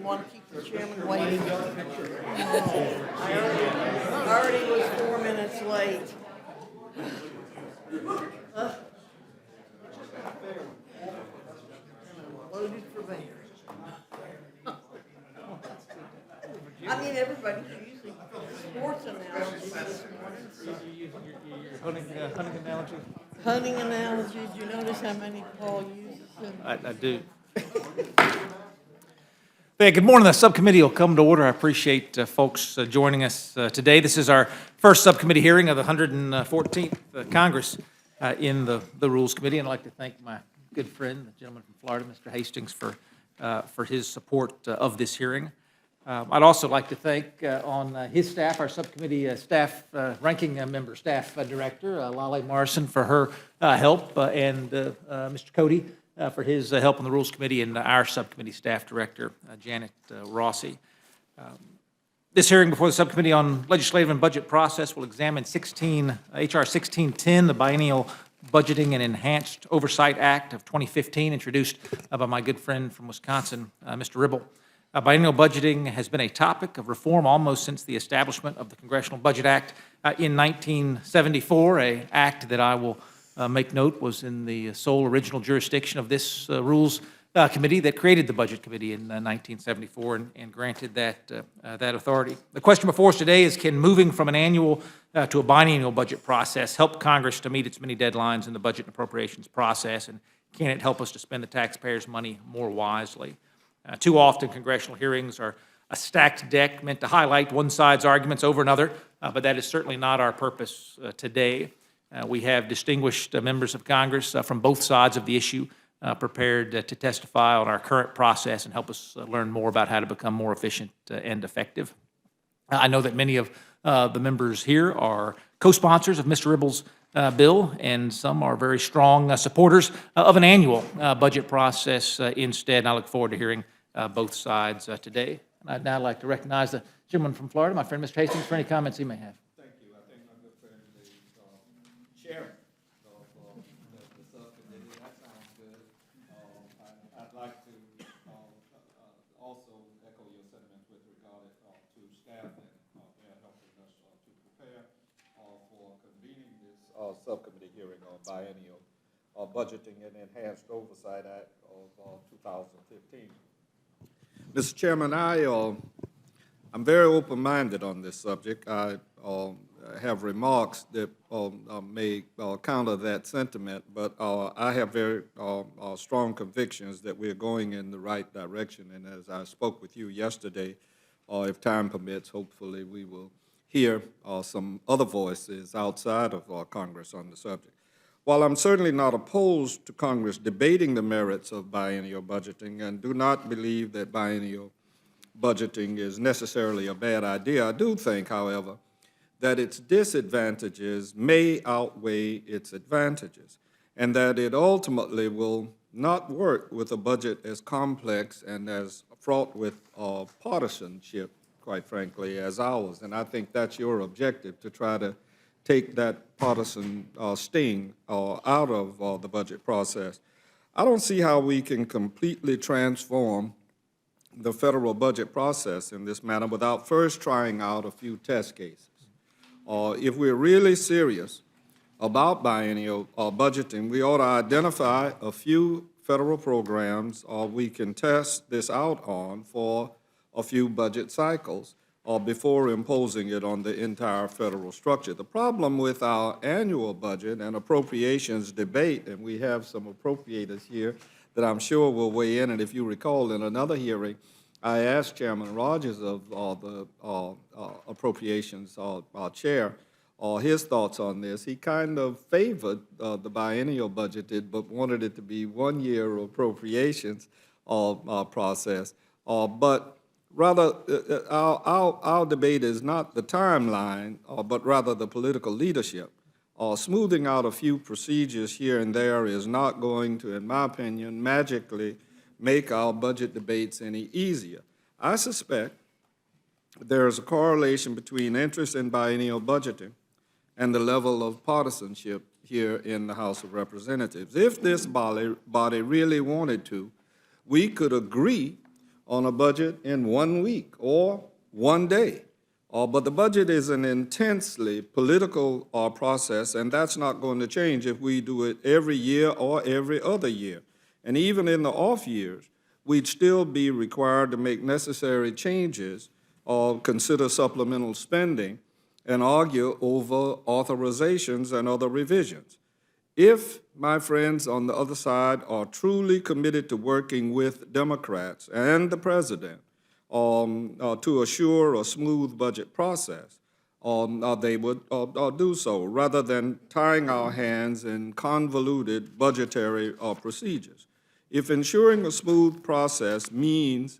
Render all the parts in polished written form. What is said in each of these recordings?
want to keep the chairman waiting. I already was 4 minutes late. Loaded for bear. I mean, everybody's using sports analogies this morning. So. Hunting analogies? Hunting analogies. You notice how many Paul uses them? I do. Hey, good morning. The subcommittee will come to order. I appreciate folks joining us today. This is our first subcommittee hearing of the 114th Congress in the Rules Committee, and I'd like to thank my good friend, the gentleman from Florida, Mr. Hastings, for his support of this hearing. I'd also like to thank on his staff, our subcommittee staff, ranking member, staff director, Lolly Morrison, for her help, and Mr. Cody for his help on the Rules Committee, and our subcommittee staff director, Janet Rossi. This hearing before the Subcommittee on Legislative and Budget Process will examine H.R. 1610, the Biennial Budgeting and Enhanced Oversight Act of 2015, introduced by my good friend from Wisconsin, Mr. Ribble. Biennial budgeting has been a topic of reform almost since the establishment of the Congressional Budget Act in 1974, an act that I will make note was in the sole original jurisdiction of this Rules Committee that created the Budget Committee in 1974 and granted that authority. The question before us today is, can moving from an annual to a biennial budget process help Congress to meet its many deadlines in the budget and appropriations process, and can it help us to spend the taxpayers' money more wisely? Too often, congressional hearings are a stacked deck meant to highlight one side's arguments over another, but that is certainly not our purpose today. We have distinguished members of Congress from both sides of the issue prepared to testify on our current process and help us learn more about how to become more efficient and effective. I know that many of the members here are co-sponsors of Mr. Ribble's bill, and some are very strong supporters of an annual budget process instead. And I look forward to hearing both sides today. And I'd now like to recognize the gentleman from Florida, my friend Mr. Hastings, for any comments he may have. Thank you. I think my good friend is chairman of the subcommittee. That sounds good. I'd like to also echo your sentiments with regard to staff and their helping us to prepare for convening this subcommittee hearing on biennial budgeting and enhanced oversight act of 2015. Mr. Chairman, I'm very open-minded on this subject. I have remarks that may counter that sentiment, but I have very strong convictions that we're going in the right direction. And as I spoke with you yesterday, if time permits, hopefully we will hear some other voices outside of Congress on the subject. While I'm certainly not opposed to Congress debating the merits of biennial budgeting and do not believe that biennial budgeting is necessarily a bad idea, I do think, however, that its disadvantages may outweigh its advantages, and that it ultimately will not work with a budget as complex and as fraught with partisanship, quite frankly, as ours. And I think that's your objective, to try to take that partisan sting out of the budget process. I don't see how we can completely transform the federal budget process in this manner without first trying out a few test cases. If we're really serious about biennial budgeting, we ought to identify a few federal programs we can test this out on for a few budget cycles before imposing it on the entire federal structure. The problem with our annual budget and appropriations debate, and we have some appropriators here that I'm sure will weigh in, and if you recall in another hearing, I asked Chairman Rogers of the appropriations chair his thoughts on this. He kind of favored the biennial budgeted, but wanted it to be 1 year appropriations process. But rather, our debate is not the timeline, but rather the political leadership. Smoothing out a few procedures here and there is not going to, in my opinion, magically make our budget debates any easier. I suspect there is a correlation between interest in biennial budgeting and the level of partisanship here in the House of Representatives. If this body really wanted to, we could agree on a budget in 1 week or 1 day. But the budget is an intensely political process, and that's not going to change if we do it every year or every other year. And even in the off years, we'd still be required to make necessary changes or consider supplemental spending and argue over authorizations and other revisions. If my friends on the other side are truly committed to working with Democrats and the president to assure a smooth budget process, they would do so, rather than tying our hands in convoluted budgetary procedures. If ensuring a smooth process means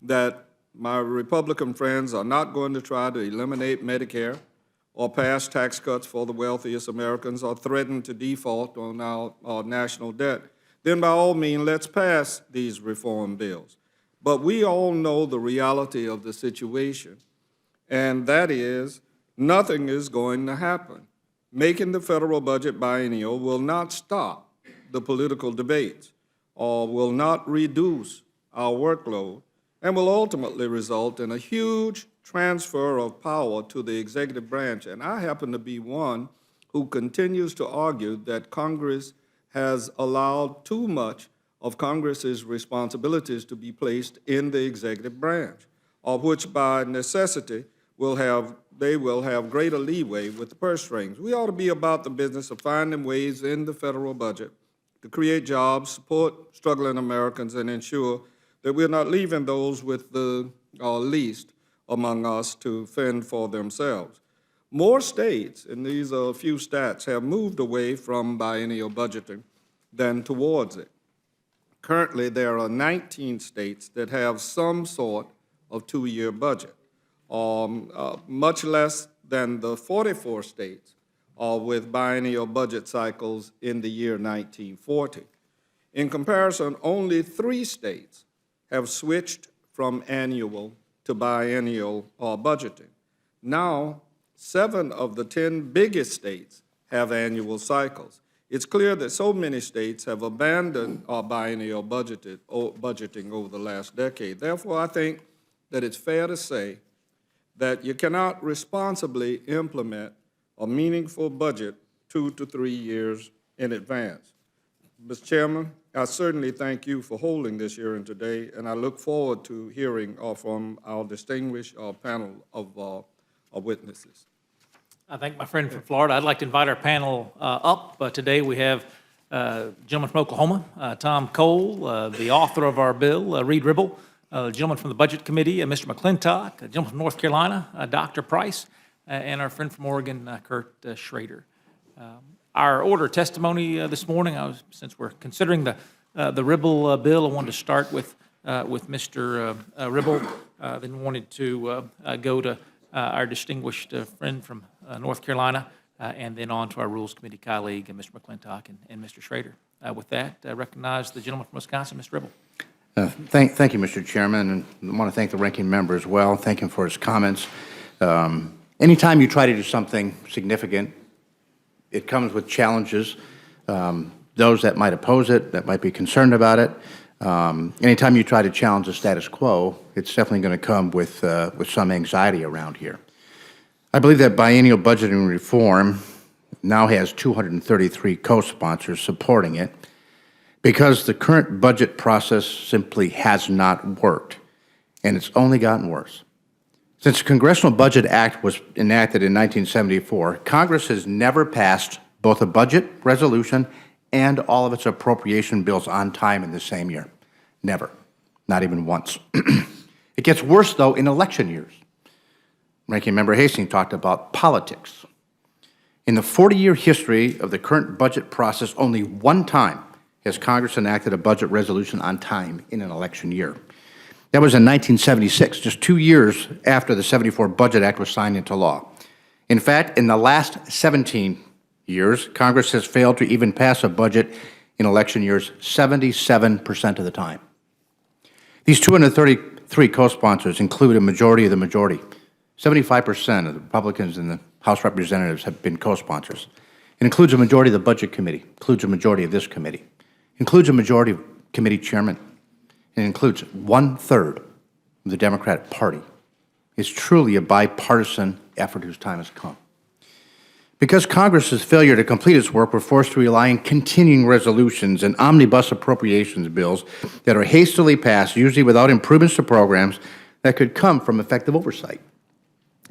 that my Republican friends are not going to try to eliminate Medicare or pass tax cuts for the wealthiest Americans or threaten to default on our national debt, then by all means, let's pass these reform bills. But we all know the reality of the situation, and that is nothing is going to happen. Making the federal budget biennial will not stop the political debates or will not reduce our workload, and will ultimately result in a huge transfer of power to the executive branch. And I happen to be one who continues to argue that Congress has allowed too much of Congress's responsibilities to be placed in the executive branch, of which by necessity they will have greater leeway with the purse strings. We ought to be about the business of finding ways in the federal budget to create jobs, support struggling Americans, and ensure that we're not leaving those with the least among us to fend for themselves. More states, and these are a few stats, have moved away from biennial budgeting than towards it. Currently, there are 19 states that have some sort of two-year budget, much less than the 44 states with biennial budget cycles in the year 1940. In comparison, only 3 states have switched from annual to biennial budgeting. Now, 7 of the 10 biggest states have annual cycles. It's clear that so many states have abandoned biennial budgeting over the last decade. Therefore, I think that it's fair to say that you cannot responsibly implement a meaningful budget 2 to 3 years in advance. Mr. Chairman, I certainly thank you for holding this hearing today, and I look forward to hearing from our distinguished panel of witnesses. I thank my friend from Florida. I'd like to invite our panel up. Today we have a gentleman from Oklahoma, Tom Cole, the author of our bill, Ribble, a gentleman from the Budget Committee, Mr. McClintock, a gentleman from North Carolina, Dr. Price, and our friend from Oregon, Kurt Schrader. Our order of testimony this morning, since we're considering the Ribble bill, I wanted to start with Mr. Ribble, then wanted to go to our distinguished friend from North Carolina, and then on to our Rules Committee colleague, Mr. McClintock and Mr. Schrader. With that, I recognize the gentleman from Wisconsin, Mr. Ribble. Thank you, Mr. Chairman, and I want to thank the ranking member as well. Thank him for his comments. Anytime you try to do something significant, it comes with challenges. Those that might oppose it, that might be concerned about it. Anytime you try to challenge the status quo, it's definitely going to come with some anxiety around here. I believe that biennial budgeting reform now has 233 co-sponsors supporting it because the current budget process simply has not worked, and it's only gotten worse. Since the Congressional Budget Act was enacted in 1974, Congress has never passed both a budget resolution and all of its appropriation bills on time in the same year. Never. Not even once. It gets worse, though, in election years. Ranking Member Hastings talked about politics. In the 40-year history of the current budget process, only one time has Congress enacted a budget resolution on time in an election year. That was in 1976, just 2 years after the '74 Budget Act was signed into law. In fact, in the last 17 years, Congress has failed to even pass a budget in election years 77% of the time. These 233 co-sponsors include a majority of the majority. 75% of the Republicans in the House of Representatives have been co-sponsors. It includes a majority of the Budget Committee, includes a majority of this committee, includes a majority of committee chairmen, and includes 1/3 of the Democratic Party, is truly a bipartisan effort whose time has come. Because Congress's failure to complete its work, we're forced to rely on continuing resolutions and omnibus appropriations bills that are hastily passed, usually without improvements to programs that could come from effective oversight.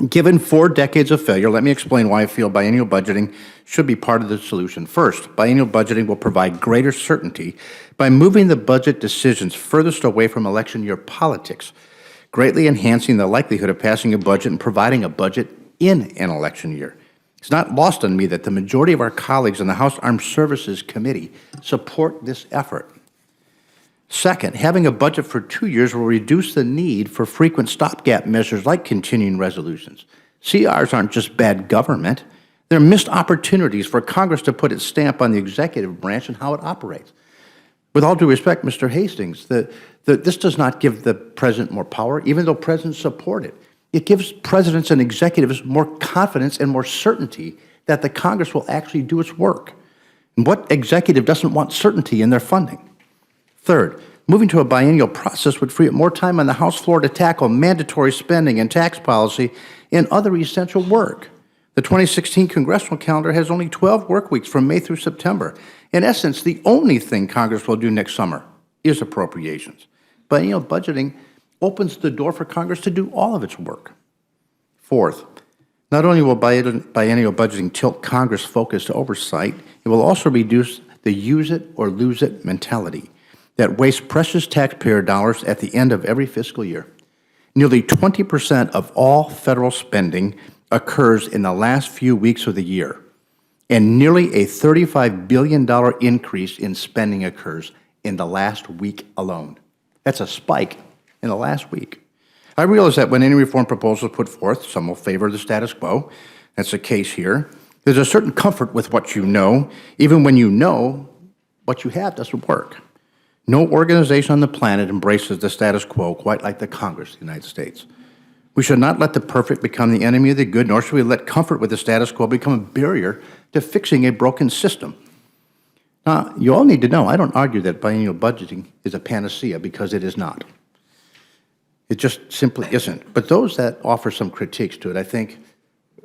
Given 4 decades of failure, let me explain why I feel biennial budgeting should be part of the solution. First, biennial budgeting will provide greater certainty by moving the budget decisions furthest away from election year politics, greatly enhancing the likelihood of passing a budget and providing a budget in an election year. It's not lost on me that the majority of our colleagues in the House Armed Services Committee support this effort. Second, having a budget for 2 years will reduce the need for frequent stopgap measures like continuing resolutions. CRs aren't just bad government. They're missed opportunities for Congress to put its stamp on the executive branch and how it operates. With all due respect, Mr. Hastings, this does not give the president more power, even though presidents support it. It gives presidents and executives more confidence and more certainty that the Congress will actually do its work. And what executive doesn't want certainty in their funding? Third, moving to a biennial process would free up more time on the House floor to tackle mandatory spending and tax policy and other essential work. The 2016 congressional calendar has only 12 work weeks from May through September. In essence, the only thing Congress will do next summer is appropriations. Biennial budgeting opens the door for Congress to do all of its work. Fourth, not only will biennial budgeting tilt Congress' focus to oversight, it will also reduce the use it or lose it mentality that wastes precious taxpayer dollars at the end of every fiscal year. Nearly 20% of all federal spending occurs in the last few weeks of the year, and nearly a $35 billion increase in spending occurs in the last week alone. That's a spike in the last week. I realize that when any reform proposal is put forth, some will favor the status quo. That's the case here. There's a certain comfort with what you know, even when you know what you have doesn't work. No organization on the planet embraces the status quo quite like the Congress of the United States. We should not let the perfect become the enemy of the good, nor should we let comfort with the status quo become a barrier to fixing a broken system. Now, you all need to know, I don't argue that biennial budgeting is a panacea, because it is not. It just simply isn't. But those that offer some critiques to it, I think,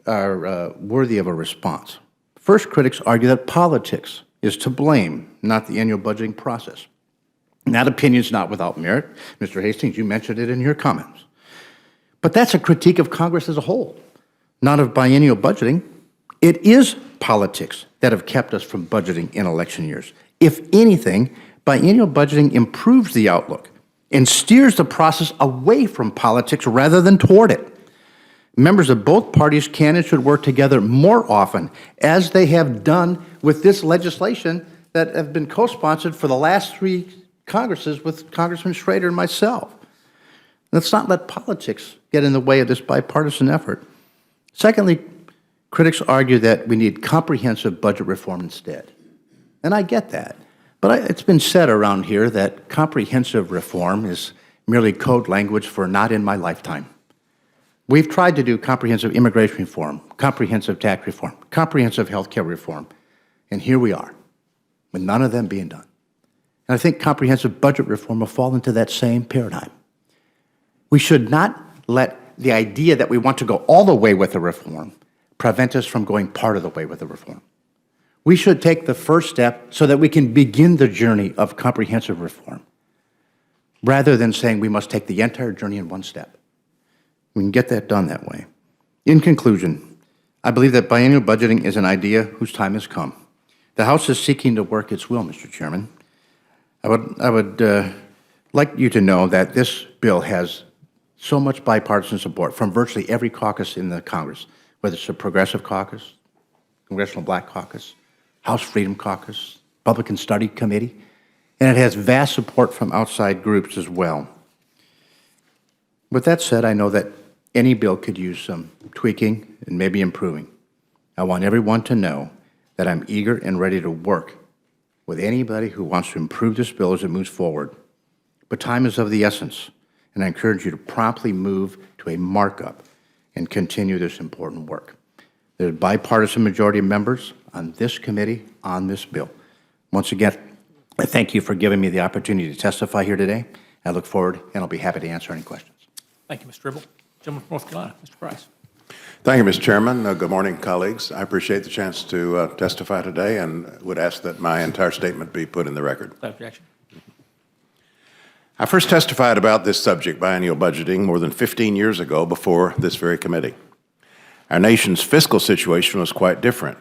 are worthy of a response. First, critics argue that politics is to blame, not the annual budgeting process. And that opinion is not without merit. Mr. Hastings, you mentioned it in your comments. But that's a critique of Congress as a whole, not of biennial budgeting. It is politics that have kept us from budgeting in election years. If anything, biennial budgeting improves the outlook and steers the process away from politics rather than toward it. Members of both parties can and should work together more often, as they have done with this legislation that have been co-sponsored for the last 3 Congresses with Congressman Schrader and myself. Let's not let politics get in the way of this bipartisan effort. Secondly, critics argue that we need comprehensive budget reform instead. And I get that. But it's been said around here that comprehensive reform is merely code language for not in my lifetime. We've tried to do comprehensive immigration reform, comprehensive tax reform, comprehensive health care reform, and here we are, with none of them being done. And I think comprehensive budget reform will fall into that same paradigm. We should not let the idea that we want to go all the way with the reform prevent us from going part of the way with the reform. We should take the first step so that we can begin the journey of comprehensive reform, rather than saying we must take the entire journey in one step. We can get that done that way. In conclusion, I believe that biennial budgeting is an idea whose time has come. The House is seeking to work its will, Mr. Chairman. I would like you to know that this bill has so much bipartisan support from virtually every caucus in the Congress, whether it's the Progressive Caucus, Congressional Black Caucus, House Freedom Caucus, Republican Study Committee, and it has vast support from outside groups as well. With that said, I know that any bill could use some tweaking and maybe improving. I want everyone to know that I'm eager and ready to work with anybody who wants to improve this bill as it moves forward. But time is of the essence, and I encourage you to promptly move to a markup and continue this important work. There's a bipartisan majority of members on this committee on this bill. Once again, I thank you for giving me the opportunity to testify here today, I look forward, and I'll be happy to answer any questions. Thank you, Mr. Ribble. Gentleman from North Carolina, Mr. Price. Thank you, Mr. Chairman. Good morning, colleagues. I appreciate the chance to testify today and would ask that my entire statement be put in the record. Without objection. I first testified about this subject, biennial budgeting, more than 15 years ago before this very committee. Our nation's fiscal situation was quite different.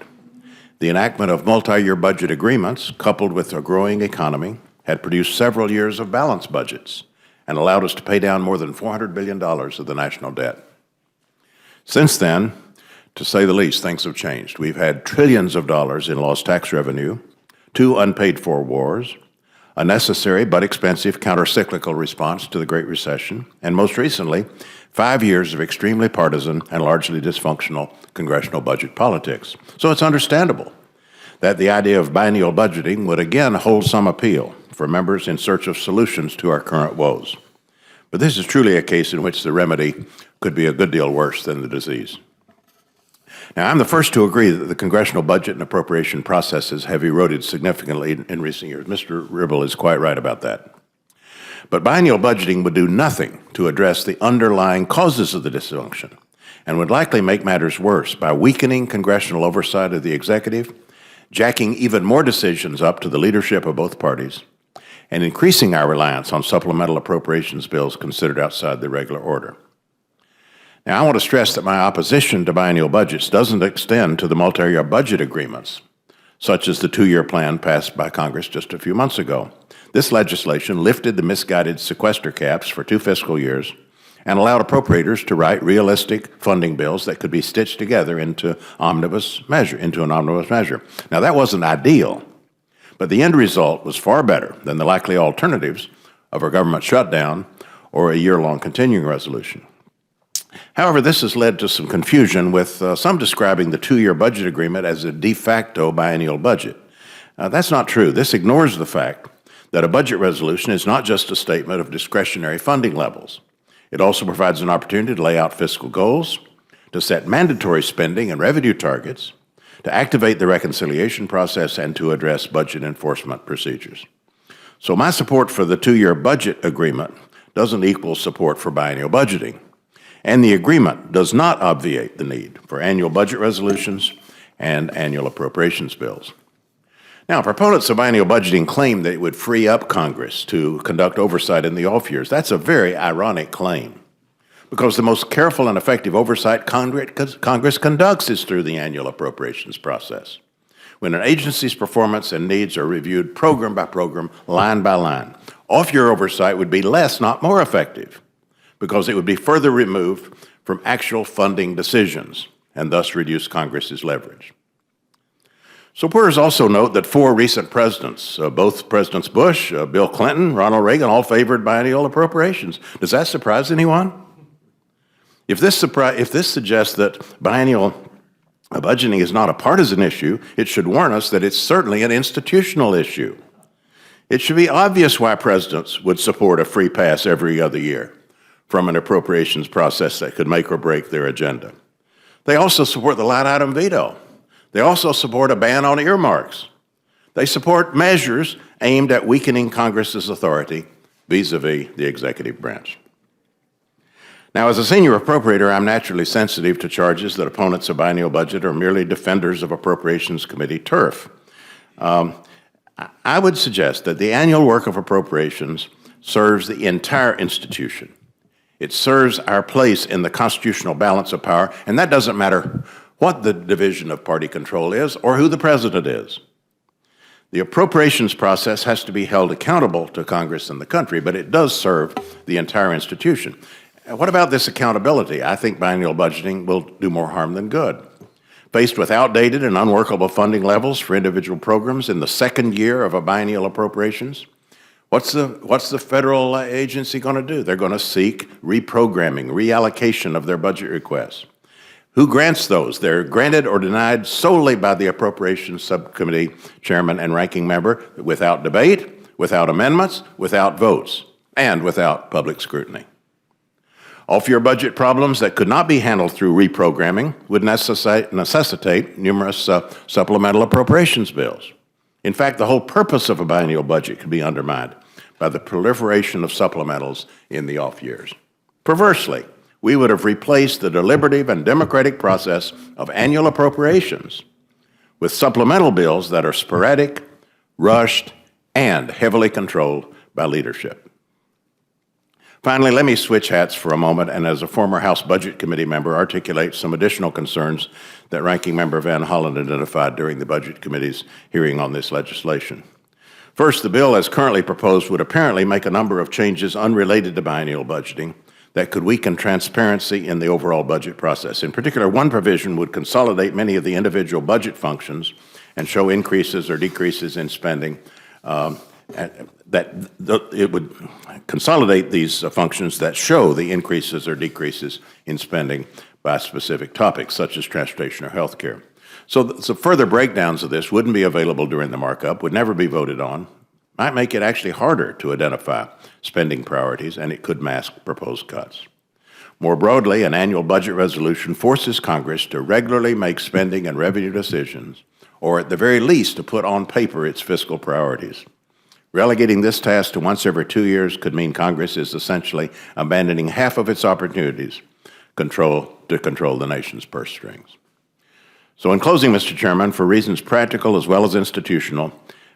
The enactment of multi-year budget agreements, coupled with a growing economy, had produced several years of balanced budgets and allowed us to pay down more than $400 billion of the national debt. Since then, to say the least, things have changed. We've had trillions of dollars in lost tax revenue, 2 unpaid-for wars, a necessary but expensive counter-cyclical response to the Great Recession, and most recently, 5 years of extremely partisan and largely dysfunctional congressional budget politics. So it's understandable that the idea of biennial budgeting would again hold some appeal for members in search of solutions to our current woes. But this is truly a case in which the remedy could be a good deal worse than the disease. Now, I'm the first to agree that the congressional budget and appropriation processes have eroded significantly in recent years. Mr. Ribble is quite right about that. But biennial budgeting would do nothing to address the underlying causes of the dysfunction and would likely make matters worse by weakening congressional oversight of the executive, jacking even more decisions up to the leadership of both parties, and increasing our reliance on supplemental appropriations bills considered outside the regular order. Now, I want to stress that my opposition to biennial budgets doesn't extend to the multi-year budget agreements, such as the 2-year plan passed by Congress just a few months ago. This legislation lifted the misguided sequester caps for 2 fiscal years and allowed appropriators to write realistic funding bills that could be stitched together into an omnibus measure. Now, that wasn't ideal, but the end result was far better than the likely alternatives of a government shutdown or a year-long continuing resolution. However, this has led to some confusion, with some describing the 2-year budget agreement as a de facto biennial budget. That's not true. This ignores the fact that a budget resolution is not just a statement of discretionary funding levels. It also provides an opportunity to lay out fiscal goals, to set mandatory spending and revenue targets, to activate the reconciliation process, and to address budget enforcement procedures. So my support for the 2-year budget agreement doesn't equal support for biennial budgeting. And the agreement does not obviate the need for annual budget resolutions and annual appropriations bills. Now, proponents of biennial budgeting claim that it would free up Congress to conduct oversight in the off years. That's a very ironic claim, because the most careful and effective oversight Congress conducts is through the annual appropriations process, when an agency's performance and needs are reviewed program by program, line by line. Off-year oversight would be less, not more effective, because it would be further removed from actual funding decisions and thus reduce Congress's leverage. Supporters also note that 4 recent presidents, both Presidents Bush, Bill Clinton, Ronald Reagan, all favored biennial appropriations. Does that surprise anyone? If this suggests that biennial budgeting is not a partisan issue, it should warn us that it's certainly an institutional issue. It should be obvious why presidents would support a free pass every other year from an appropriations process that could make or break their agenda. They also support the line item veto. They also support a ban on earmarks. They support measures aimed at weakening Congress's authority vis-a-vis the executive branch. Now, as a senior appropriator, I'm naturally sensitive to charges that opponents of biennial budget are merely defenders of Appropriations Committee turf. I would suggest that the annual work of appropriations serves the entire institution. It serves our place in the constitutional balance of power, and that doesn't matter what the division of party control is or who the president is. The appropriations process has to be held accountable to Congress and the country, but it does serve the entire institution. And what about this accountability? I think biennial budgeting will do more harm than good. Faced with outdated and unworkable funding levels for individual programs in the 2nd year of a biennial appropriations, what's the federal agency going to do? They're going to seek reprogramming, reallocation of their budget requests. Who grants those? They're granted or denied solely by the Appropriations Subcommittee chairman and ranking member, without debate, without amendments, without votes, and without public scrutiny. Off-year budget problems that could not be handled through reprogramming would necessitate numerous supplemental appropriations bills. In fact, the whole purpose of a biennial budget could be undermined by the proliferation of supplementals in the off years. Perversely, we would have replaced the deliberative and democratic process of annual appropriations with supplemental bills that are sporadic, rushed, and heavily controlled by leadership. Finally, let me switch hats for a moment and, as a former House Budget Committee member, articulate some additional concerns that Ranking Member Van Hollen identified during the Budget Committee's hearing on this legislation. First, the bill as currently proposed would apparently make a number of changes unrelated to biennial budgeting that could weaken transparency in the overall budget process. In particular, one provision would consolidate many of the individual budget functions and show increases or decreases in spending. It would consolidate these functions that show the increases or decreases in spending by specific topics, such as transportation or health care. So further breakdowns of this wouldn't be available during the markup, would never be voted on, might make it actually harder to identify spending priorities, and it could mask proposed cuts. More broadly, an annual budget resolution forces Congress to regularly make spending and revenue decisions, or at the very least to put on paper its fiscal priorities. Relegating this task to once every 2 years could mean Congress is essentially abandoning half of its opportunities to control the nation's purse strings. So in closing, Mr. Chairman, for reasons practical as well as institutional,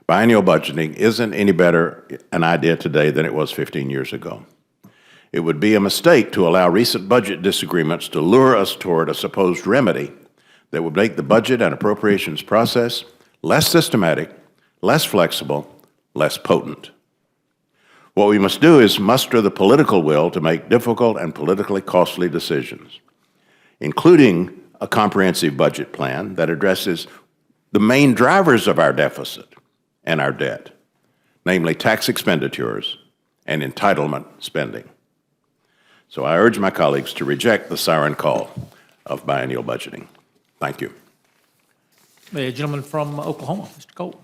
biennial budgeting isn't any better an idea today than it was 15 years ago. It would be a mistake to allow recent budget disagreements to lure us toward a supposed remedy that would make the budget and appropriations process less systematic, less flexible, less potent. What we must do is muster the political will to make difficult and politically costly decisions, including a comprehensive budget plan that addresses the main drivers of our deficit and our debt, namely tax expenditures and entitlement spending. So I urge my colleagues to reject the siren call of biennial budgeting. Thank you. The gentleman from Oklahoma, Mr. Cole.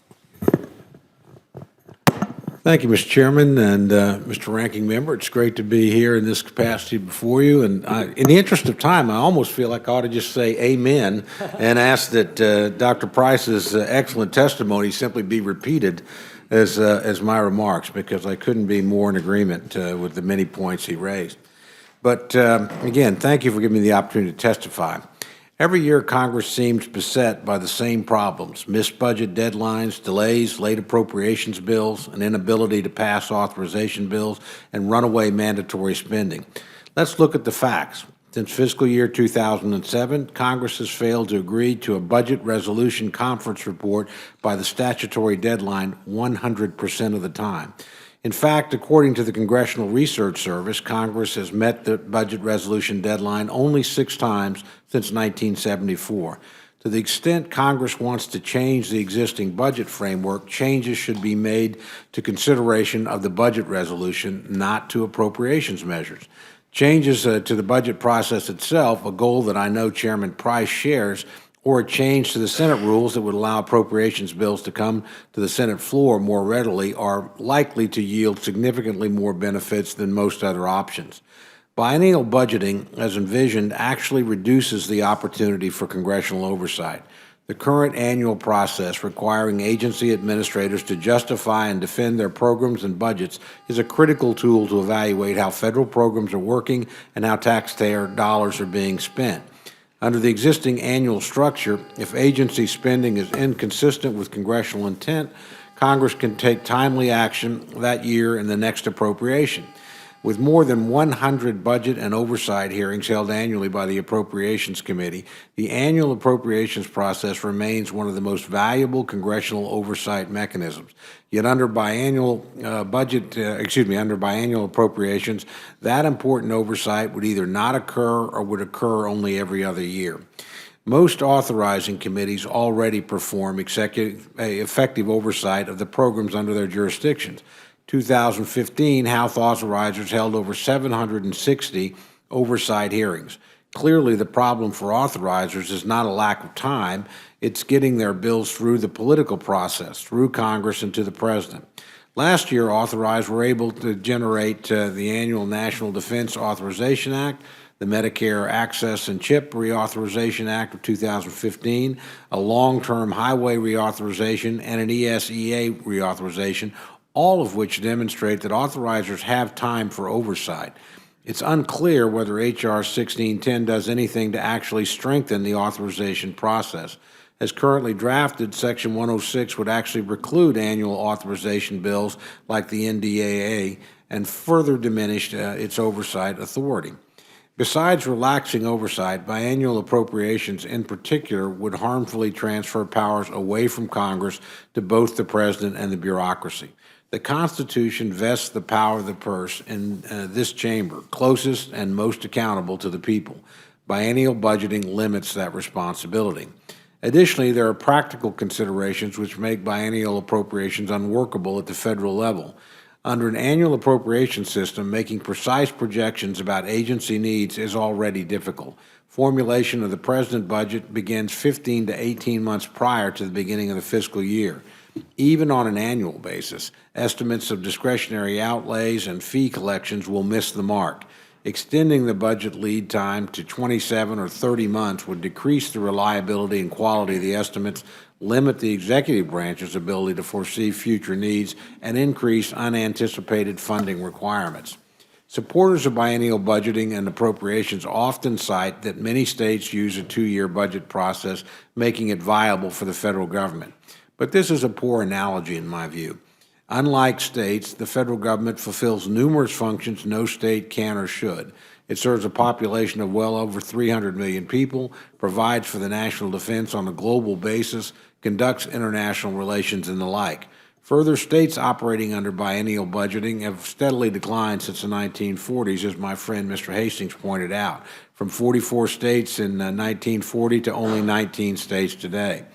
Thank you, Mr. Chairman and Mr. Ranking Member. It's great to be here in this capacity before you. And in the interest of time, I almost feel like I ought to just say amen and ask that Dr. Price's excellent testimony simply be repeated as my remarks, because I couldn't be more in agreement with the many points he raised. But again, thank you for giving me the opportunity to testify. Every year, Congress seems beset by the same problems: missed budget deadlines, delays, late appropriations bills, an inability to pass authorization bills, and runaway mandatory spending. Let's look at the facts. Since fiscal year 2007, Congress has failed to agree to a budget resolution conference report by the statutory deadline 100% of the time. In fact, according to the Congressional Research Service, Congress has met the budget resolution deadline only 6 times since 1974. To the extent Congress wants to change the existing budget framework, changes should be made to consideration of the budget resolution, not to appropriations measures. Changes to the budget process itself, a goal that I know Chairman Price shares, or a change to the Senate rules that would allow appropriations bills to come to the Senate floor more readily, are likely to yield significantly more benefits than most other options. Biennial budgeting, as envisioned, actually reduces the opportunity for congressional oversight. The current annual process requiring agency administrators to justify and defend their programs and budgets is a critical tool to evaluate how federal programs are working and how taxpayer dollars are being spent. Under the existing annual structure, if agency spending is inconsistent with congressional intent, Congress can take timely action that year in the next appropriation. With more than 100 budget and oversight hearings held annually by the Appropriations Committee, the annual appropriations process remains one of the most valuable congressional oversight mechanisms. Yet under biannual appropriations, that important oversight would either not occur or would occur only every other year. Most authorizing committees already perform effective oversight of the programs under their jurisdictions. 2015, House authorizers held over 760 oversight hearings. Clearly, the problem for authorizers is not a lack of time, it's getting their bills through the political process, through Congress and to the President. Last year, authorizers were able to generate the annual National Defense Authorization Act, the Medicare Access and CHIP Reauthorization Act of 2015, a long-term highway reauthorization, and an ESEA reauthorization, all of which demonstrate that authorizers have time for oversight. It's unclear whether H.R. 1610 does anything to actually strengthen the authorization process. As currently drafted, Section 106 would actually preclude annual authorization bills like the NDAA and further diminish its oversight authority. Besides relaxing oversight, biennial appropriations in particular would harmfully transfer powers away from Congress to both the President and the bureaucracy. The Constitution vests the power of the purse in this chamber, closest and most accountable to the people. Biennial budgeting limits that responsibility. Additionally, there are practical considerations which make biennial appropriations unworkable at the federal level. Under an annual appropriation system, making precise projections about agency needs is already difficult. Formulation of the President's budget begins 15 to 18 months prior to the beginning of the fiscal year. Even on an annual basis, estimates of discretionary outlays and fee collections will miss the mark. Extending the budget lead time to 27 or 30 months would decrease the reliability and quality of the estimates, limit the executive branch's ability to foresee future needs, and increase unanticipated funding requirements. Supporters of biennial budgeting and appropriations often cite that many states use a two-year budget process, making it viable for the federal government. But this is a poor analogy in my view. Unlike states, the federal government fulfills numerous functions no state can or should. It serves a population of well over 300 million people, provides for the national defense on a global basis, conducts international relations, and the like. Further, states operating under biennial budgeting have steadily declined since the 1940s, as my friend Mr. Hastings pointed out, from 44 states in 1940 to only 19 states today.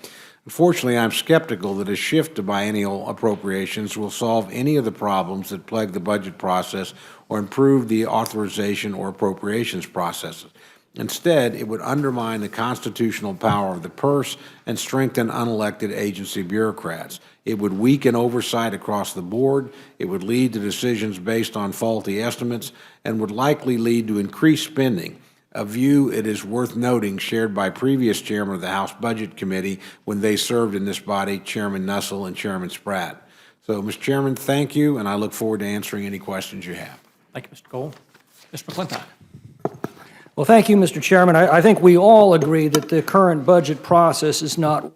Unfortunately, I'm skeptical that a shift to biennial appropriations will solve any of the problems that plague the budget process or improve the authorization or appropriations processes. Instead, it would undermine the constitutional power of the purse and strengthen unelected agency bureaucrats. It would weaken oversight across the board, it would lead to decisions based on faulty estimates, and would likely lead to increased spending, a view, it is worth noting, shared by previous chairman of the House Budget Committee when they served in this body, Chairman Nussle and Chairman Spratt. So, Mr. Chairman, thank you, and I look forward to answering any questions you have. Thank you, Mr. Cole. Mr. McClintock. Well, thank you, Mr. Chairman. I think we all agree that the current budget process is not working.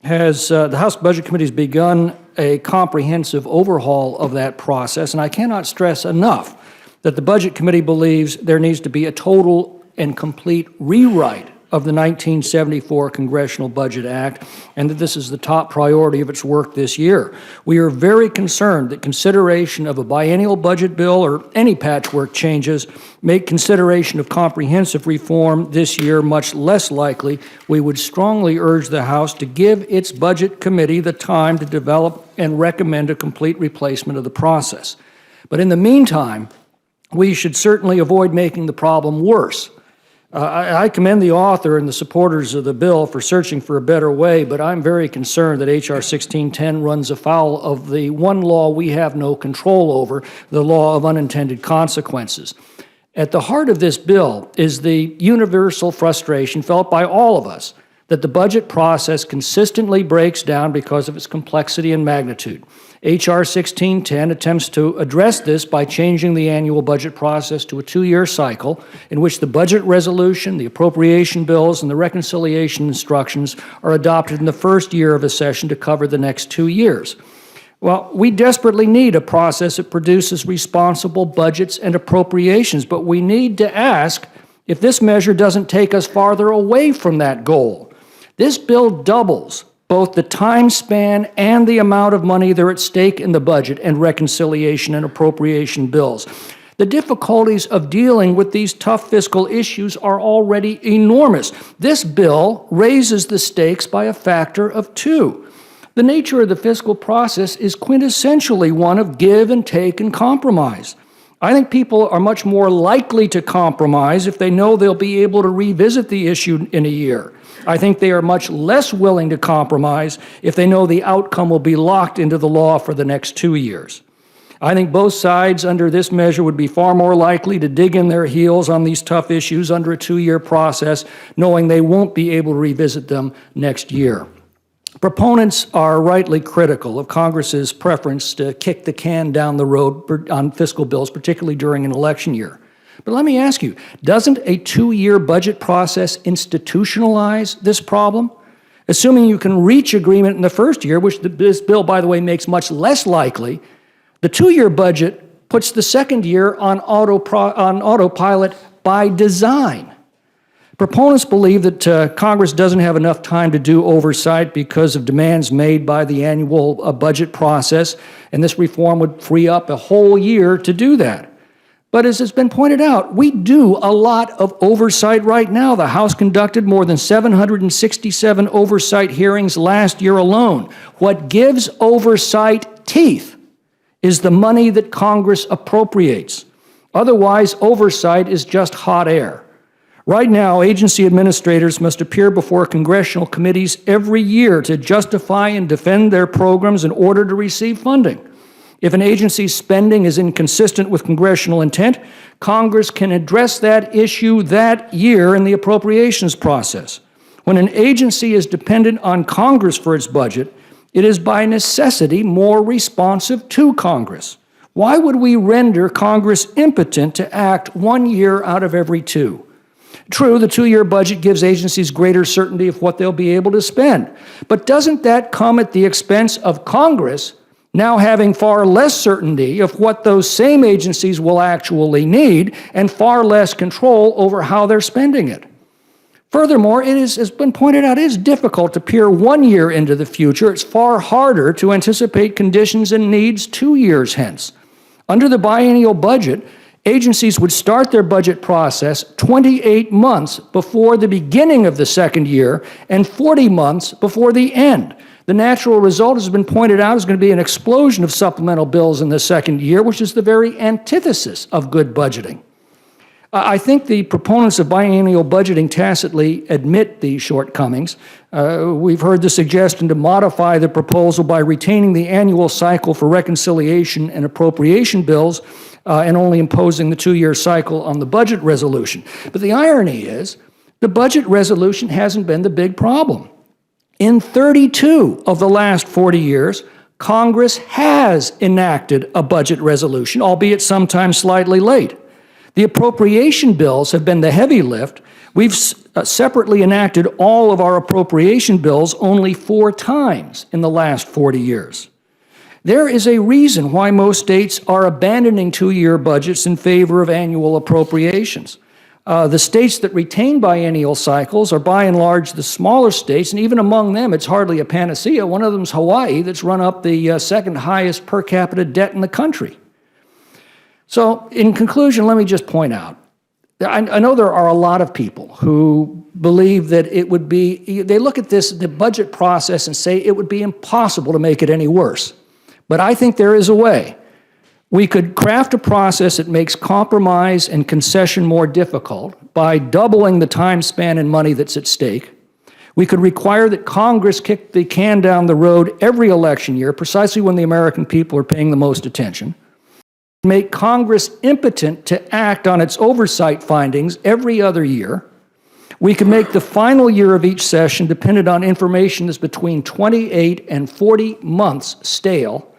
The House Budget Committee has begun a comprehensive overhaul of that process, and I cannot stress enough that the Budget Committee believes there needs to be a total and complete rewrite of the 1974 Congressional Budget Act, and that this is the top priority of its work this year. We are very concerned that consideration of a biennial budget bill or any patchwork changes make consideration of comprehensive reform this year much less likely. We would strongly urge the House to give its Budget Committee the time to develop and recommend a complete replacement of the process. But in the meantime, we should certainly avoid making the problem worse. I commend the author and the supporters of the bill for searching for a better way, but I'm very concerned that H.R. 1610 runs afoul of the one law we have no control over, the law of unintended consequences. At the heart of this bill is the universal frustration felt by all of us that the budget process consistently breaks down because of its complexity and magnitude. H.R. 1610 attempts to address this by changing the annual budget process to a two-year cycle in which the budget resolution, the appropriation bills, and the reconciliation instructions are adopted in the first year of a session to cover the next 2 years. Well, we desperately need a process that produces responsible budgets and appropriations, but we need to ask if this measure doesn't take us farther away from that goal. This bill doubles both the time span and the amount of money that are at stake in the budget and reconciliation and appropriation bills. The difficulties of dealing with these tough fiscal issues are already enormous. This bill raises the stakes by a factor of 2. The nature of the fiscal process is quintessentially one of give and take and compromise. I think people are much more likely to compromise if they know they'll be able to revisit the issue in a year. I think they are much less willing to compromise if they know the outcome will be locked into the law for the next 2 years. I think both sides under this measure would be far more likely to dig in their heels on these tough issues under a 2-year process, knowing they won't be able to revisit them next year. Proponents are rightly critical of Congress's preference to kick the can down the road on fiscal bills, particularly during an election year. But let me ask you, doesn't a 2-year budget process institutionalize this problem? Assuming you can reach agreement in the first year, which this bill, by the way, makes much less likely, the 2-year budget puts the second year on autopilot by design. Proponents believe that Congress doesn't have enough time to do oversight because of demands made by the annual budget process, and this reform would free up a whole year to do that. But as has been pointed out, we do a lot of oversight right now. The House conducted more than 767 oversight hearings last year alone. What gives oversight teeth is the money that Congress appropriates. Otherwise, oversight is just hot air. Right now, agency administrators must appear before congressional committees every year to justify and defend their programs in order to receive funding. If an agency's spending is inconsistent with congressional intent, Congress can address that issue that year in the appropriations process. When an agency is dependent on Congress for its budget, it is by necessity more responsive to Congress. Why would we render Congress impotent to act 1 year out of every 2? True, the 2-year budget gives agencies greater certainty of what they'll be able to spend. But doesn't that come at the expense of Congress now having far less certainty of what those same agencies will actually need and far less control over how they're spending it? Furthermore, it is, as been pointed out, it is difficult to peer 1 year into the future. It's far harder to anticipate conditions and needs 2 years hence. Under the biennial budget, agencies would start their budget process 28 months before the beginning of the second year and 40 months before the end. The natural result, as has been pointed out, is going to be an explosion of supplemental bills in the second year, which is the very antithesis of good budgeting. I think the proponents of biennial budgeting tacitly admit these shortcomings. We've heard the suggestion to modify the proposal by retaining the annual cycle for reconciliation and appropriation bills and only imposing the 2-year cycle on the budget resolution. But the irony is, the budget resolution hasn't been the big problem. In 32 of the last 40 years, Congress has enacted a budget resolution, albeit sometimes slightly late. The appropriation bills have been the heavy lift. We've separately enacted all of our appropriation bills only 4 times in the last 40 years. There is a reason why most states are abandoning 2-year budgets in favor of annual appropriations. The states that retain biennial cycles are by and large the smaller states, and even among them, it's hardly a panacea. One of them is Hawaii, that's run up the second highest per capita debt in the country. So, in conclusion, let me just point out, I know there are a lot of people who believe that it would be, they look at the budget process and say it would be impossible to make it any worse. But I think there is a way. We could craft a process that makes compromise and concession more difficult by doubling the time span and money that's at stake. We could require that Congress kick the can down the road every election year, precisely when the American people are paying the most attention. Make Congress impotent to act on its oversight findings every other year. We could make the final year of each session dependent on information that's between 28 and 40 months stale.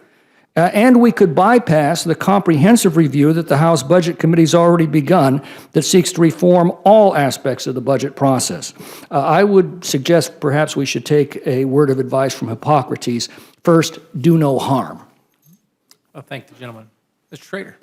And we could bypass the comprehensive review that the House Budget Committee's already begun that seeks to reform all aspects of the budget process. I would suggest perhaps we should take a word of advice from Hippocrates. First, do no harm. Well, thank the gentleman. Mr. Schrader.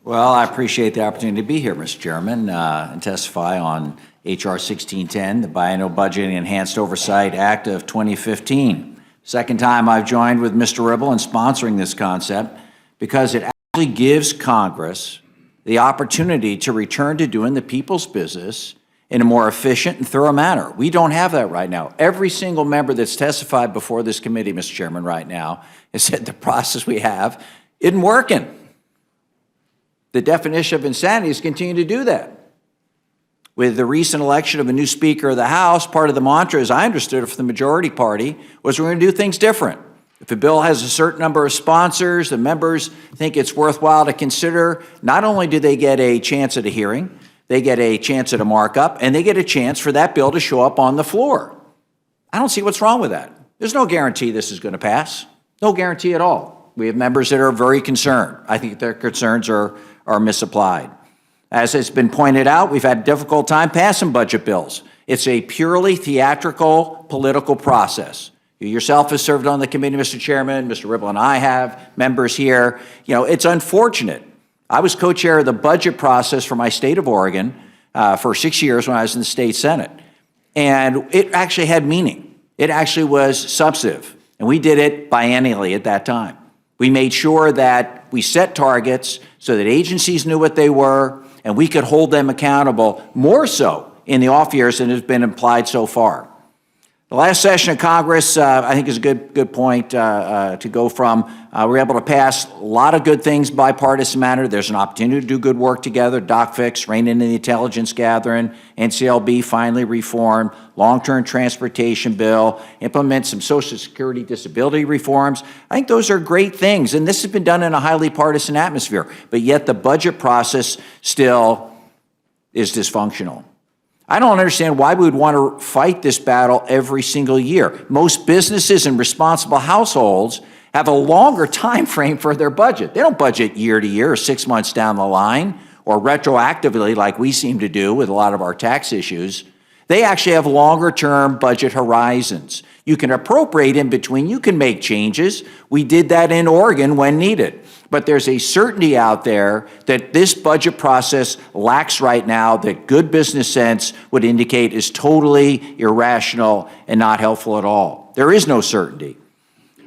Well, I appreciate the opportunity to be here, Mr. Chairman, and testify on H.R. 1610, the Biennial Budgeting Enhanced Oversight Act of 2015. Second time I've joined with Mr. Ribble in sponsoring this concept because it actually gives Congress the opportunity to return to doing the people's business in a more efficient and thorough manner. We don't have that right now. Every single member that's testified before this committee, Mr. Chairman, right now, has said the process we have isn't working. The definition of insanity is continue to do that. With the recent election of a new Speaker of the House, part of the mantra, as I understood it from the majority party, was we're going to do things different. If a bill has a certain number of sponsors, the members think it's worthwhile to consider, not only do they get a chance at a hearing, they get a chance at a markup, and they get a chance for that bill to show up on the floor. I don't see what's wrong with that. There's no guarantee this is going to pass. No guarantee at all. We have members that are very concerned. I think their concerns are misapplied. As has been pointed out, we've had a difficult time passing budget bills. It's a purely theatrical political process. You yourself have served on the committee, Mr. Chairman. Mr. Ribble and I have, members here. You know, it's unfortunate. I was co-chair of the budget process for my state of Oregon for 6 years when I was in the state Senate. And it actually had meaning. It actually was substantive. And we did it biennially at that time. We made sure that we set targets so that agencies knew what they were and we could hold them accountable more so in the off years than has been implied so far. The last session of Congress, I think, is a good point to go from. We were able to pass a lot of good things bipartisan manner. There's an opportunity to do good work together. Doc Fix, rein in the intelligence gathering, NCLB finally reformed, long-term transportation bill, implement some Social Security disability reforms. I think those are great things, and this has been done in a highly partisan atmosphere. But yet the budget process still is dysfunctional. I don't understand why we would want to fight this battle every single year. Most businesses and responsible households have a longer time frame for their budget. They don't budget year to year or 6 months down the line or retroactively like we seem to do with a lot of our tax issues. They actually have longer term budget horizons. You can appropriate in between, you can make changes. We did that in Oregon when needed. But there's a certainty out there that this budget process lacks right now that good business sense would indicate is totally irrational and not helpful at all. There is no certainty.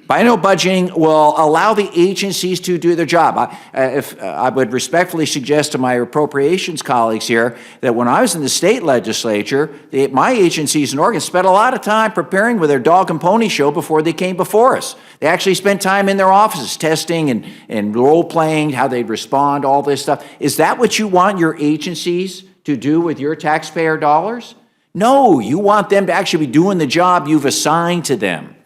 Biennial budgeting will allow the agencies to do their job. I would respectfully suggest to my appropriations colleagues here that when I was in the state legislature, my agencies in Oregon spent a lot of time preparing with their dog and pony show before they came before us. They actually spent time in their offices testing and role-playing, how they'd respond, all this stuff. Is that what you want your agencies to do with your taxpayer dollars? No, you want them to actually be doing the job you've assigned to them.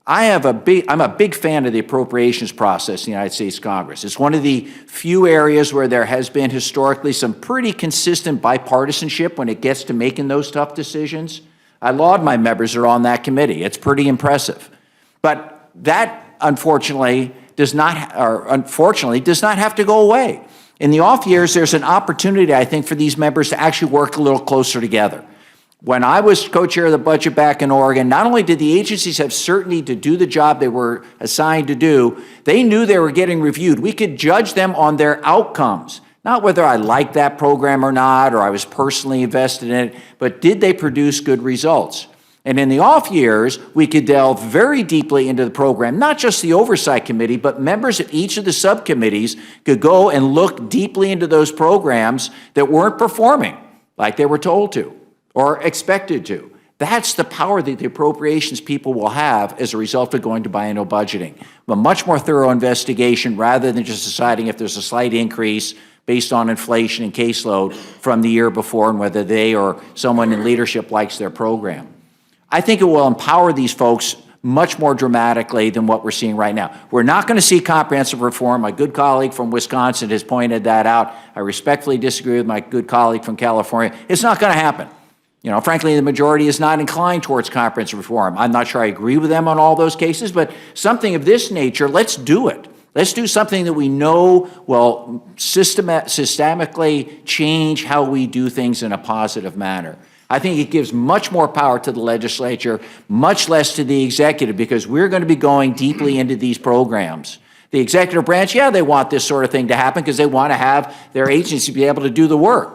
I'm a big fan of the appropriations process in the United States Congress. It's one of the few areas where there has been historically some pretty consistent bipartisanship when it gets to making those tough decisions. I laud my members who are on that committee. It's pretty impressive. But that, unfortunately, does not have to go away. In the off years, there's an opportunity, I think, for these members to actually work a little closer together. When I was co-chair of the budget back in Oregon, not only did the agencies have certainty to do the job they were assigned to do, they knew they were getting reviewed. We could judge them on their outcomes, not whether I liked that program or not, or I was personally invested in it, but did they produce good results? And in the off years, we could delve very deeply into the program, not just the oversight committee, but members of each of the subcommittees could go and look deeply into those programs that weren't performing like they were told to or expected to. That's the power that the appropriations people will have as a result of going to biennial budgeting. A much more thorough investigation rather than just deciding if there's a slight increase based on inflation and caseload from the year before and whether they or someone in leadership likes their program. I think it will empower these folks much more dramatically than what we're seeing right now. We're not going to see comprehensive reform. My good colleague from Wisconsin has pointed that out. I respectfully disagree with my good colleague from California. It's not going to happen. You know, frankly, the majority is not inclined towards comprehensive reform. I'm not sure I agree with them on all those cases, but something of this nature, let's do it. Let's do something that we know will systemically change how we do things in a positive manner. I think it gives much more power to the legislature, much less to the executive, because we're going to be going deeply into these programs. The executive branch, yeah, they want this sort of thing to happen because they want to have their agency be able to do the work.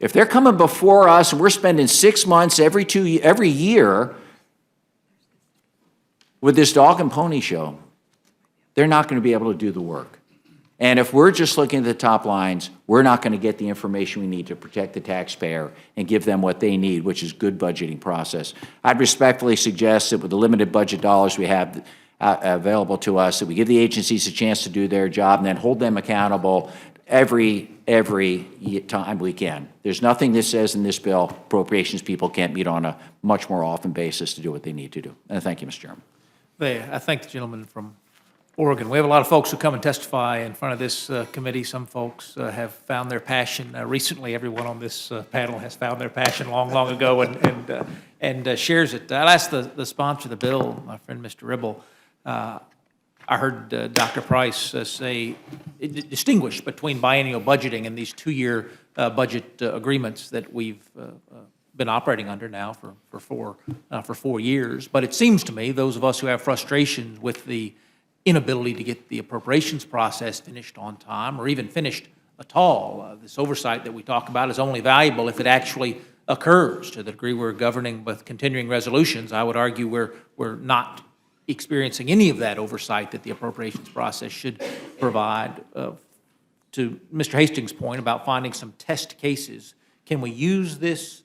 If they're coming before us and we're spending 6 months every year with this dog and pony show, they're not going to be able to do the work. And if we're just looking at the top lines, we're not going to get the information we need to protect the taxpayer and give them what they need, which is good budgeting process. I'd respectfully suggest that with the limited budget dollars we have available to us, that we give the agencies a chance to do their job and then hold them accountable every time we can. There's nothing that says in this bill appropriations people can't meet on a much more often basis to do what they need to do. And thank you, Mr. Chairman. I thank the gentleman from Oregon. We have a lot of folks who come and testify in front of this committee. Some folks have found their passion recently. Everyone on this panel has found their passion long ago, and and shares it. I'll ask the sponsor of the bill, my friend Mr. Ribble. I heard Dr. Price say, distinguish between biennial budgeting and these two-year budget agreements that we've been operating under now for 4 years. But it seems to me, those of us who have frustrations with the inability to get the appropriations process finished on time or even finished at all, this oversight that we talk about is only valuable if it actually occurs. To the degree we're governing with continuing resolutions, I would argue we're not experiencing any of that oversight that the appropriations process should provide. To Mr. Hastings' point about finding some test cases, can we use this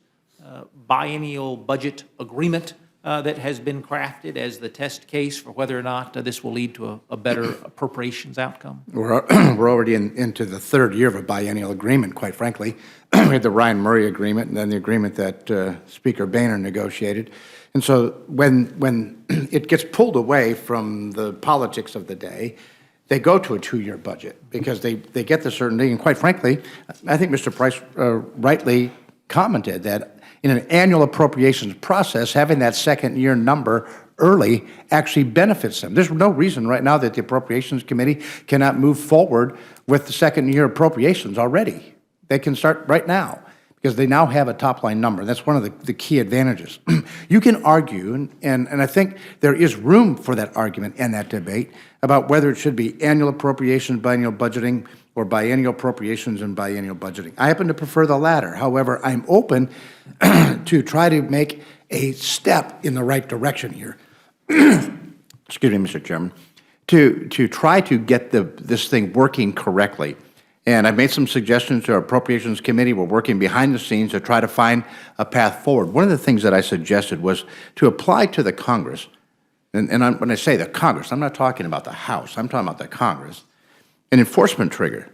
biennial budget agreement that has been crafted as the test case for whether or not this will lead to a better appropriations outcome? We're already into the third year of a biennial agreement, quite frankly. We had the Ryan Murray agreement and then the agreement that Speaker Boehner negotiated. And so when it gets pulled away from the politics of the day, they go to a two-year budget because they get the certainty. And quite frankly, I think Mr. Price rightly commented that in an annual appropriations process, having that second-year number early actually benefits them. There's no reason right now that the Appropriations Committee cannot move forward with the second-year appropriations already. They can start right now because they now have a top-line number. That's one of the key advantages. You can argue, and I think there is room for that argument and that debate about whether it should be annual appropriations, biennial budgeting, or biennial appropriations and biennial budgeting. I happen to prefer the latter. However, I'm open to try to make a step in the right direction here. Excuse me, Mr. Chairman, to try to get this thing working correctly. And I've made some suggestions to our Appropriations Committee. We're working behind the scenes to try to find a path forward. One of the things that I suggested was to apply to the Congress, and when I say the Congress, I'm not talking about the House, I'm talking about the Congress, an enforcement trigger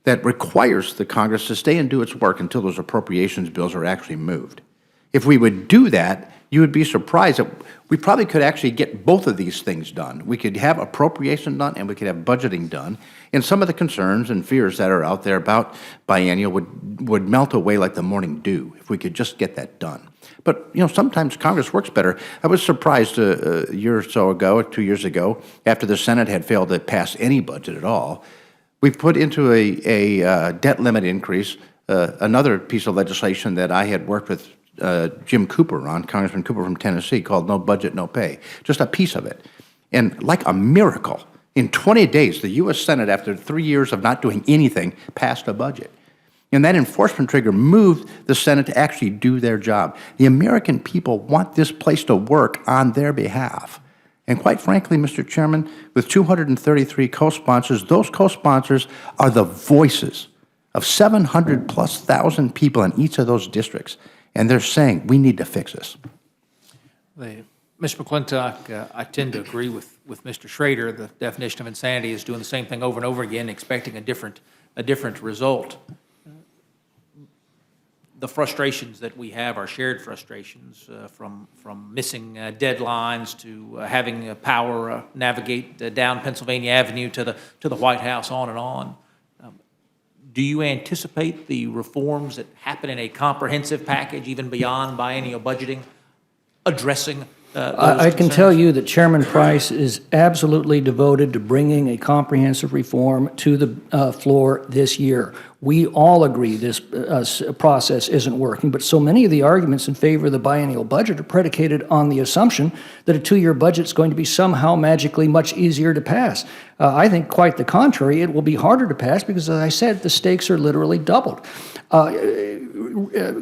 that requires the Congress to stay and do its work until those appropriations bills are actually moved. If we would do that, you would be surprised that we probably could actually get both of these things done. We could have appropriation done and we could have budgeting done. And some of the concerns and fears that are out there about biennial would melt away like the morning dew if we could just get that done. But, you know, sometimes Congress works better. I was surprised a year or so ago, 2 years ago, after the Senate had failed to pass any budget at all, we put into a debt limit increase, another piece of legislation that I had worked with Jim Cooper on, Congressman Cooper from Tennessee, called No Budget, No Pay, just a piece of it. And like a miracle, in 20 days, the U.S. Senate, after 3 years of not doing anything, passed a budget. And that enforcement trigger moved the Senate to actually do their job. The American people want this place to work on their behalf. And quite frankly, Mr. Chairman, with 233 co-sponsors, those co-sponsors are the voices of 700,000+ people in each of those districts. And they're saying, we need to fix this. Mr. McClintock, I tend to agree with Mr. Schrader. The definition of insanity is doing the same thing over and over again, expecting a different result. The frustrations that we have are shared frustrations, from missing deadlines to having power navigate down Pennsylvania Avenue to the White House, on and on. Do you anticipate the reforms that happen in a comprehensive package, even beyond biennial budgeting, addressing those I can concerns? tell you that Chairman Price is absolutely devoted to bringing a comprehensive reform to the floor this year. We all agree this process isn't working, but so many of the arguments in favor of the biennial budget are predicated on the assumption that a two-year budget is going to be somehow magically much easier to pass. I think quite the contrary. It will be harder to pass because, as I said, the stakes are literally doubled.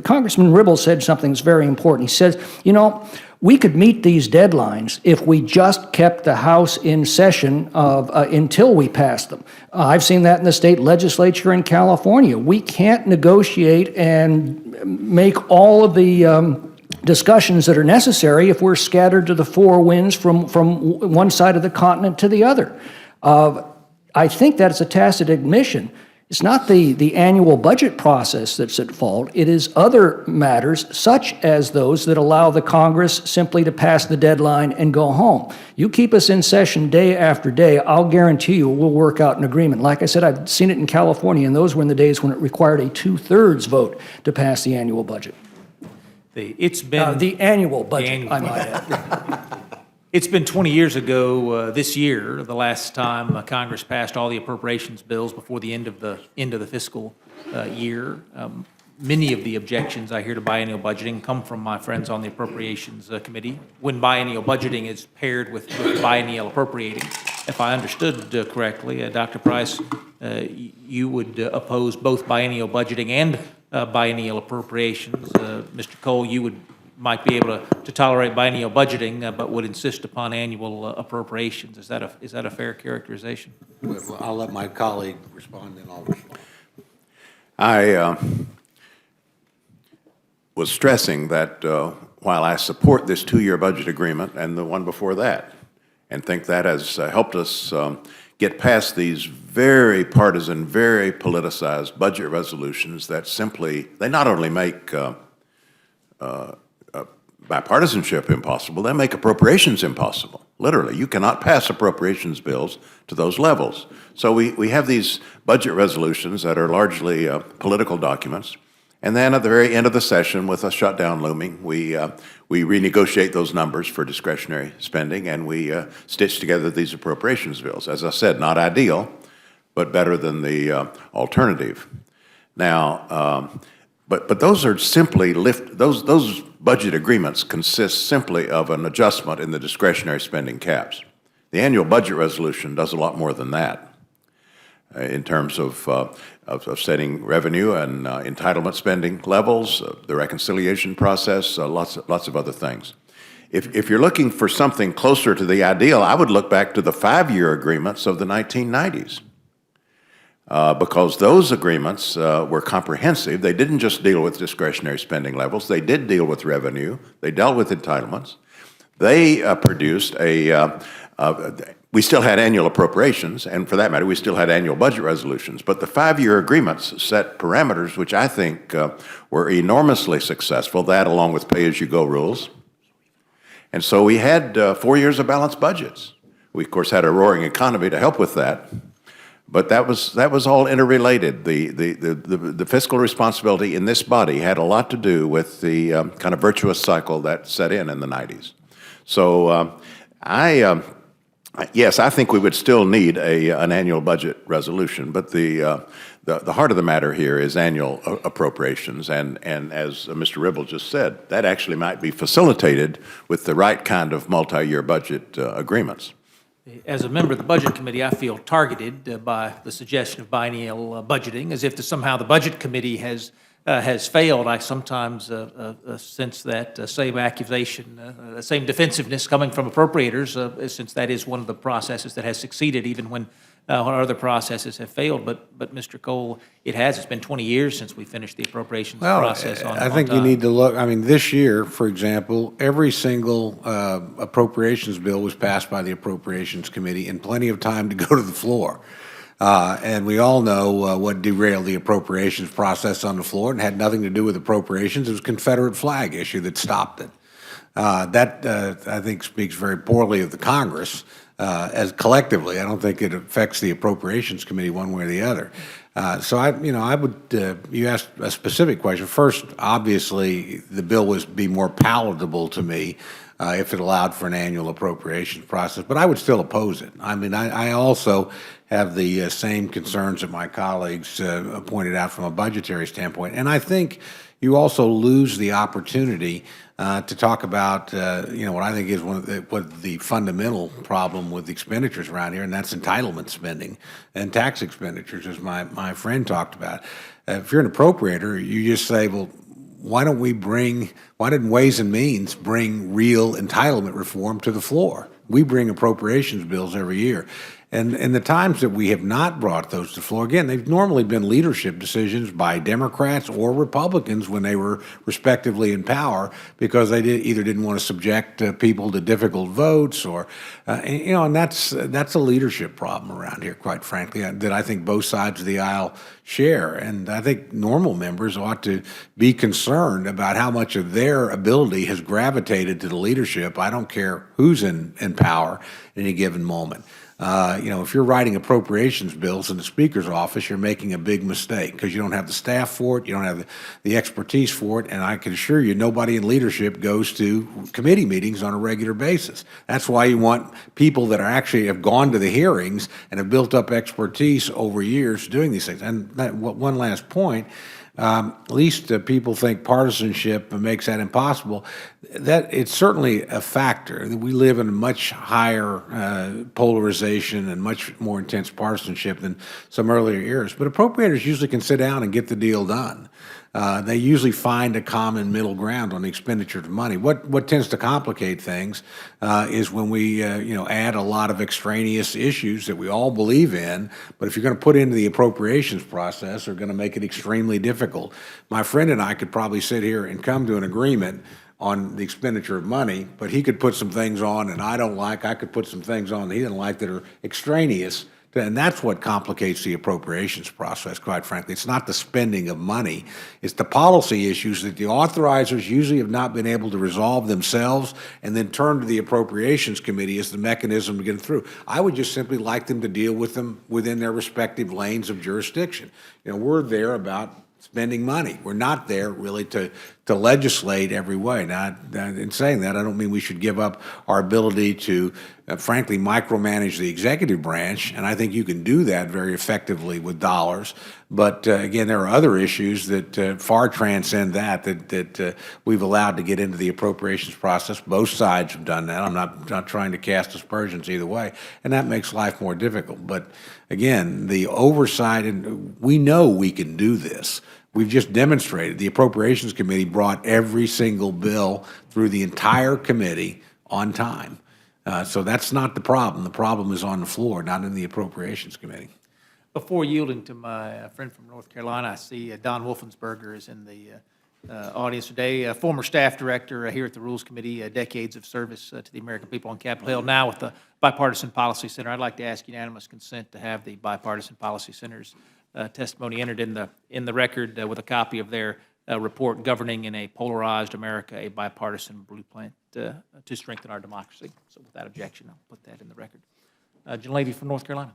Congressman Ribble said something that's very important. He says, you know, we could meet these deadlines if we just kept the House in session until we passed them. I've seen that in the state legislature in California. We can't negotiate and make all of the discussions that are necessary if we're scattered to the four winds from one side of the continent to the other. I think that's a tacit admission. It's not the annual budget process that's at fault. It is other matters, such as those that allow the Congress simply to pass the deadline and go home. You keep us in session day after day, I'll guarantee you we'll work out an agreement. Like I said, I've seen it in California, and those were in the days when it required a 2/3 vote to pass the annual budget. It's been. The annual budget, annual I might add. It's been 20 years ago this year, the last time Congress passed all the appropriations bills before the end of the fiscal year. Many of the objections I hear to biennial budgeting come from my friends on the Appropriations Committee. When biennial budgeting is paired with biennial appropriating, if I understood correctly, Dr. Price, you would oppose both biennial budgeting and biennial appropriations. Mr. Cole, you might be able to tolerate biennial budgeting, but would insist upon annual appropriations. Is that a fair characterization? Well, I'll let my colleague respond, and I'll respond. I was stressing that while I support this two-year budget agreement and the one before that, and think that has helped us get past these very partisan, very politicized budget resolutions that simply, they not only make bipartisanship impossible, they make appropriations impossible. Literally, you cannot pass appropriations bills to those levels. So we have these budget resolutions that are largely political documents, and then at the very end of the session, with a shutdown looming, we renegotiate those numbers for discretionary spending, and we stitch together these appropriations bills. As I said, not ideal, but better than the alternative. Now, but those are simply those budget agreements consist simply of an adjustment in the discretionary spending caps. The annual budget resolution does a lot more than that in terms of setting revenue and entitlement spending levels, the reconciliation process, lots of other things. If you're looking for something closer to the ideal, I would look back to the 5-year agreements of the 1990s. Because those agreements were comprehensive. They didn't just deal with discretionary spending levels. They did deal with revenue. They dealt with entitlements. They produced we still had annual appropriations, and for that matter, we still had annual budget resolutions. But the 5-year agreements set parameters which I think were enormously successful, that along with pay-as-you-go rules. And so we had 4 years of balanced budgets. We, of course, had a roaring economy to help with that. But that was all interrelated. The fiscal responsibility in this body had a lot to do with the kind of virtuous cycle that set in the 90s. So yes, I think we would still need an annual budget resolution, but the heart of the matter here is annual appropriations, and as Mr. Ribble just said, that actually might be facilitated with the right kind of multi-year budget agreements. As a member of the Budget Committee, I feel targeted by the suggestion of biennial budgeting, as if somehow the Budget Committee has failed. I sometimes sense that same accusation, the same defensiveness coming from appropriators, since that is one of the processes that has succeeded even when other processes have failed. But Mr. Cole, it's been 20 years since we finished the appropriations process on I think time. you need to look, I mean, this year, for example, every single appropriations bill was passed by the Appropriations Committee in plenty of time to go to the floor. And we all know what derailed the appropriations process on the floor, and had nothing to do with appropriations. It was a Confederate flag issue that stopped it. That, I think, speaks very poorly of the Congress as collectively. I don't think it affects the Appropriations Committee one way or the other. So I would, you asked a specific question. First, obviously, the bill would be more palatable to me if it allowed for an annual appropriations process, but I would still oppose it. I mean, I also have the same concerns that my colleagues pointed out from a budgetary standpoint, and I think you also lose the opportunity to talk about, what I think is what the fundamental problem with expenditures around here, and that's entitlement spending and tax expenditures, as my friend talked about. If you're an appropriator, you just say, well, why didn't Ways and Means bring real entitlement reform to the floor? We bring appropriations bills every year. And in the times that we have not brought those to the floor, again, they've normally been leadership decisions by Democrats or Republicans when they were respectively in power, because they either didn't want to subject people to difficult votes, or, and that's a leadership problem around here, quite frankly, that I think both sides of the aisle share. And I think normal members ought to be concerned about how much of their ability has gravitated to the leadership. I don't care who's in power at any given moment. If you're writing appropriations bills in the Speaker's office, you're making a big mistake because you don't have the staff for it, you don't have the expertise for it, and I can assure you nobody in leadership goes to committee meetings on a regular basis. That's why you want people that actually have gone to the hearings and have built up expertise over years doing these things. And one last point. At least people think partisanship makes that impossible. That it's certainly a factor. We live in a much higher polarization and much more intense partisanship than some earlier eras. But appropriators usually can sit down and get the deal done. They usually find a common middle ground on the expenditure of money. What tends to complicate things is when we add a lot of extraneous issues that we all believe in, but if you're going to put into the appropriations process, they're going to make it extremely difficult. My friend and I could probably sit here and come to an agreement on the expenditure of money, but he could put some things on that I could put some things on that he didn't like that are extraneous. And that's what complicates the appropriations process, quite frankly. It's not the spending of money. It's the policy issues that the authorizers usually have not been able to resolve themselves and then turn to the Appropriations Committee as the mechanism to get it through. I would just simply like them to deal with them within their respective lanes of jurisdiction. We're there about spending money. We're not there really to legislate every way. Now, in saying that, I don't mean we should give up our ability to, frankly, micromanage the executive branch, and I think you can do that very effectively with dollars. But again, there are other issues that far transcend that we've allowed to get into the appropriations process. Both sides have done that. I'm not trying to cast aspersions either way, and that makes life more difficult. But again, the oversight, and we know we can do this. We've just demonstrated. The Appropriations Committee brought every single bill through the entire committee on time. So that's not the problem. The problem is on the floor, not in the Appropriations Committee. Before yielding to my friend from North Carolina, I see Don Wolfensberger is in the audience today, a former staff director here at the Rules Committee, decades of service to the American people on Capitol Hill, now with the Bipartisan Policy Center. I'd like to ask unanimous consent to have the Bipartisan Policy Center's testimony entered in the record with a copy of their report governing in a polarized America, a bipartisan blueprint to strengthen our democracy. So without objection, I'll put that in the record. Gentlelady from North Carolina.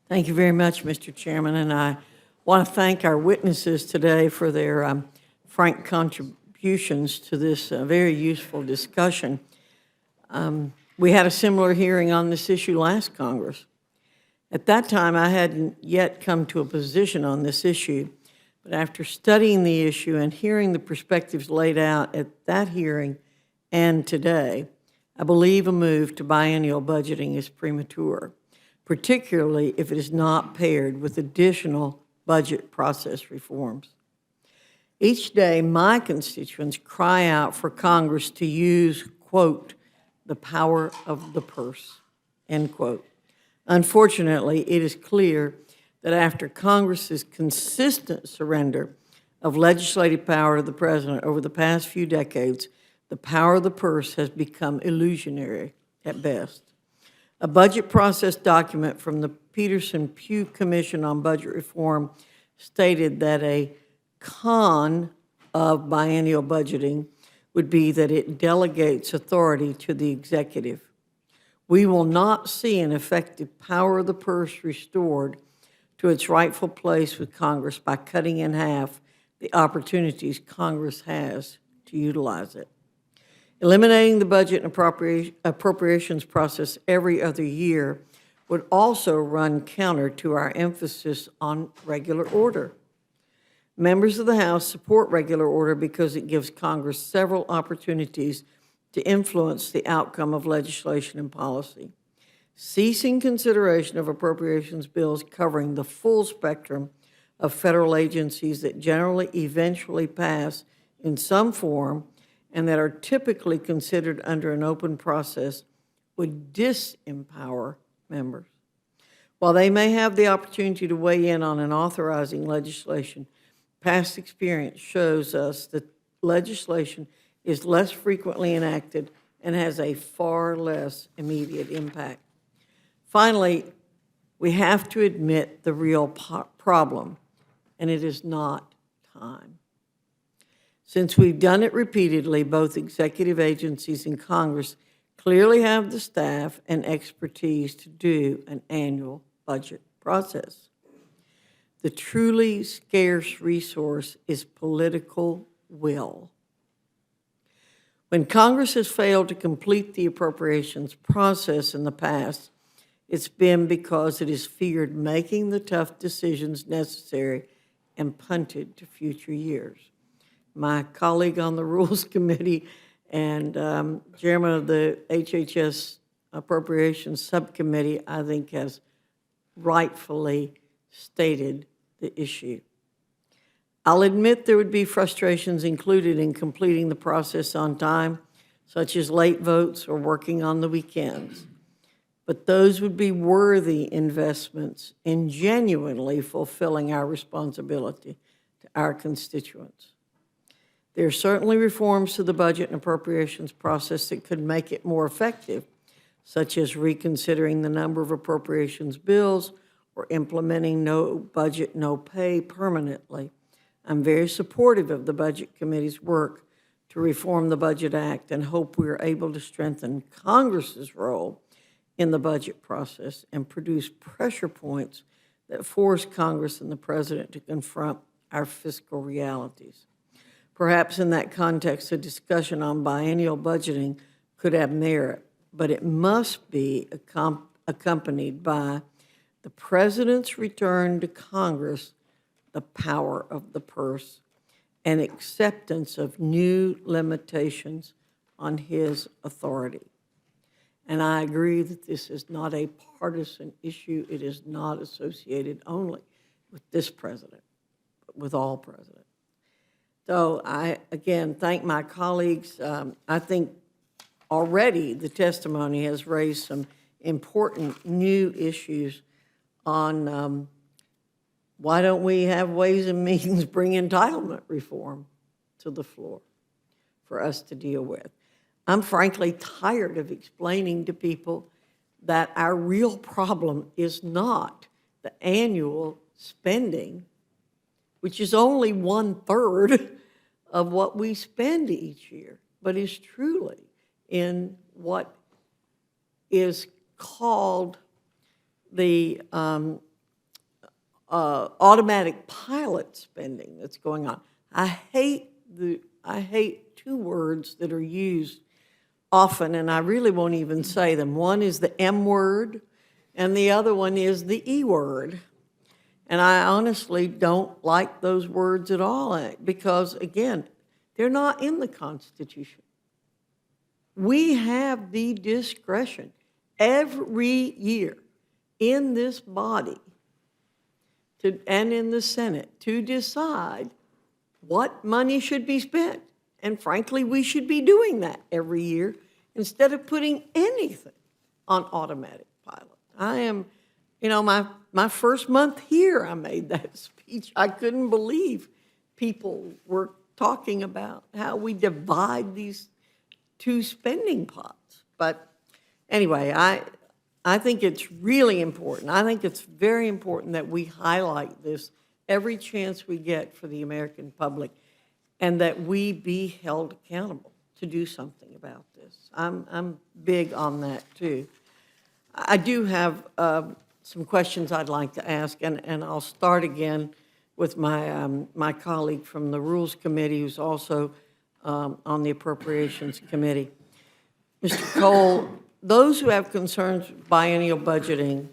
Thank you very much, Mr. Chairman, and I want to thank our witnesses today for their frank contributions to this very useful discussion. We had a similar hearing on this issue last Congress. At that time, I hadn't yet come to a position on this issue, but after studying the issue and hearing the perspectives laid out at that hearing and today, I believe a move to biennial budgeting is premature, particularly if it is not paired with additional budget process reforms. Each day, my constituents cry out for Congress to use, quote, the power of the purse, end quote. Unfortunately, it is clear that after Congress's consistent surrender of legislative power to the president over the past few decades, the power of the purse has become illusionary at best. A budget process document from the Peterson-Pugh Commission on Budget Reform stated that a con of biennial budgeting would be that it delegates authority to the executive. We will not see an effective power of the purse restored to its rightful place with Congress by cutting in half the opportunities Congress has to utilize it. Eliminating the budget and appropriations process every other year would also run counter to our emphasis on regular order. Members of the House support regular order because it gives Congress several opportunities to influence the outcome of legislation and policy. Ceasing consideration of appropriations bills covering the full spectrum of federal agencies that generally eventually pass in some form and that are typically considered under an open process would disempower members. While they may have the opportunity to weigh in on an authorizing legislation, past experience shows us that legislation is less frequently enacted and has a far less immediate impact. Finally, we have to admit the real problem, and it is not time. Since we've done it repeatedly, both executive agencies and Congress clearly have the staff and expertise to do an annual budget process. The truly scarce resource is political will. When Congress has failed to complete the appropriations process in the past, it's been because it has feared making the tough decisions necessary and punted to future years. My colleague on the Rules Committee and chairman of the HHS Appropriations Subcommittee, I think, has rightfully stated the issue. I'll admit there would be frustrations included in completing the process on time, such as late votes or working on the weekends. But those would be worthy investments in genuinely fulfilling our responsibility to our constituents. There are certainly reforms to the budget and appropriations process that could make it more effective, such as reconsidering the number of appropriations bills or implementing no budget, no pay permanently. I'm very supportive of the Budget Committee's work to reform the Budget Act and hope we are able to strengthen Congress's role in the budget process and produce pressure points that force Congress and the President to confront our fiscal realities. Perhaps in that context, a discussion on biennial budgeting could have merit, but it must be accompanied by the President's return to Congress, the power of the purse, and acceptance of new limitations on his authority. And I agree that this is not a partisan issue. It is not associated only with this president, but with all presidents. So I, again, thank my colleagues. I think already the testimony has raised some important new issues on why don't we have Ways and Means bring entitlement reform to the floor for us to deal with. I'm frankly tired of explaining to people that our real problem is not the annual spending, which is only 1/3 of what we spend each year, but is truly in what is called the automatic pilot spending that's going on. I hate two words that are used often, and I really won't even say them. One is the M word, and the other one is the E word. And I honestly don't like those words at all because, again, they're not in the Constitution. We have the discretion every year in this body and in the Senate to decide what money should be spent. And frankly, we should be doing that every year instead of putting anything on automatic pilot. I am, my first month here, I made that speech. I couldn't believe people were talking about how we divide these two spending pots. But anyway, I think it's really important. I think it's very important that we highlight this every chance we get for the American public and that we be held accountable to do something about this. I'm big on that, too. I do have some questions I'd like to ask, and I'll start again with my colleague from the Rules Committee, who's also on the Appropriations Committee. Mr. Cole, those who have concerns with biennial budgeting,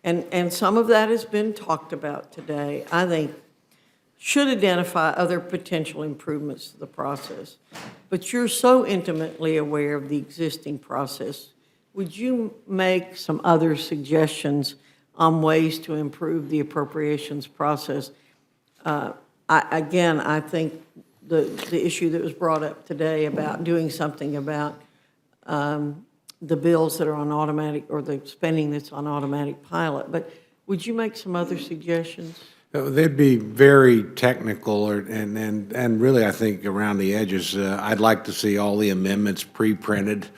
and some of that has been talked about today, I think should identify other potential improvements to the process. But you're so intimately aware of the existing process. Would you make some other suggestions on ways to improve the appropriations process? I think the issue that was brought up today about doing something about the bills that are on automatic, or the spending that's on automatic pilot. But would you make some other suggestions? They'd be very technical, and really, I think, around the edges. I'd like to see all the amendments pre-printed,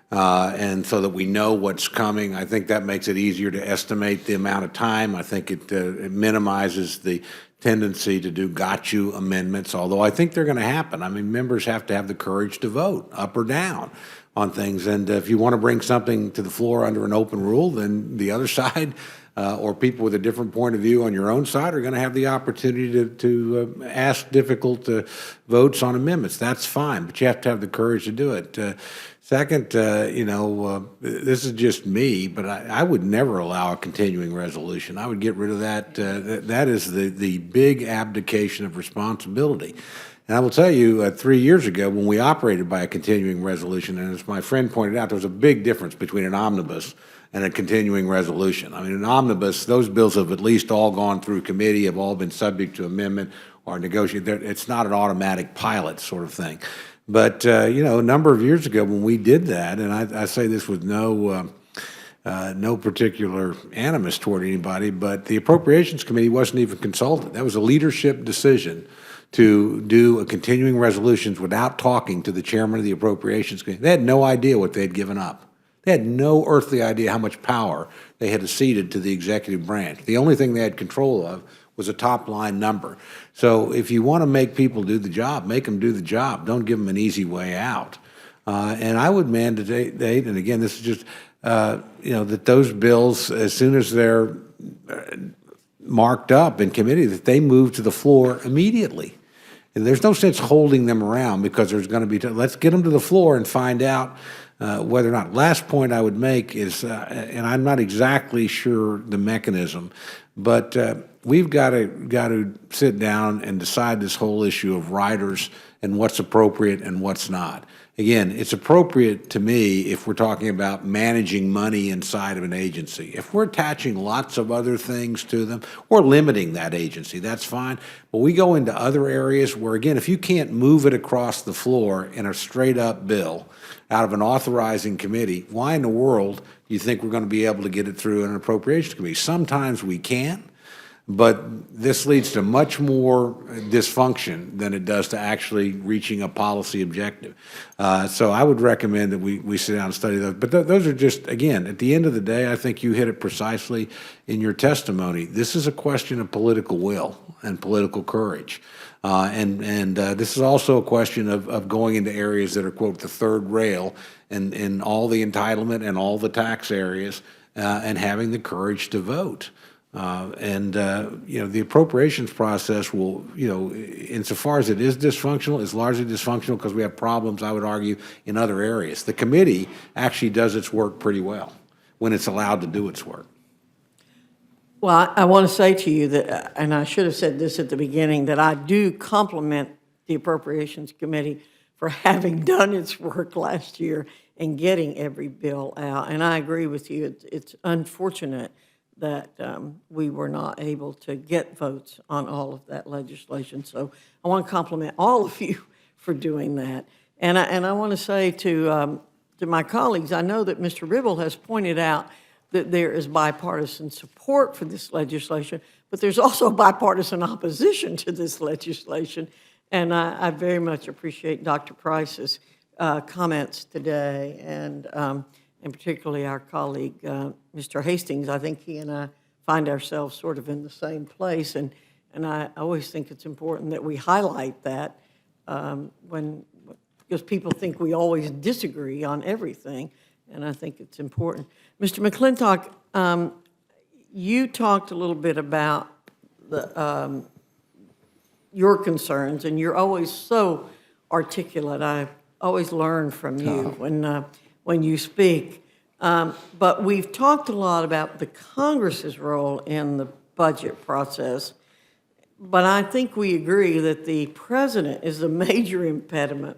and so that we know what's coming. I think that makes it easier to estimate the amount of time. I think it minimizes the tendency to do got you amendments, although I think they're going to happen. I mean, members have to have the courage to vote up or down. on things. And if you want to bring something to the floor under an open rule, then the other side or people with a different point of view on your own side are going to have the opportunity to ask difficult votes on amendments. That's fine, but you have to have the courage to do it. Second, this is just me, but I would never allow a continuing resolution. I would get rid of that. That is the big abdication of responsibility. And I will tell you, 3 years ago, when we operated by a continuing resolution, and as my friend pointed out, there was a big difference between an omnibus and a continuing resolution. I mean, an omnibus, those bills have at least all gone through committee, have all been subject to amendment or negotiated. It's not an automatic pilot sort of thing. But, a number of years ago when we did that, and I say this with no particular animus toward anybody, but the Appropriations Committee wasn't even consulted. That was a leadership decision to do a continuing resolutions without talking to the chairman of the Appropriations Committee. They had no idea what they had given up. They had no earthly idea how much power they had ceded to the executive branch. The only thing they had control of was a top-line number. So if you want to make people do the job, make them do the job. Don't give them an easy way out. And I would mandate, and again, this is just, that those bills, as soon as they're marked up in committee, that they move to the floor immediately. And there's no sense holding them around because there's going to be, let's get them to the floor and find out whether or not. Last point I would make is, and I'm not exactly sure the mechanism, but we've got to sit down and decide this whole issue of riders and what's appropriate and what's not. Again, it's appropriate to me if we're talking about managing money inside of an agency. If we're attaching lots of other things to them or limiting that agency, that's fine. But we go into other areas where, again, if you can't move it across the floor in a straight-up bill out of an authorizing committee, why in the world do you think we're going to be able to get it through an appropriations committee? Sometimes we can. But this leads to much more dysfunction than it does to actually reaching a policy objective. So I would recommend that we sit down and study those. But those are just, again, at the end of the day, I think you hit it precisely in your testimony. This is a question of political will and political courage. And this is also a question of going into areas that are, quote, the third rail and all the entitlement and all the tax areas and having the courage to vote. The appropriations process will, insofar as it is dysfunctional, is largely dysfunctional because we have problems, I would argue, in other areas. The committee actually does its work pretty well when it's allowed to do its work. Well, I want to say to you that, and I should have said this at the beginning, that I do compliment the Appropriations Committee for having done its work last year and getting every bill out. And I agree with you. It's unfortunate that we were not able to get votes on all of that legislation. So I want to compliment all of you for doing that. And I want to say to my colleagues, I know that Mr. Ribble has pointed out that there is bipartisan support for this legislation, but there's also bipartisan opposition to this legislation. And I very much appreciate Dr. Price's comments today, and particularly our colleague, Mr. Hastings. I think he and I find ourselves sort of in the same place, and I always think it's important that we highlight that because people think we always disagree on everything, and I think it's important. Mr. McClintock, you talked a little bit about your concerns, and you're always so articulate. I always learn from you when you speak. But we've talked a lot about the Congress's role in the budget process, but I think we agree that the president is a major impediment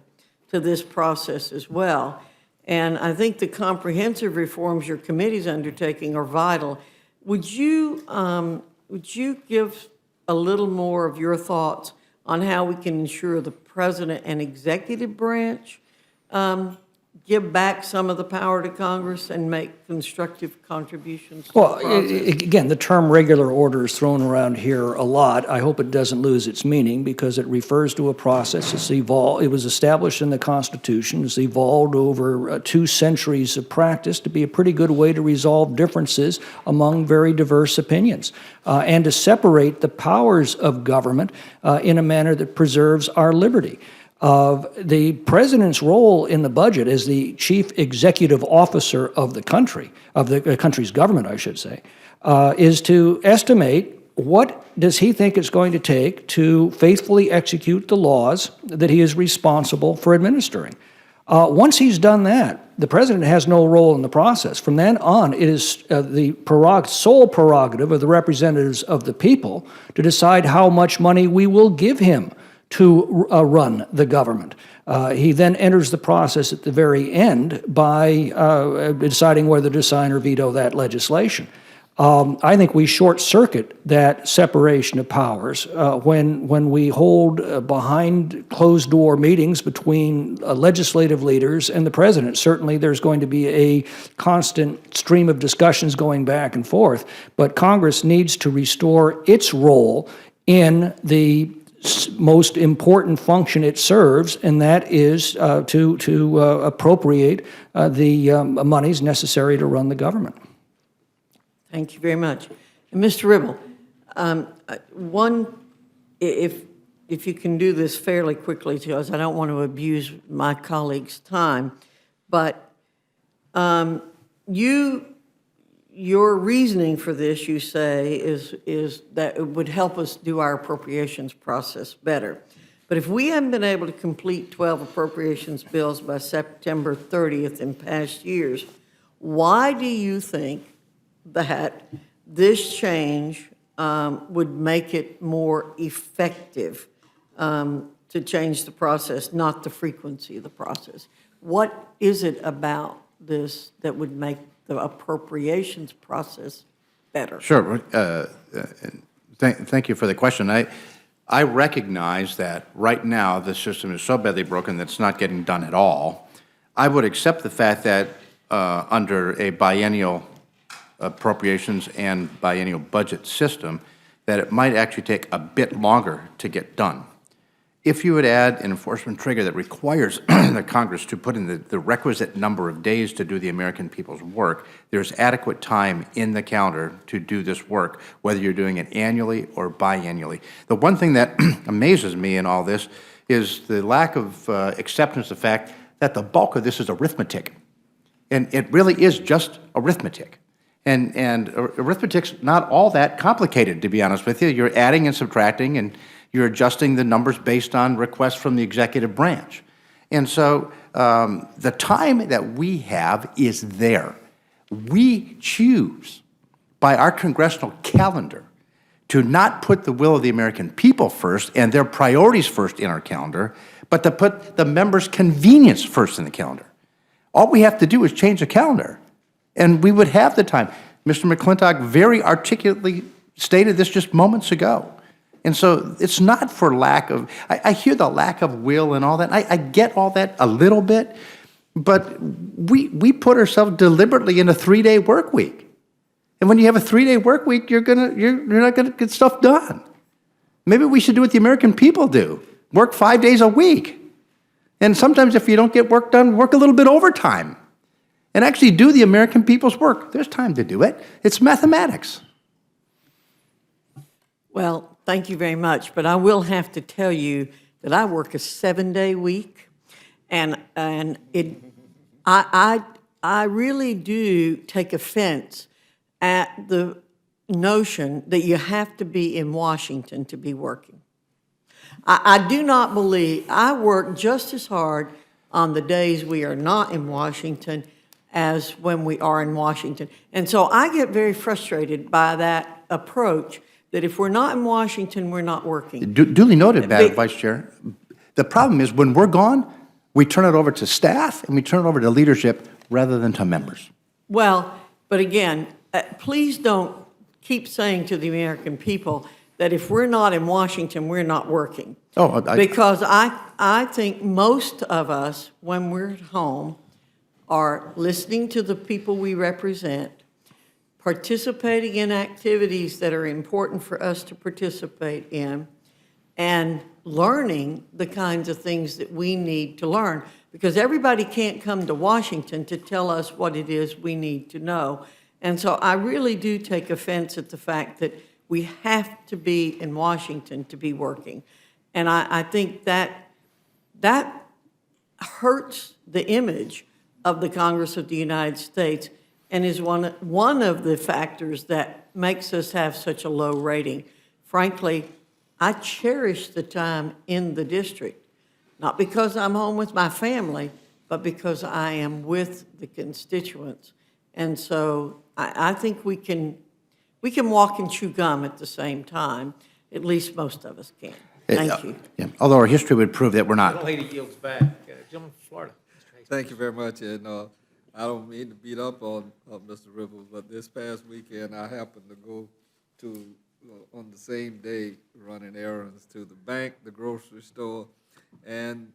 to this process as well. And I think the comprehensive reforms your committee's undertaking are vital. Would you give a little more of your thoughts on how we can ensure the president and executive branch give back some of the power to Congress and make constructive contributions to the process? Again, the term regular order is thrown around here a lot. I hope it doesn't lose its meaning because it refers to a process that's evolved. It was established in the Constitution. It's evolved over 2 centuries of practice to be a pretty good way to resolve differences among very diverse opinions and to separate the powers of government in a manner that preserves our liberty. The president's role in the budget as the chief executive officer of the country, of the country's government, I should say, is to estimate what does he think it's going to take to faithfully execute the laws that he is responsible for administering. Once he's done that, the president has no role in the process. From then on, it is the sole prerogative of the representatives of the people to decide how much money we will give him to run the government. He then enters the process at the very end by deciding whether to sign or veto that legislation. I think we short-circuit that separation of powers when we hold behind closed-door meetings between legislative leaders and the president. Certainly, there's going to be a constant stream of discussions going back and forth, but Congress needs to restore its role in the most important function it serves, and that is to appropriate the monies necessary to run the government. Thank you very much. And Mr. Ribble, if you can do this fairly quickly, because I don't want to abuse my colleagues' time, but your reasoning for this, you say, is that it would help us do our appropriations process better. But if we haven't been able to complete 12 appropriations bills by September 30th in past years, why do you think that this change would make it more effective to change the process, not the frequency of the process? What is it about this that would make the appropriations process better? Sure. Thank you for the question. I recognize that right now the system is so badly broken that it's not getting done at all. I would accept the fact that under a biennial appropriations and biennial budget system, that it might actually take a bit longer to get done. If you would add an enforcement trigger that requires the Congress to put in the requisite number of days to do the American people's work, there's adequate time in the calendar to do this work, whether you're doing it annually or biannually. The one thing that amazes me in all this is the lack of acceptance of the fact that the bulk of this is arithmetic. And it really is just arithmetic. And arithmetic's not all that complicated, to be honest with you. You're adding and subtracting, and you're adjusting the numbers based on requests from the executive branch. And so the time that we have is there. We choose by our congressional calendar to not put the will of the American people first and their priorities first in our calendar, but to put the members' convenience first in the calendar. All we have to do is change the calendar, and we would have the time. Mr. McClintock very articulately stated this just moments ago. And so it's not for lack of, I hear the lack of will and all that. I get all that a little bit, but we put ourselves deliberately in a 3-day work week. And when you have a 3-day work week, you're not gonna get stuff done. Maybe we should do what the American people do, work 5 days a week. And sometimes if you don't get work done, work a little bit overtime. And actually do the American people's work. There's time to do it. It's mathematics. Well, thank you very much, but I will have to tell you that I work a 7-day week, and I really do take offense at the notion that you have to be in Washington to be working. I do not believe, I work just as hard on the days we are not in Washington as when we are in Washington. And so I get very frustrated by that approach, that if we're not in Washington, we're not working. Duly noted, Madam Vice Chair. The problem is when we're gone, we turn it over to staff and we turn it over to leadership rather than to members. Well, but again, please don't keep saying to the American people that if we're not in Washington, we're not working. Because I think most of us, when we're at home, are listening to the people we represent, participating in activities that are important for us to participate in, and learning the kinds of things that we need to learn. Because everybody can't come to Washington to tell us what it is we need to know. And so I really do take offense at the fact that we have to be in Washington to be working. And I think that that hurts the image of the Congress of the United States and is one of the factors that makes us have such a low rating. Frankly, I cherish the time in the district, not because I'm home with my family, but because I am with the constituents. And so I think we can walk and chew gum at the same time. At least most of us can. Thank you. Yeah. Although our history would prove that we're not. The lady yields back. Gentleman from Florida. Mr. Hayes. Thank you very much, and I don't mean to beat up on Mr. Ribble, but this past weekend, I happened to go to, on the same day, running errands to the bank, the grocery store, and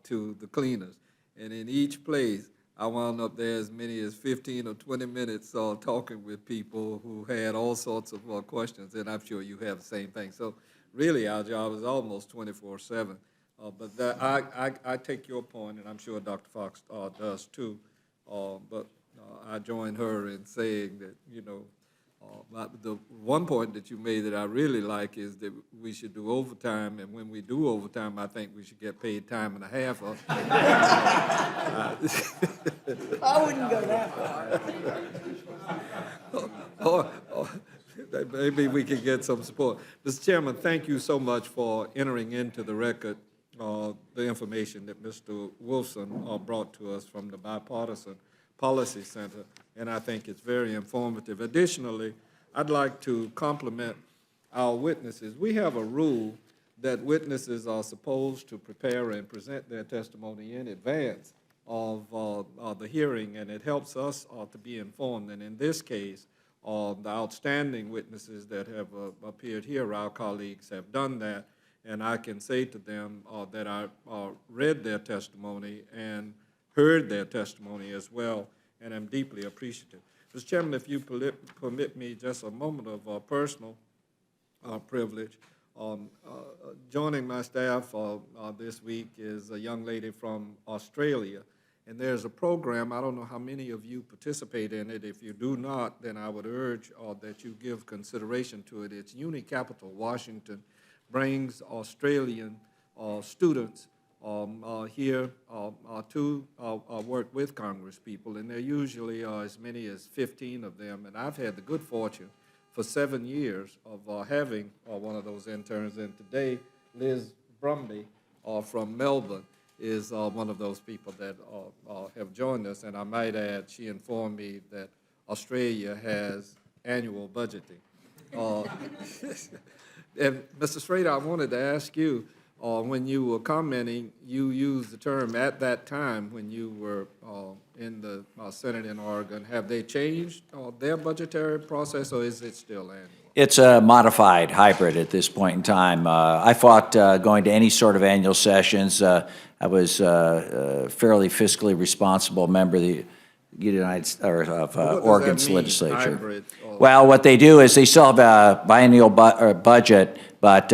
to the cleaners. And in each place, I wound up there as many as 15 or 20 minutes talking with people who had all sorts of questions, and I'm sure you have the same thing. So really, our job is almost 24/7. But I take your point, and I'm sure Dr. Fox does too. But I join her in saying that, the one point that you made that I really like is that we should do overtime, and when we do overtime, I think we should get paid time and a half. I wouldn't go that far. Or maybe we could get some support. Mr. Chairman, thank you so much for entering into the record the information that Mr. Wolfson brought to us from the Bipartisan Policy Center, and I think it's very informative. Additionally, I'd like to compliment our witnesses. We have a rule that witnesses are supposed to prepare and present their testimony in advance of the hearing, and it helps us to be informed. And in this case, the outstanding witnesses that have appeared here, our colleagues have done that, and I can say to them that I read their testimony and heard their testimony as well, and I'm deeply appreciative. Mr. Chairman, if you permit me just a moment of personal privilege, joining my staff this week is a young lady from Australia, and there's a program, I don't know how many of you participate in it. If you do not, then I would urge that you give consideration to it. It's Unicapital Washington brings Australian students here to work with Congress people, and there usually are as many as 15 of them, and I've had the good fortune for 7 years of having one of those interns, and today Liz Brumby from Melbourne is one of those people that have joined us, and I might add, she informed me that Australia has annual budgeting. And Mr. Schrader, I wanted to ask you, when you were commenting, you used the term at that time when you were in the Senate in Oregon. Have they changed their budgetary process, or is it still annual? It's a modified hybrid at this point in time. I fought going to any sort of annual sessions. I was a fairly fiscally responsible member of the Oregon's legislature. Hybrid, Well, what they do is they still have a biennial budget, but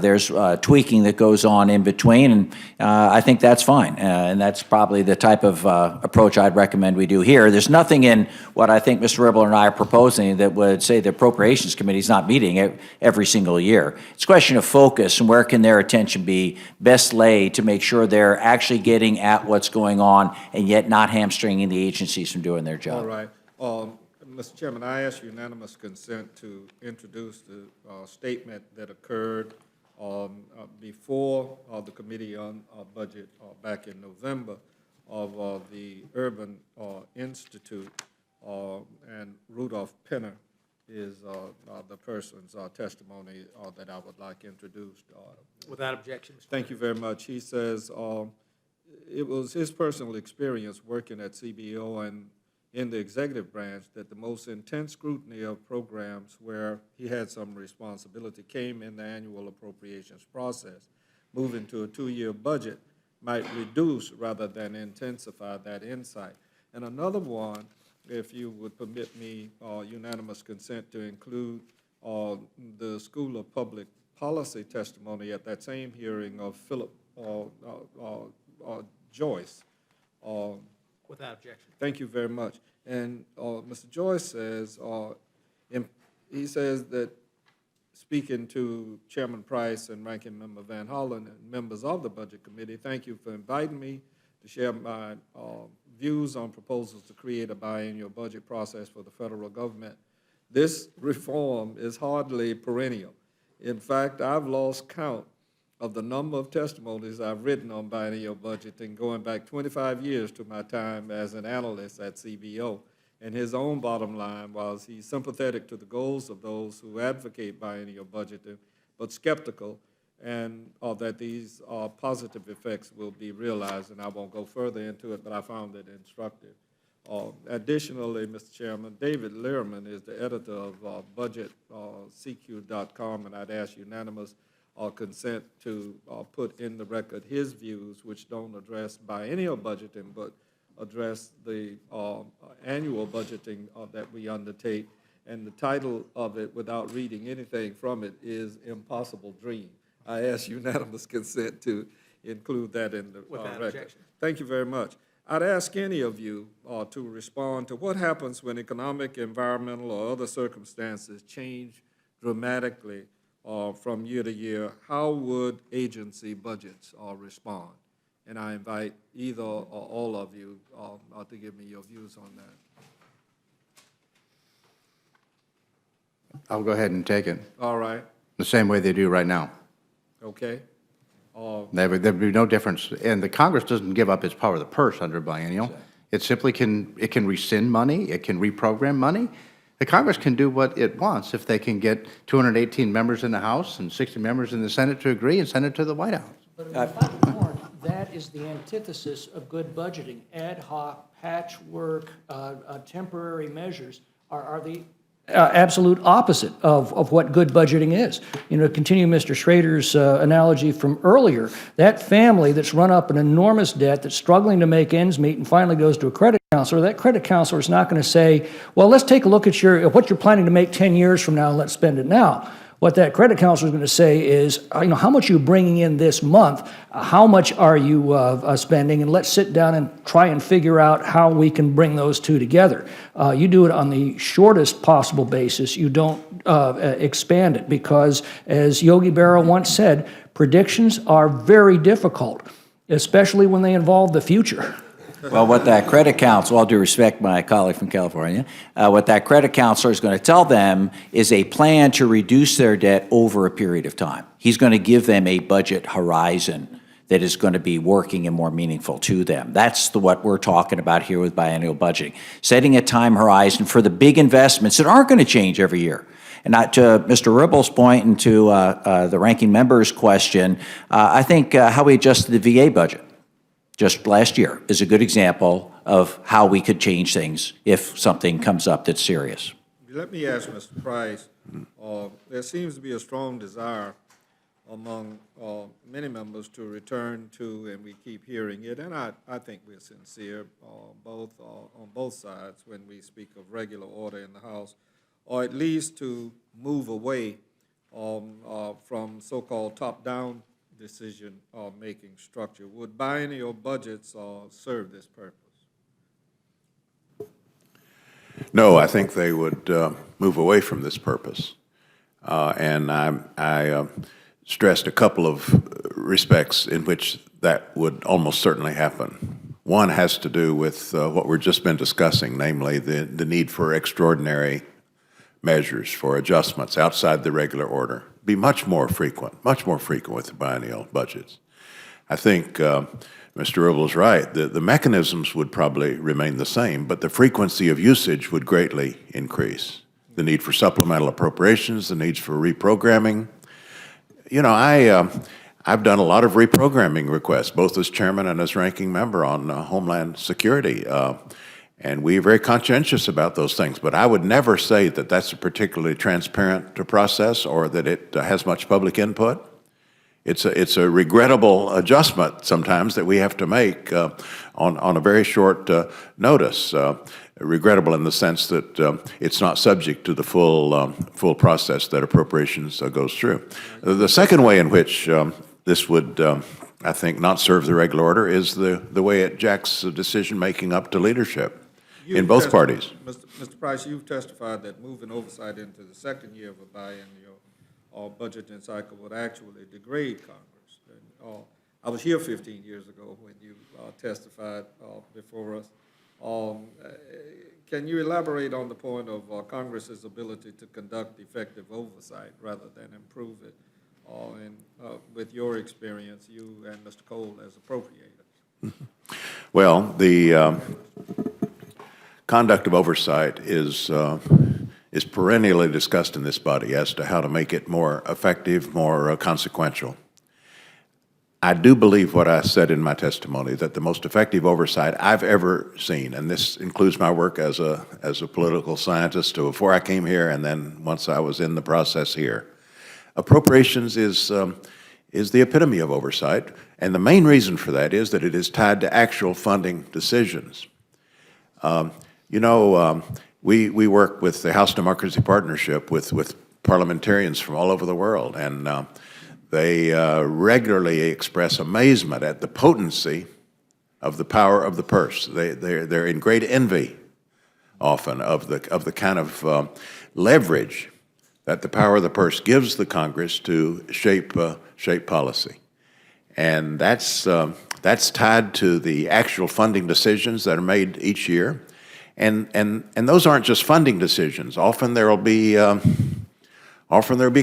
there's tweaking that goes on in between, and I think that's fine. And that's probably the type of approach I'd recommend we do here. There's nothing in what I think Mr. Ribble and I are proposing that would say the Appropriations Committee is not meeting every single year. It's a question of focus and where can their attention be best laid to make sure they're actually getting at what's going on and yet not hamstringing the agencies from doing their job. All right. Mr. Chairman, I ask unanimous consent to introduce the statement that occurred before the Committee on Budget back in November of the Urban Institute, and Rudolph Penner is the person's testimony that I would like introduced. Without objection, Mr. Thank you very much. He says it was his personal experience working at CBO and in the executive branch that the most intense scrutiny of programs where he had some responsibility came in the annual appropriations process. Moving to a 2-year budget might reduce rather than intensify that insight. And another one, if you would permit me unanimous consent to include the School of Public Policy testimony at that same hearing of Philip Joyce. Without objection. Thank you very much. And Mr. Joyce says, he says that speaking to Chairman Price and Ranking Member Van Hollen and members of the Budget Committee, thank you for inviting me to share my views on proposals to create a biennial budget process for the federal government. This reform is hardly perennial. In fact, I've lost count of the number of testimonies I've written on biennial budgeting going back 25 years to my time as an analyst at CBO. And his own bottom line was he's sympathetic to the goals of those who advocate biennial budgeting, but skeptical and that these positive effects will be realized. And I won't go further into it, but I found it instructive. Additionally, Mr. Chairman, David Lehrman is the editor of budgetcq.com, and I'd ask unanimous consent to put in the record his views, which don't address biennial budgeting, but address the annual budgeting that we undertake. And the title of it, without reading anything from it, is Impossible Dream. I ask unanimous consent to include that in the record. Objection. Thank you very much. I'd ask any of you to respond to what happens when economic, environmental, or other circumstances change dramatically from year to year. How would agency budgets respond? And I invite either or all of you to give me your views on that. I'll go ahead and take it, All right, the same way they do right now. okay. There'd be no difference, and the Congress doesn't give up its power of the purse under biennial. It simply can rescind money, it can reprogram money. The Congress can do what it wants if they can get 218 members in the House and 60 members in the Senate to agree and send it to the White House. But in fact, Warren, that is the antithesis of good budgeting. Ad hoc, patchwork, temporary measures are the absolute opposite of what good budgeting is. You know, to continue Mr. Schrader's analogy from earlier, that family that's run up an enormous debt, that's struggling to make ends meet and finally goes to a credit counselor, that credit counselor is not going to say, well, let's take a look at what you're planning to make 10 years from now and let's spend it now. What that credit counselor is going to say is, how much are you bringing in this month? How much are you spending? And let's sit down and try and figure out how we can bring those two together. You do it on the shortest possible basis. You don't expand it because, as Yogi Berra once said, predictions are very difficult, especially when they involve the future. Well, what that credit counsel, all due respect, my colleague from California, what that credit counselor is going to tell them is a plan to reduce their debt over a period of time. He's going to give them a budget horizon that is going to be working and more meaningful to them. That's what we're talking about here with biennial budgeting, setting a time horizon for the big investments that aren't going to change every year. And to Mr. Ribble's point and to the ranking member's question, I think how we adjusted the VA budget just last year is a good example of how we could change things if something comes up that's serious. Let me ask Mr. Price, there seems to be a strong desire among many members to return to, and we keep hearing it, and I think we're sincere on both sides when we speak of regular order in the House, or at least to move away from so-called top-down decision-making structure. Would biennial budgets serve this purpose? No, I think they would move away from this purpose. And I stressed a couple of respects in which that would almost certainly happen. One has to do with what we've just been discussing, namely the need for extraordinary measures, for adjustments outside the regular order. Be much more frequent with the biennial budgets. I think Mr. Ribble is right. The mechanisms would probably remain the same, but the frequency of usage would greatly increase. The need for supplemental appropriations, the needs for reprogramming. You know, I've done a lot of reprogramming requests, both as chairman and as ranking member on Homeland Security. And we're very conscientious about those things, but I would never say that that's a particularly transparent process or that it has much public input. It's a regrettable adjustment sometimes that we have to make on a very short notice. Regrettable in the sense that it's not subject to the full process that appropriations goes through. The second way in which this would, I think, not serve the regular order is the way it jacks decision-making up to leadership in both parties. Mr. Price, you've testified that moving oversight into the second year of a biennial budgeting cycle would actually degrade Congress. And, I was here 15 years ago when you testified before us. Can you elaborate on the point of Congress's ability to conduct effective oversight rather than improve it? And with your experience, you and Mr. Cole as appropriators. Well, the conduct of oversight is perennially discussed in this body as to how to make it more effective, more consequential. I do believe what I said in my testimony, that the most effective oversight I've ever seen, and this includes my work as a political scientist before I came here and then once I was in the process here, appropriations is the epitome of oversight, and the main reason for that is that it is tied to actual funding decisions. We work with the House Democracy Partnership with parliamentarians from all over the world, and they regularly express amazement at the potency of the power of the purse. They're in great envy, often, of the kind of leverage that the power of the purse gives the Congress to shape policy, and that's tied to the actual funding decisions that are made each year, and those aren't just funding decisions. Often there'll be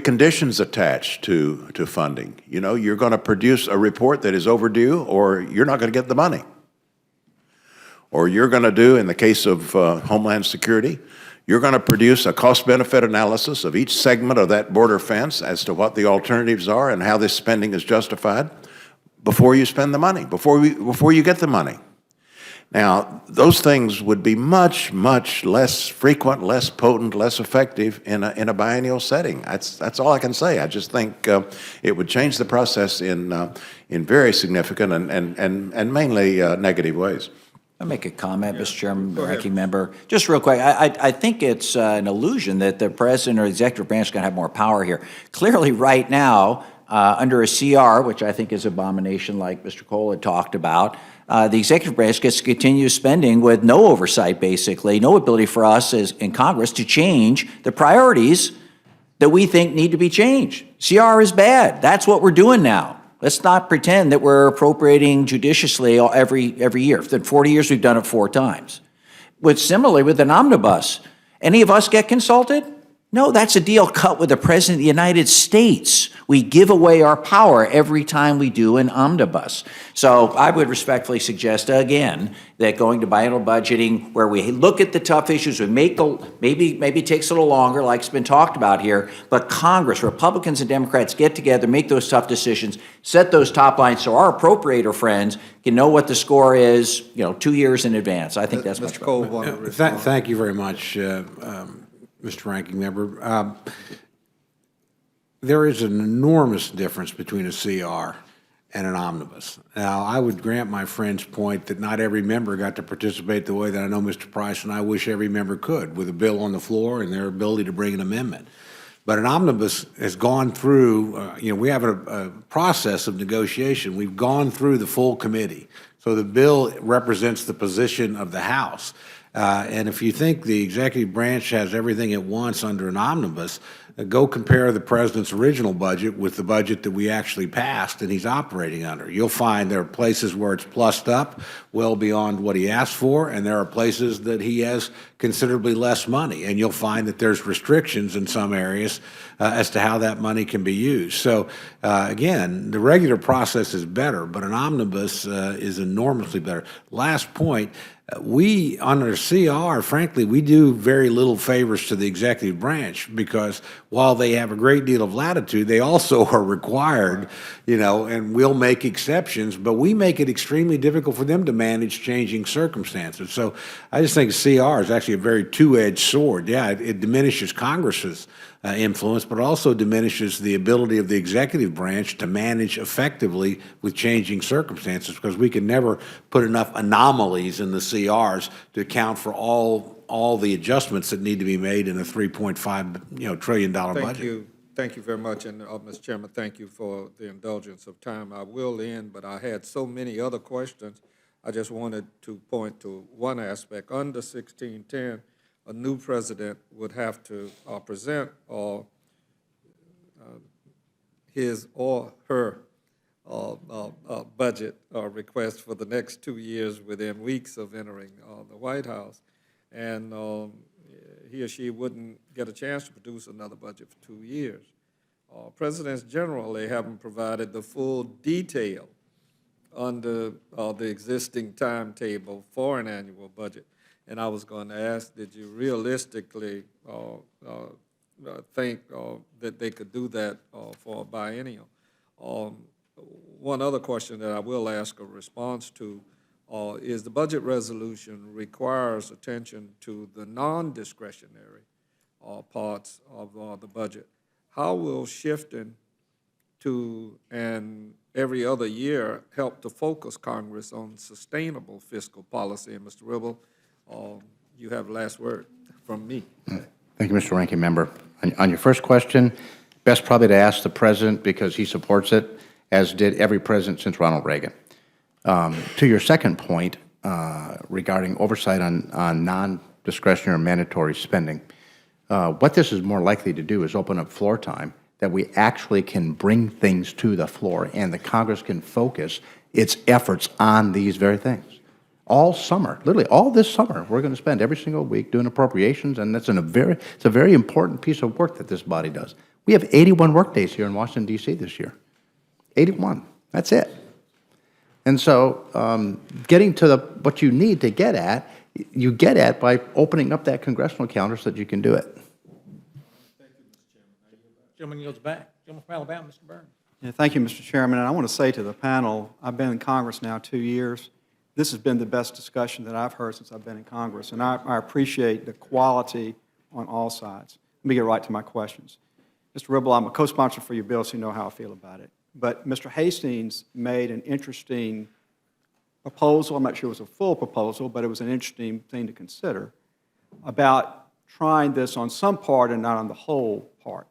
conditions attached to funding. You know, you're going to produce a report that is overdue, or you're not going to get the money. Or you're going to do, in the case of Homeland Security, you're going to produce a cost-benefit analysis of each segment of that border fence as to what the alternatives are and how this spending is justified before you spend the money, before you get the money. Now, those things would be much, much less frequent, less potent, less effective in a biennial setting. That's all I can say. I just think it would change the process in very significant and mainly negative ways. I'll make a comment, Mr. Chairman, Ranking Member. Just real quick, I think it's an illusion that the President or the Executive Branch is going to have more power here. Clearly, right now, under a CR, which I think is an abomination like Mr. Cole had talked about, the Executive Branch gets to continue spending with no oversight, basically, no ability for us as in Congress to change the priorities that we think need to be changed. CR is bad. That's what we're doing now. Let's not pretend that we're appropriating judiciously every year. For 40 years, we've done it 4 times. Similarly, with an omnibus, any of us get consulted? No, that's a deal cut with the President of the United States. We give away our power every time we do an omnibus. So I would respectfully suggest, again, that going to biennial budgeting, where we look at the tough issues, we make maybe it takes a little longer, like it's been talked about here, but Congress, Republicans and Democrats get together, make those tough decisions, set those top lines so our appropriator friends can know what the score is, 2 years in advance. I think that's much better. Thank you very much, Mr. Ranking Member. There is an enormous difference between a CR and an omnibus. Now, I would grant my friend's point that not every member got to participate the way that I know Mr. Price and I wish every member could, with a bill on the floor and their ability to bring an amendment. But an omnibus has gone through, we have a process of negotiation. We've gone through the full committee. So the bill represents the position of the House. And if you think the executive branch has everything it wants under an omnibus, go compare the president's original budget with the budget that we actually passed and he's operating under. You'll find there are places where it's plussed up well beyond what he asked for, and there are places that he has considerably less money. And you'll find that there's restrictions in some areas as to how that money can be used. So, again, the regular process is better, but an omnibus is enormously better. Last point. We, under CR, frankly, we do very little favors to the executive branch because while they have a great deal of latitude, they also are required, and we'll make exceptions, but we make it extremely difficult for them to manage changing circumstances. So I just think CR is actually a very two-edged sword. Yeah, it diminishes Congress's influence, but also diminishes the ability of the executive branch to manage effectively with changing circumstances because we can never put enough anomalies in the CRs to account for all the adjustments that need to be made in a $3.5 trillion budget. Thank you very much, and Mr. Chairman, thank you for the indulgence of time. I will end, but I had so many other questions. I just wanted to point to one aspect. Under 1610, a new president would have to present his or her budget request for the next 2 years within weeks of entering the White House. And he or she wouldn't get a chance to produce another budget for 2 years. Presidents generally haven't provided the full detail under the existing timetable for an annual budget. And I was going to ask, did you realistically think that they could do that for a biennial? One other question that I will ask a response to is the budget resolution requires attention to the non-discretionary parts of the budget. How will shifting to and every other year help to focus Congress on sustainable fiscal policy? And Mr. Ribble, you have the last word from me. Thank you, Mr. Ranking Member. On your first question, best probably to ask the President because he supports it, as did every president since Ronald Reagan. To your second point regarding oversight on non-discretionary or mandatory spending, what this is more likely to do is open up floor time that we actually can bring things to the floor and the Congress can focus its efforts on these very things. All summer, literally all this summer, we're going to spend every single week doing appropriations, and it's a very important piece of work that this body does. We have 81 work days here in Washington, D.C. this year. 81. That's it. And so getting to what you need to get at, you get at by opening up that congressional calendar so that you can do it. Thank you, Mr. Chairman. Gentleman yields back. Gentleman from Alabama, Mr. Burns. Yeah, thank you, Mr. Chairman. And I want to say to the panel, I've been in Congress now 2 years. This has been the best discussion that I've heard since I've been in Congress, and I appreciate the quality on all sides. Let me get right to my questions. Mr. Ribble, I'm a co-sponsor for your bill, so you know how I feel about it. But Mr. Hastings made an interesting proposal. I'm not sure it was a full proposal, but it was an interesting thing to consider about trying this on some part and not on the whole part.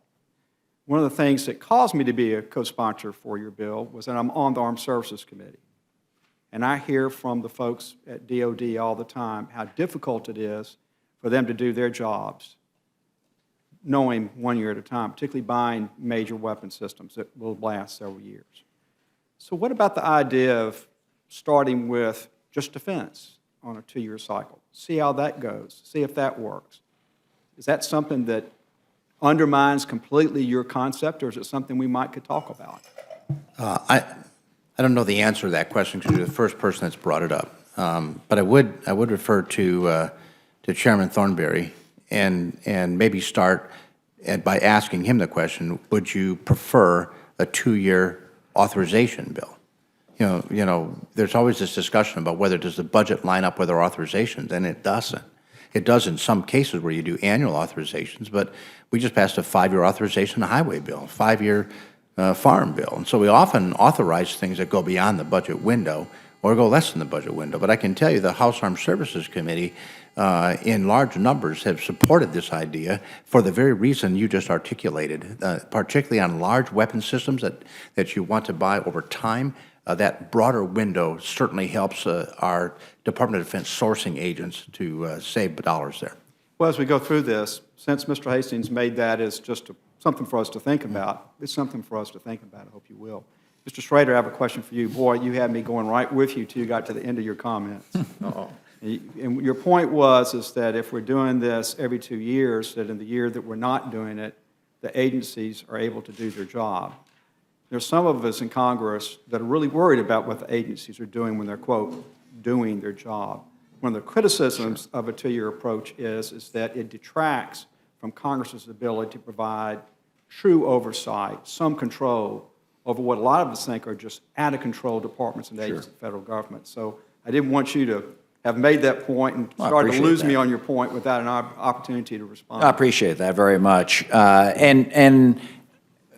One of the things that caused me to be a co-sponsor for your bill was that I'm on the Armed Services Committee. And I hear from the folks at DOD all the time how difficult it is for them to do their jobs, knowing 1 year at a time, particularly buying major weapon systems that will last several years. So what about the idea of starting with just defense on a 2-year cycle? See how that goes, see if that works. Is that something that undermines completely your concept, or is it something we could talk about? I don't know the answer to that question because you're the first person that's brought it up. But I would refer to Chairman Thornberry and maybe start by asking him the question: would you prefer a 2-year authorization bill? You know, there's always this discussion about whether does the budget line up with our authorizations, and it doesn't. It does in some cases where you do annual authorizations, but we just passed a 5-year authorization highway bill, 5-year farm bill. And so we often authorize things that go beyond the budget window or go less than the budget window. But I can tell you the House Armed Services Committee in large numbers have supported this idea for the very reason you just articulated, particularly on large weapon systems that you want to buy over time. That broader window certainly helps our Department of Defense sourcing agents to save dollars there. Well, as we go through this, since Mr. Hastings made that as just something for us to think about, it's something for us to think about. I hope you will. Mr. Schrader, I have a question for you. Boy, you had me going right with you till you got to the end of your comments. And your point is that if we're doing this every 2 years, that in the year that we're not doing it, the agencies are able to do their job. There's some of us in Congress that are really worried about what the agencies are doing when they're, quote, doing their job. One of the criticisms of a 2-year approach is that it detracts from Congress's ability to provide true oversight, some control over what a lot of us think are just out-of-control departments and agencies of the federal government. So I didn't want you to have made that point and started to lose me on your point without an opportunity to respond. I appreciate that very much. And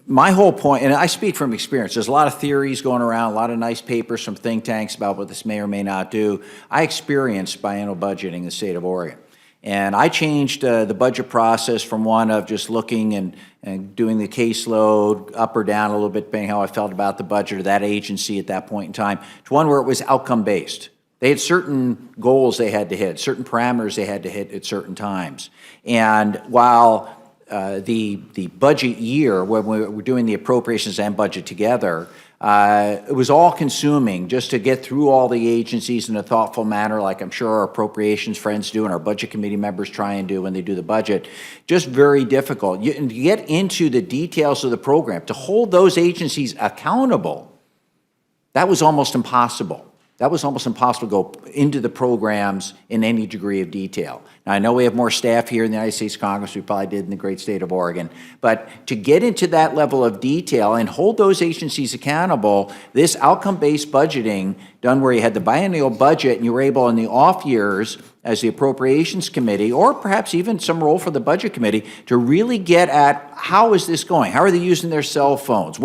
my whole point, and I speak from experience, there's a lot of theories going around, a lot of nice papers from think tanks about what this may or may not do. I experienced biennial budgeting in the state of Oregon. And I changed the budget process from one of just looking and doing the caseload up or down a little bit, depending how I felt about the budget of that agency at that point in time, to one where it was outcome-based. They had certain goals they had to hit, certain parameters they had to hit at certain times. And while the budget year, when we were doing the appropriations and budget together, it was all-consuming just to get through all the agencies in a thoughtful manner, like I'm sure our appropriations friends do and our budget committee members try and do when they do the budget. Just very difficult. And to get into the details of the program, to hold those agencies accountable, that was almost impossible. That was almost impossible to go into the programs in any degree of detail. Now, I know we have more staff here in the United States Congress, we probably did in the great state of Oregon, but to get into that level of detail and hold those agencies accountable, this outcome-based budgeting done where you had the biennial budget and you were able in the off years as the Appropriations Committee, or perhaps even some role for the Budget Committee, to really get at how is this going? How are they using their cell phones?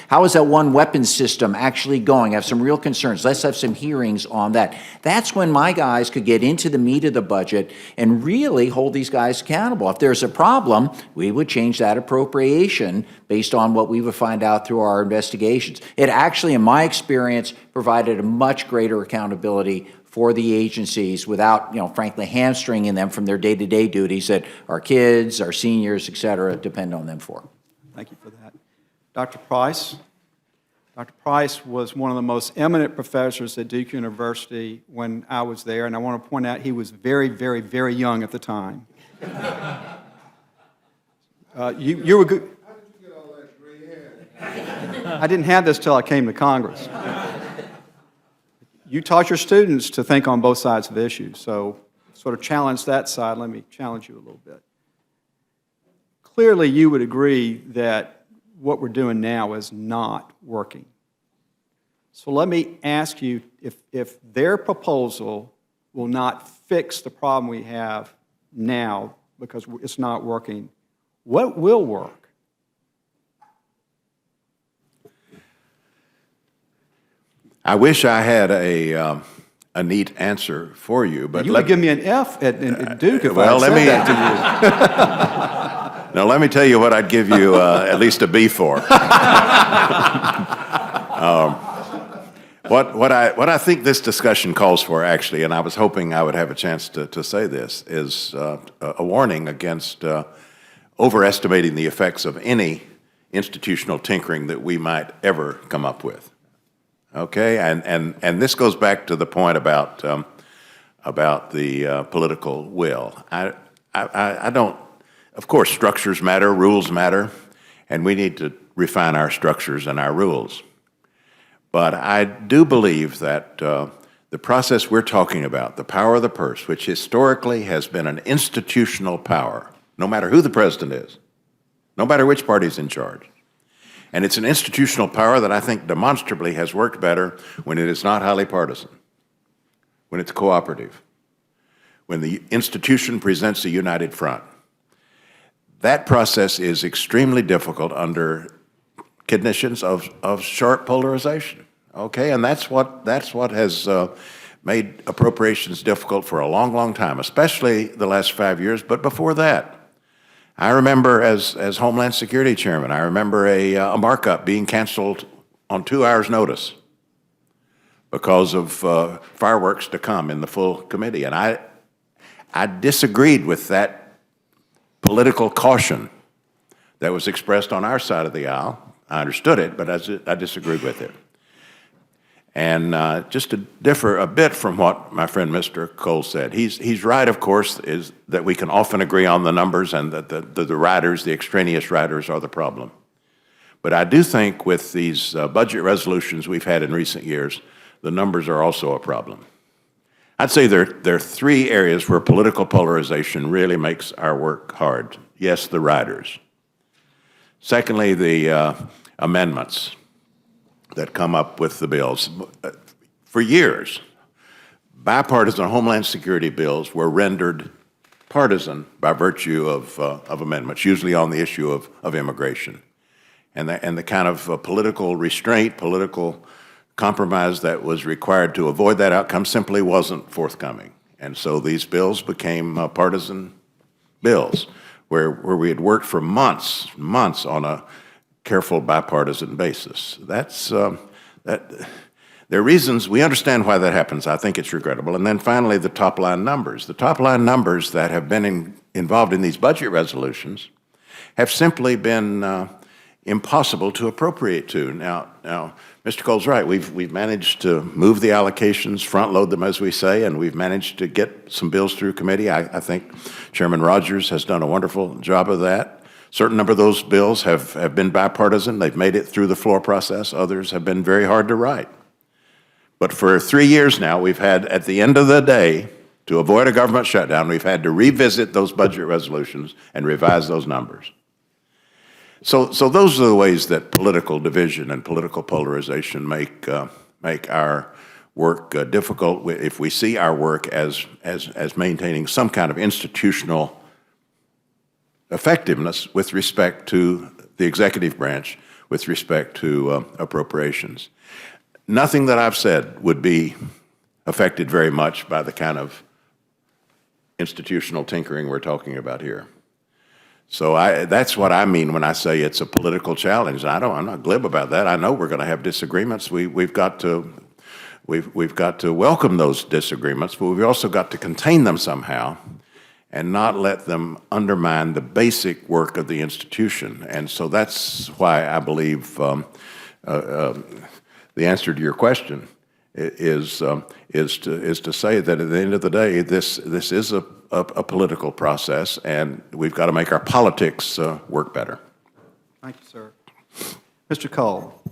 How is that one weapons system actually going? I have some real concerns. Let's have some hearings on that. That's when my guys could get into the meat of the budget and really hold these guys accountable. If there's a problem, we would change that appropriation based on what we would find out through our investigations. It actually, in my experience, provided a much greater accountability for the agencies without, frankly, hamstringing them from their day-to-day duties that our kids, our seniors, et cetera, depend on them for. Thank you for that. Dr. Price? Dr. Price was one of the most eminent professors at Duke University when I was there, and I want to point out he was very, very, very young at the time. You were good. How did you get all that gray hair? I didn't have this till I came to Congress. You taught your students to think on both sides of issues, so sort of challenge that side. Let me challenge you a little bit. Clearly, you would agree that what we're doing now is not working. So let me ask you, if their proposal will not fix the problem we have now because it's not working, what will work? I wish I had a neat answer for you, but You would give me an F at Duke if I said that to you. Now, let me tell you what I'd give you at least a B for. What I think this discussion calls for, actually, and I was hoping I would have a chance to say this, is a warning against overestimating the effects of any institutional tinkering that we might ever come up with. Okay, and this goes back to the point about the political will. I don't. Of course, structures matter, rules matter, and we need to refine our structures and our rules. But I do believe that the process we're talking about, the power of the purse, which historically has been an institutional power, no matter who the president is, no matter which party's in charge. And it's an institutional power that I think demonstrably has worked better when it is not highly partisan, when it's cooperative, when the institution presents a united front. That process is extremely difficult under conditions of sharp polarization, okay? And that's what has made appropriations difficult for a long, long time, especially the last 5 years, but before that. I remember as Homeland Security Chairman, I remember a markup being canceled on 2 hours' notice because of fireworks to come in the full committee. And I disagreed with that political caution that was expressed on our side of the aisle. I understood it, but I disagreed with it. And just to differ a bit from what my friend Mr. Cole said, he's right, of course, is that we can often agree on the numbers and that the riders, the extraneous riders, are the problem. But I do think with these budget resolutions we've had in recent years, the numbers are also a problem. I'd say there are 3 areas where political polarization really makes our work hard. Yes, the riders. Secondly, the amendments that come up with the bills. For years, bipartisan Homeland Security bills were rendered partisan by virtue of amendments, usually on the issue of immigration. And the kind of political restraint, political compromise that was required to avoid that outcome simply wasn't forthcoming. And so these bills became partisan bills where we had worked for months on a careful bipartisan basis. There are reasons, we understand why that happens. I think it's regrettable. And then finally, the top line numbers. The top line numbers that have been involved in these budget resolutions have simply been impossible to appropriate to. Now, Mr. Cole's right. We've managed to move the allocations, front load them, as we say, and we've managed to get some bills through committee. I think Chairman Rogers has done a wonderful job of that. Certain number of those bills have been bipartisan. They've made it through the floor process. Others have been very hard to write. But for 3 years now, we've had, at the end of the day, to avoid a government shutdown, we've had to revisit those budget resolutions and revise those numbers. So those are the ways that political division and political polarization make our work difficult. If we see our work as maintaining some kind of institutional effectiveness with respect to the executive branch, with respect to appropriations. Nothing that I've said would be affected very much by the kind of institutional tinkering we're talking about here. So that's what I mean when I say it's a political challenge. I'm not glib about that. I know we're going to have disagreements. We've got to welcome those disagreements, but we've also got to contain them somehow and not let them undermine the basic work of the institution. And so that's why I believe the answer to your question is to say that at the end of the day, this is a political process, and we've got to make our politics work better. Thank you, sir. Mr. Cole,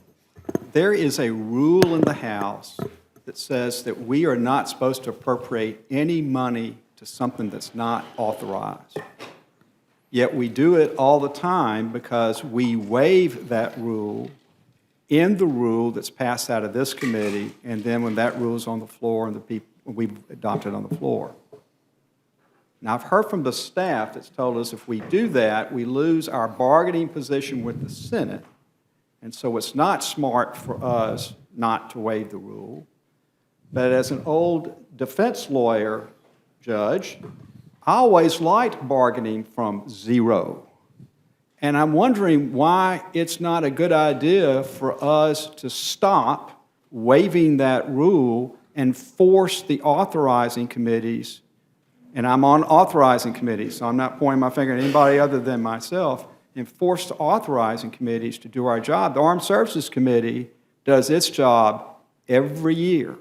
there is a rule in the House that says that we are not supposed to appropriate any money to something that's not authorized. Yet we do it all the time because we waive that rule in the rule that's passed out of this committee, and then when that rule is on the floor and we adopt it on the floor. Now, I've heard from the staff that's told us if we do that, we lose our bargaining position with the Senate, and so it's not smart for us not to waive the rule. But as an old defense lawyer, Judge, I always liked bargaining from zero. And I'm wondering why it's not a good idea for us to stop waiving that rule and force the authorizing committees, and I'm on authorizing committees, so I'm not pointing my finger at anybody other than myself, and force the authorizing committees to do our job. The Armed Services Committee does its job every year.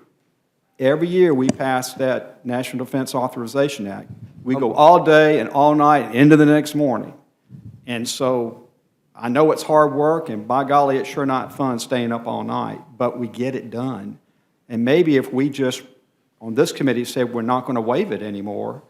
Every year we pass that National Defense Authorization Act. We go all day and all night and into the next morning. And so I know it's hard work, and by golly, it's sure not fun staying up all night, but we get it done. And maybe if we just, on this committee, said we're not going to waive it anymore,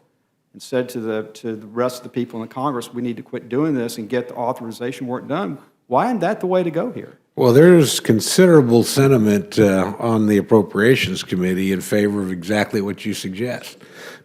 and said to the rest of the people in the Congress, we need to quit doing this and get the authorization work done, why isn't that the way to go here? Well, there's considerable sentiment on the Appropriations Committee in favor of exactly what you suggest,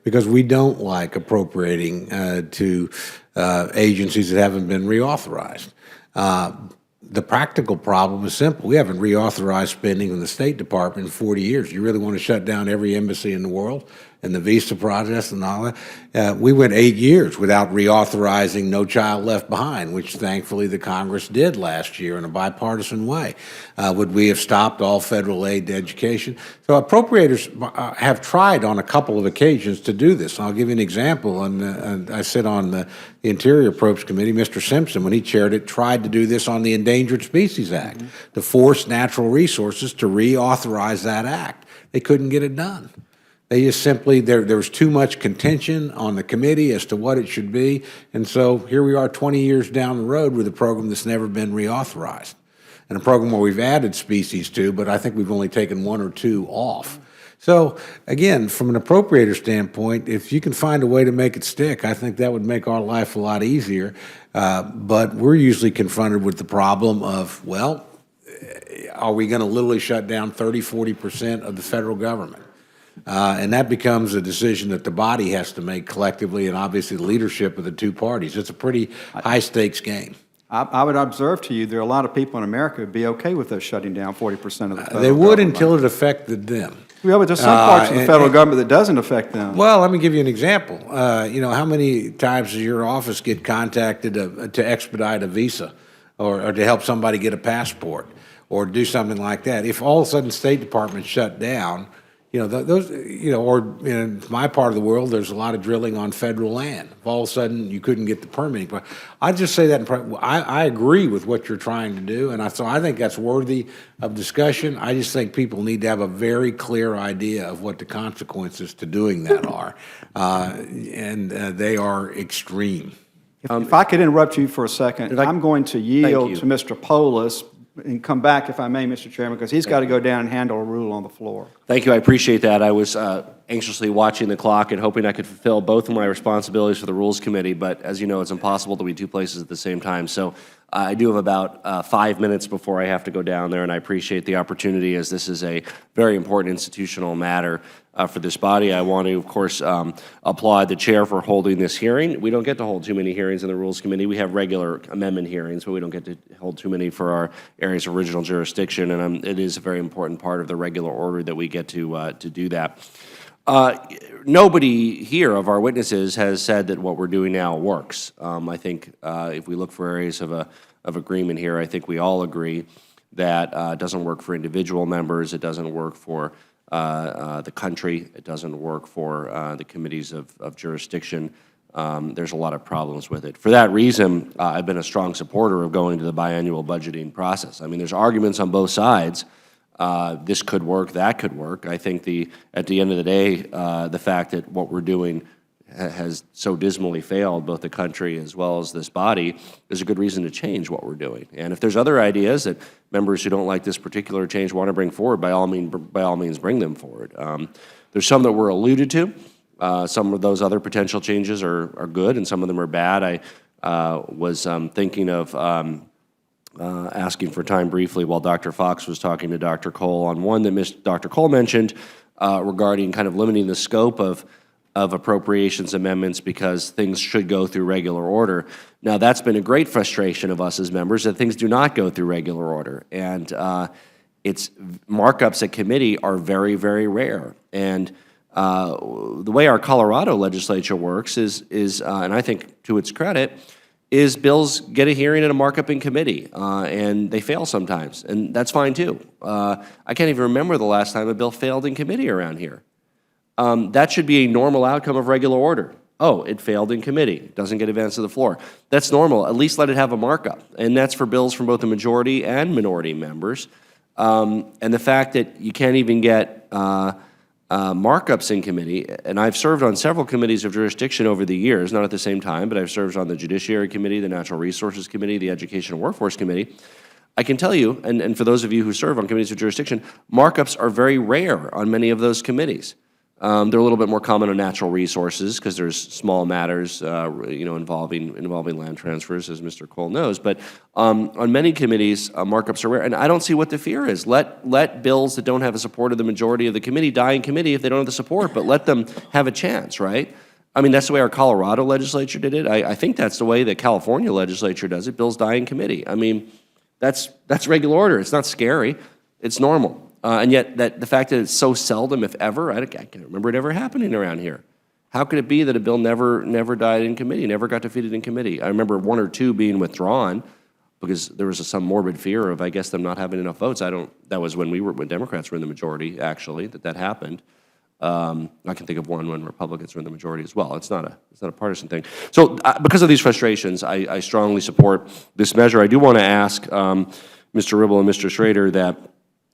because we don't like appropriating to agencies that haven't been reauthorized. The practical problem is simple. We haven't reauthorized spending in the State Department in 40 years. You really want to shut down every embassy in the world and the visa process and all that? We went 8 years without reauthorizing No Child Left Behind, which thankfully the Congress did last year in a bipartisan way. Would we have stopped all federal aid to education? So appropriators have tried on a couple of occasions to do this. I'll give you an example. I sit on the Interior Appropriations Committee. Mr. Simpson, when he chaired it, tried to do this on the Endangered Species Act, to force natural resources to reauthorize that act. They couldn't get it done. They just simply, there was too much contention on the committee as to what it should be, and so here we are 20 years down the road with a program that's never been reauthorized, and a program where we've added species to, but I think we've only taken 1 or 2 off. So again, from an appropriator standpoint, if you can find a way to make it stick, I think that would make our life a lot easier, but we're usually confronted with the problem of, well, are we going to literally shut down 30–40% of the federal government? And that becomes a decision that the body has to make collectively, and obviously the leadership of the two parties. It's a pretty high-stakes game. I would observe to you there are a lot of people in America who would be okay with us shutting down 40% of the federal government. They would until it affected them. Yeah, but there's some parts of the federal government that doesn't affect them. Well, let me give you an example. You know, how many times does your office get contacted to expedite a visa or to help somebody get a passport or do something like that? If all of a sudden the State Department shut down, Those, or in my part of the world, there's a lot of drilling on federal land. If all of a sudden you couldn't get the permitting, but I just say that I agree with what you're trying to do, and so I think that's worthy of discussion. I just think people need to have a very clear idea of what the consequences to doing that are, and they are extreme. If I could interrupt you for a second, I'm going to yield to Mr. Polis and come back, if I may, Mr. Chairman, because he's got to go down and handle a rule on the floor. Thank you. I appreciate that. I was anxiously watching the clock and hoping I could fulfill both of my responsibilities for the Rules Committee, but as you know, it's impossible to be two places at the same time. So I do have about 5 minutes before I have to go down there, and I appreciate the opportunity as this is a very important institutional matter for this body. I want to, of course, applaud the chair for holding this hearing. We don't get to hold too many hearings in the Rules Committee. We have regular amendment hearings, but we don't get to hold too many for our areas of original jurisdiction, and it is a very important part of the regular order that we get to do that. Nobody here of our witnesses has said that what we're doing now works. I think if we look for areas of agreement here, I think we all agree that it doesn't work for individual members, it doesn't work for the country, it doesn't work for the committees of jurisdiction. There's a lot of problems with it. For that reason, I've been a strong supporter of going to the biannual budgeting process. I mean, there's arguments on both sides. This could work, that could work. I think at the end of the day, the fact that what we're doing has so dismally failed both the country as well as this body is a good reason to change what we're doing. And if there's other ideas that members who don't like this particular change want to bring forward, by all means bring them forward. There's some that were alluded to. Some of those other potential changes are good, and some of them are bad. I was thinking of asking for time briefly while Dr. Fox was talking to Dr. Cole on one that Dr. Cole mentioned regarding kind of limiting the scope of appropriations amendments because things should go through regular order. Now, that's been a great frustration of us as members, that things do not go through regular order. And it's markups at committee are very, very rare. And the way our Colorado legislature works is and I think to its credit, is bills get a hearing and a markup in committee, and they fail sometimes, and that's fine too. I can't even remember the last time a bill failed in committee around here. That should be a normal outcome of regular order. Oh, it failed in committee, it doesn't get advanced to the floor. That's normal, at least let it have a markup, and that's for bills from both the majority and minority members. And the fact that you can't even get markups in committee, and I've served on several committees of jurisdiction over the years, not at the same time, but I've served on the Judiciary Committee, the Natural Resources Committee, the Education and Workforce Committee. I can tell you, and for those of you who serve on committees of jurisdiction, markups are very rare on many of those committees. They're a little bit more common on natural resources because there's small matters, involving land transfers, as Mr. Cole knows. But on many committees, markups are rare, and I don't see what the fear is. Let bills that don't have the support of the majority of the committee die in committee if they don't have the support, but let them have a chance, right? I mean, that's the way our Colorado legislature did it. I think that's the way the California legislature does it. Bills die in committee. I mean, that's regular order. It's not scary. It's normal. And yet, the fact that it's so seldom, if ever, I can't remember it ever happening around here. How could it be that a bill never died in committee, never got defeated in committee? I remember one or two being withdrawn because there was some morbid fear of, I guess, them not having enough votes. That was when Democrats were in the majority, actually, that happened. I can think of one when Republicans were in the majority as well. It's not a partisan thing. So because of these frustrations, I strongly support this measure. I do want to ask Mr. Ribble and Mr. Schrader that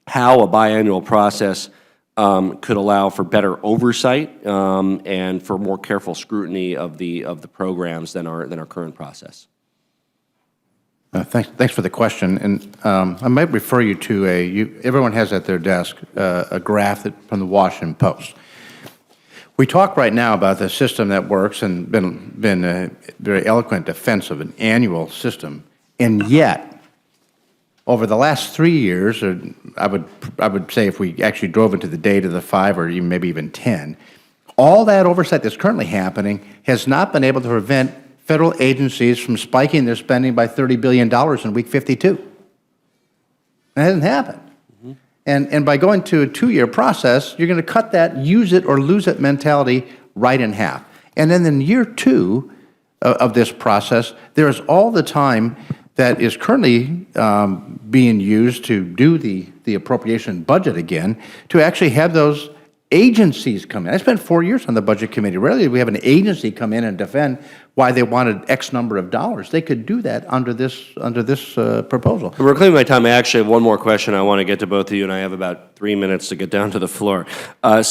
how a biannual process could allow for better oversight and for more careful scrutiny of the programs than our current process. Thanks for the question, and I might refer you to everyone has at their desk a graph from the Washington Post. We talk right now about the system that works and been a very eloquent defense of an annual system, and yet over the last 3 years, or I would say if we actually drove into the date of the 5 or even maybe even 10, all that oversight that's currently happening has not been able to prevent federal agencies from spiking their spending by $30 billion in week 52. That hasn't happened. Mm-hmm. And by going to a 2-year process, you're going to cut that use it or lose it mentality right in half. And then in year 2 of this process, there is all the time that is currently being used to do the appropriation budget again, to actually have those agencies come in. I spent 4 years on the Budget Committee. Rarely do we have an agency come in and defend why they wanted X number of dollars. They could do that under this proposal. We're reclaiming my time. I actually have one more question I want to get to both of you, and I have about 3 minutes to get down to the floor. I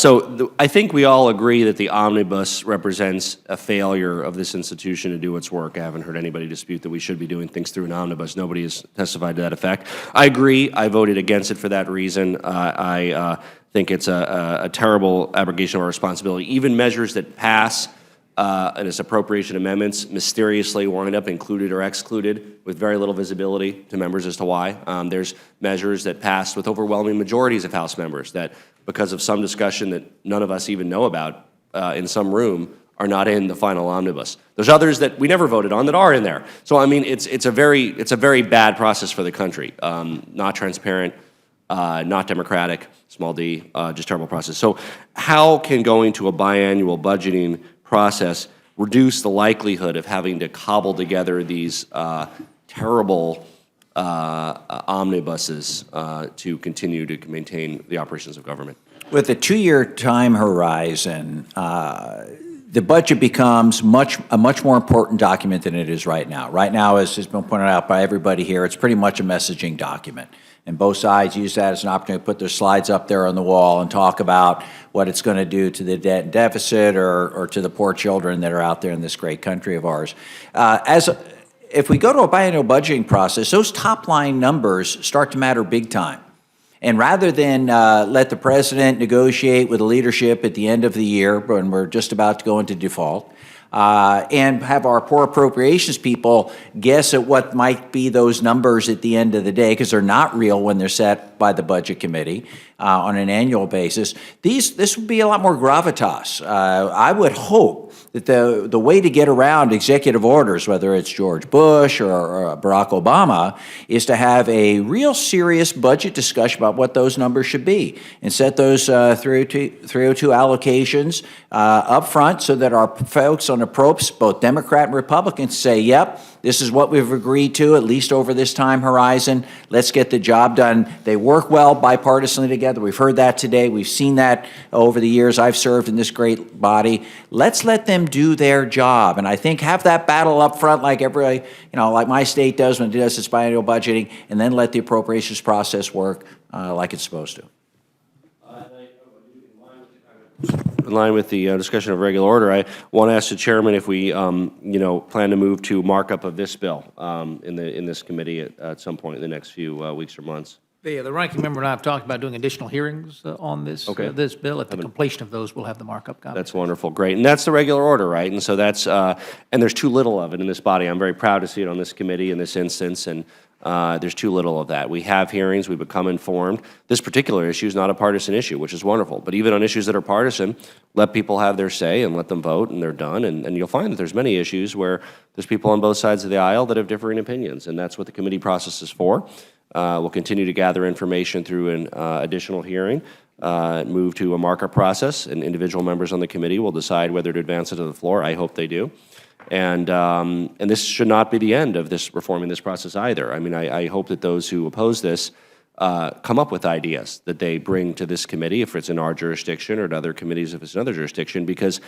think we all agree that the omnibus represents a failure of this institution to do its work. I haven't heard anybody dispute that we should be doing things through an omnibus. Nobody has testified to that effect. I agree. I voted against it for that reason. I think it's a terrible abrogation of our responsibility. Even measures that pass and its appropriation amendments mysteriously wind up included or excluded with very little visibility to members as to why. There's measures that passed with overwhelming majorities of House members that, because of some discussion that none of us even know about in some room, are not in the final omnibus. There's others that we never voted on that are in there. So I mean, it's a very bad process for the country. Not transparent, not democratic, small d, just terrible process. So how can going to a biannual budgeting process reduce the likelihood of having to cobble together these terrible omnibuses to continue to maintain the operations of government? With a 2-year time horizon, the budget becomes a much more important document than it is right now. Right now, as has been pointed out by everybody here, it's pretty much a messaging document. And both sides use that as an opportunity to put their slides up there on the wall and talk about what it's going to do to the debt and deficit or to the poor children that are out there in this great country of ours. If we go to a biennial budgeting process, those top-line numbers start to matter big time. And rather than let the president negotiate with the leadership at the end of the year when we're just about to go into default, and have our poor appropriations people guess at what might be those numbers at the end of the day, because they're not real when they're set by the Budget Committee on an annual basis, this would be a lot more gravitas. I would hope that the way to get around executive orders, whether it's George Bush or Barack Obama, is to have a real serious budget discussion about what those numbers should be and set those 302 allocations up front so that our folks on the approps, both Democrat and Republican, say, yep, this is what we've agreed to, at least over this time horizon. Let's get the job done. They work well bipartisanly together. We've heard that today. We've seen that over the years I've served in this great body. Let's let them do their job. And I think have that battle up front like everybody, like my state does when it does its biennial budgeting, and then let the appropriations process work like it's supposed to. In line with the discussion of regular order, I want to ask the chairman if we, plan to move to markup of this bill in this committee at some point in the next few weeks or months. The ranking member and I have talked about doing additional hearings on this this bill. At the completion of those, we'll have the markup copy. That's wonderful, great, and that's the regular order, right? And so that's and there's too little of it in this body. I'm very proud to see it on this committee in this instance, and there's too little of that. We have hearings, we become informed. This particular issue is not a partisan issue, which is wonderful. But even on issues that are partisan, let people have their say and let them vote, and they're done. And you'll find that there's many issues where there's people on both sides of the aisle that have differing opinions, and that's what the committee process is for. We'll continue to gather information through an additional hearing, move to a markup process, and individual members on the committee will decide whether to advance it to the floor. I hope they do. And this should not be the end of this reforming this process either. I mean, I hope that those who oppose this come up with ideas that they bring to this committee, if it's in our jurisdiction, or to other committees if it's in another jurisdiction, because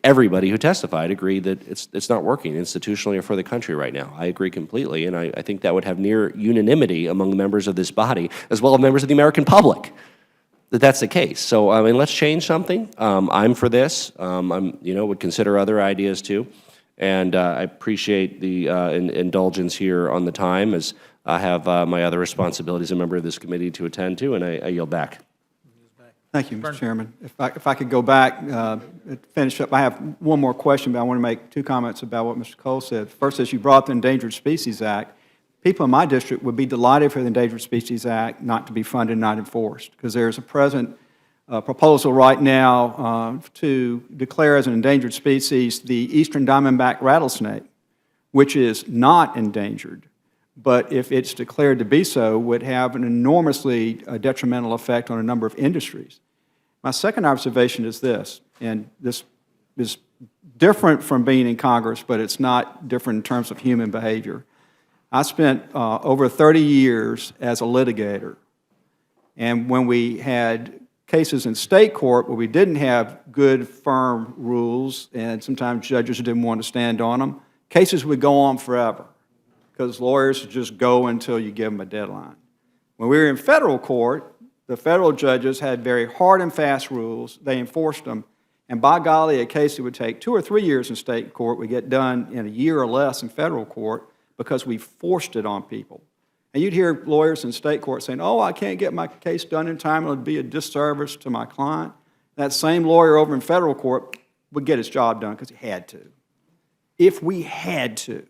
everybody who testified agreed that it's not working institutionally or for the country right now. I agree completely, and I think that would have near unanimity among the members of this body, as well as members of the American public, that's the case. So, I mean, let's change something. I'm for this. Would consider other ideas too. And I appreciate the indulgence here on the time, as I have my other responsibilities as a member of this committee to attend to, and I yield back. Thank you, Mr. Chairman. If I could go back, finish up, I have one more question, but I want to make two comments about what Mr. Cole said. First, as you brought up the Endangered Species Act, people in my district would be delighted for the Endangered Species Act not to be funded, not enforced, because there's a present proposal right now to declare as an endangered species the eastern diamondback rattlesnake, which is not endangered, but if it's declared to be so, would have an enormously detrimental effect on a number of industries. My second observation is this, and this is different from being in Congress, but it's not different in terms of human behavior. I spent over 30 years as a litigator, and when we had cases in state court where we didn't have good, firm rules, and sometimes judges didn't want to stand on them, cases would go on forever because lawyers would just go until you give them a deadline. When we were in federal court, the federal judges had very hard and fast rules. They enforced them. And by golly, a case that would take 2 or 3 years in state court would get done in a year or less in federal court because we forced it on people. And you'd hear lawyers in state court saying, oh, I can't get my case done in time, it would be a disservice to my client. That same lawyer over in federal court would get his job done because he had to. If we had to,